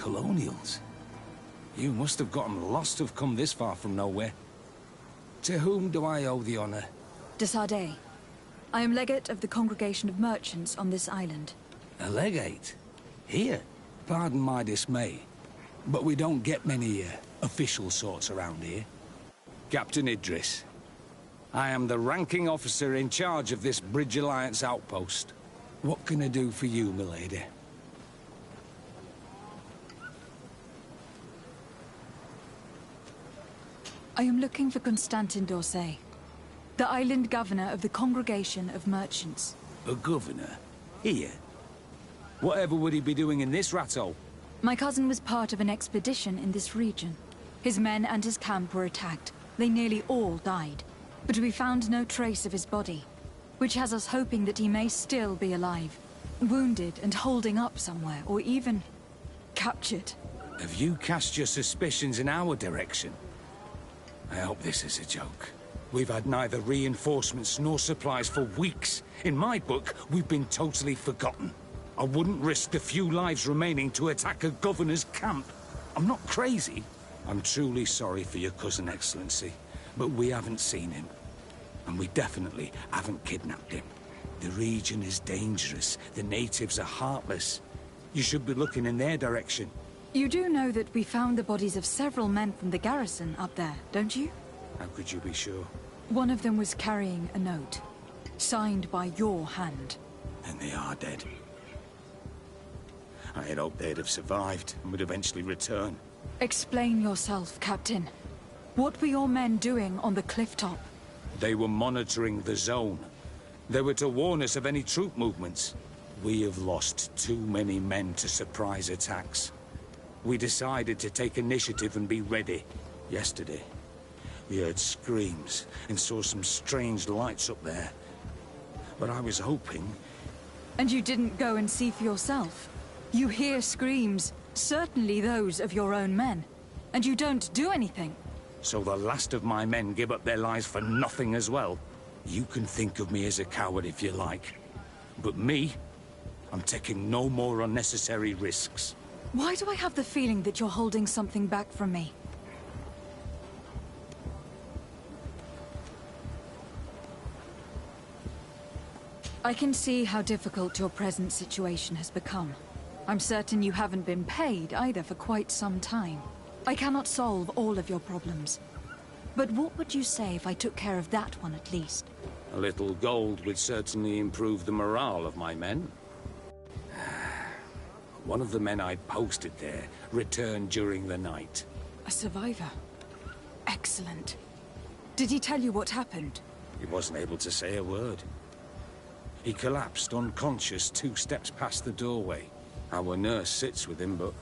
colonials. You must have gotten lost to have come this far from nowhere. To whom do I owe the honor? De Sardet. I am legate of the Congregation of Merchants on this island. A legate? Here? Pardon my dismay, but we don't get many official sorts around here. Captain Idris. I am the ranking officer in charge of this Bridge Alliance outpost. What can I do for you, milady? I am looking for Constantin d'Orsay, the island governor of the Congregation of Merchants. A governor? Here? Whatever would he be doing in this rattle? My cousin was part of an expedition in this region. His men and his camp were attacked. They nearly all died. But we found no trace of his body, which has us hoping that he may still be alive, wounded and holding up somewhere, or even captured. Have you cast your suspicions in our direction? I hope this is a joke. We've had neither reinforcements nor supplies for weeks. In my book, we've been totally forgotten. I wouldn't risk the few lives remaining to attack a governor's camp. I'm not crazy. I'm truly sorry for your cousin, Excellency, but we haven't seen him. And we definitely haven't kidnapped him. The region is dangerous. The natives are heartless. You should be looking in their direction. You do know that we found the bodies of several men from the garrison up there, don't you? How could you be sure? One of them was carrying a note, signed by your hand. And they are dead. I had hoped they'd have survived and would eventually return. Explain yourself, Captain. What were your men doing on the cliff top? They were monitoring the zone. They were to warn us of any troop movements. We have lost too many men to surprise attacks. We decided to take initiative and be ready. Yesterday, we heard screams and saw some strange lights up there. But I was hoping... And you didn't go and see for yourself? You hear screams, certainly those of your own men, and you don't do anything. So the last of my men give up their lives for nothing as well? You can think of me as a coward if you like. But me, I'm taking no more unnecessary risks. Why do I have the feeling that you're holding something back from me? I can see how difficult your present situation has become. I'm certain you haven't been paid either for quite some time. I cannot solve all of your problems. But what would you say if I took care of that one at least? A little gold would certainly improve the morale of my men. One of the men I'd posted there returned during the night. A survivor? Excellent. Did he tell you what happened? He wasn't able to say a word. He collapsed unconscious 2 steps past the doorway. Our nurse sits with him, but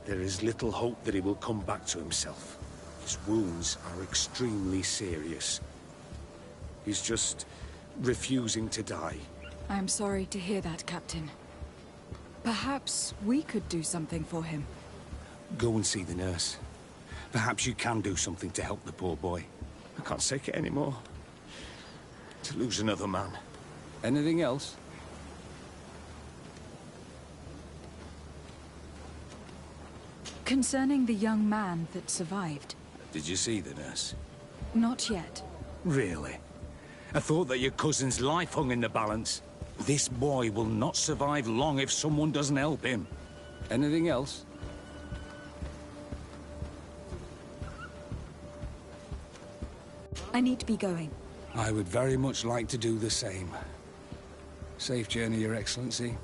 there is little hope that he will come back to himself. His wounds are extremely serious. He's just refusing to die. I am sorry to hear that, Captain. Perhaps we could do something for him. Go and see the nurse. Perhaps you can do something to help the poor boy. I can't take it anymore. To lose another man. Anything else? Concerning the young man that survived. Did you see the nurse? Not yet. Really? I thought that your cousin's life hung in the balance. This boy will not survive long if someone doesn't help him. Anything else? I need to be going. I would very much like to do the same. Safe journey, Your Excellency.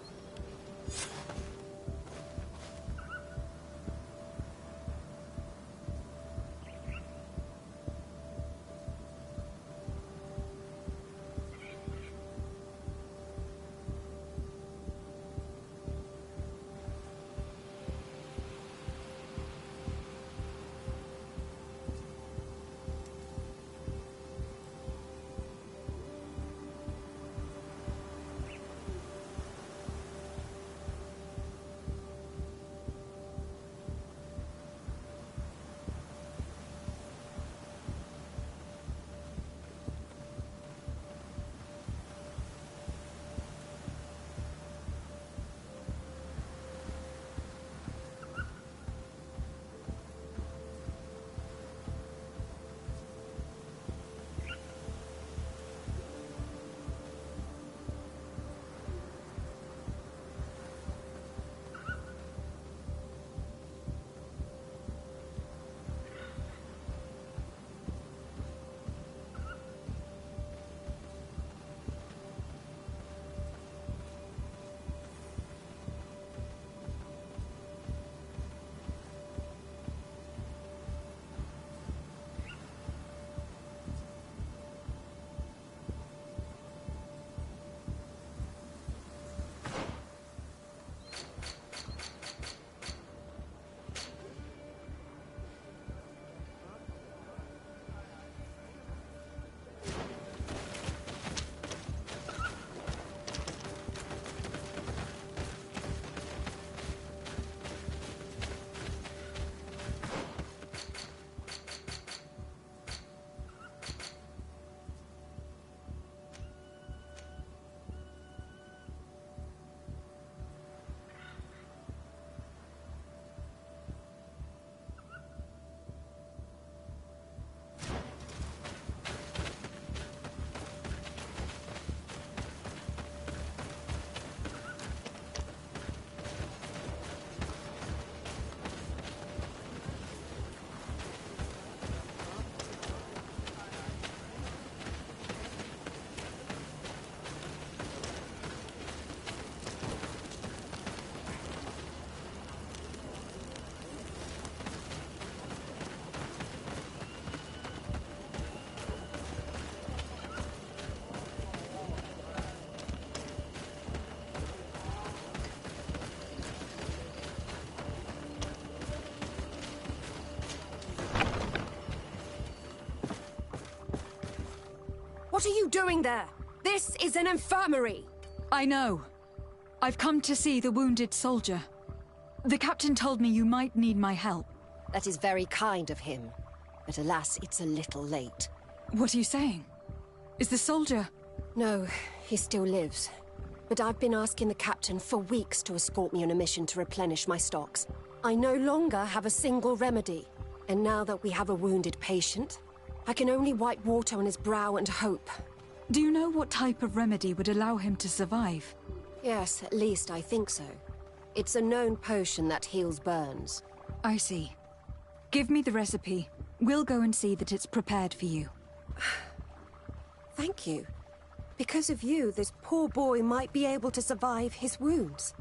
What are you doing there? This is an infirmary! I know. I've come to see the wounded soldier. The captain told me you might need my help. That is very kind of him. But alas, it's a little late. What are you saying? Is the soldier... No, he still lives. But I've been asking the captain for weeks to escort me on a mission to replenish my stocks. I no longer have a single remedy. And now that we have a wounded patient, I can only wipe water on his brow and hope. Do you know what type of remedy would allow him to survive? Yes, at least I think so. It's a known potion that heals burns. I see. Give me the recipe. We'll go and see that it's prepared for you. Thank you. Because of you, this poor boy might be able to survive his wounds.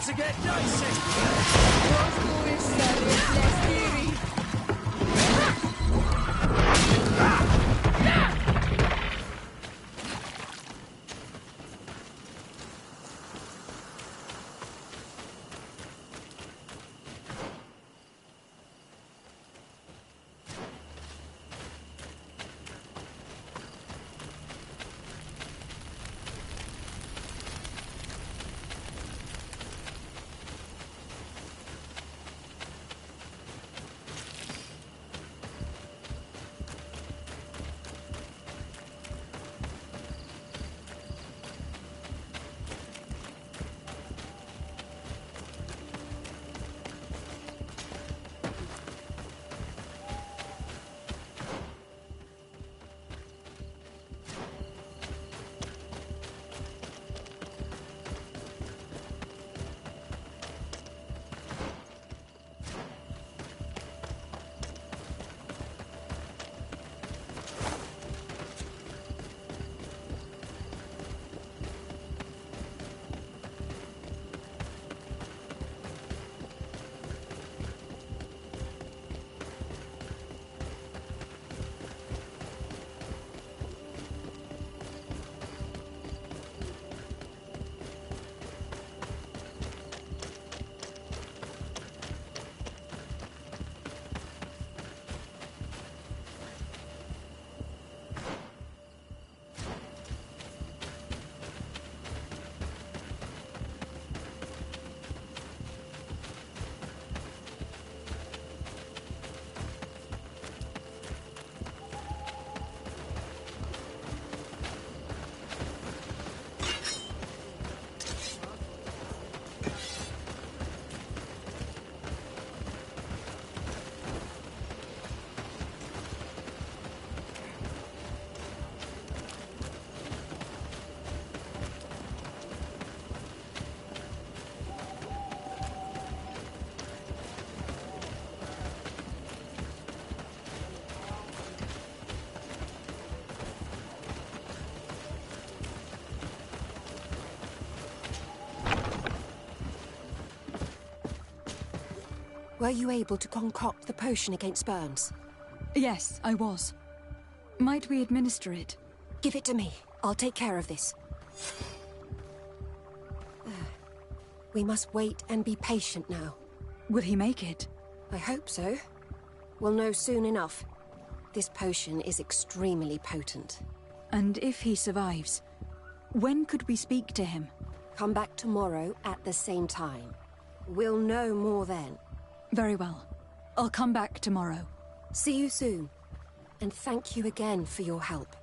to get dicey. Were you able to concoct the potion against burns? Yes, I was. Might we administer it? Give it to me. I'll take care of this. We must wait and be patient now. Will he make it? I hope so. We'll know soon enough. This potion is extremely potent. And if he survives, when could we speak to him? Come back tomorrow at the same time. We'll know more then. Very well. I'll come back tomorrow. See you soon. And thank you again for your help.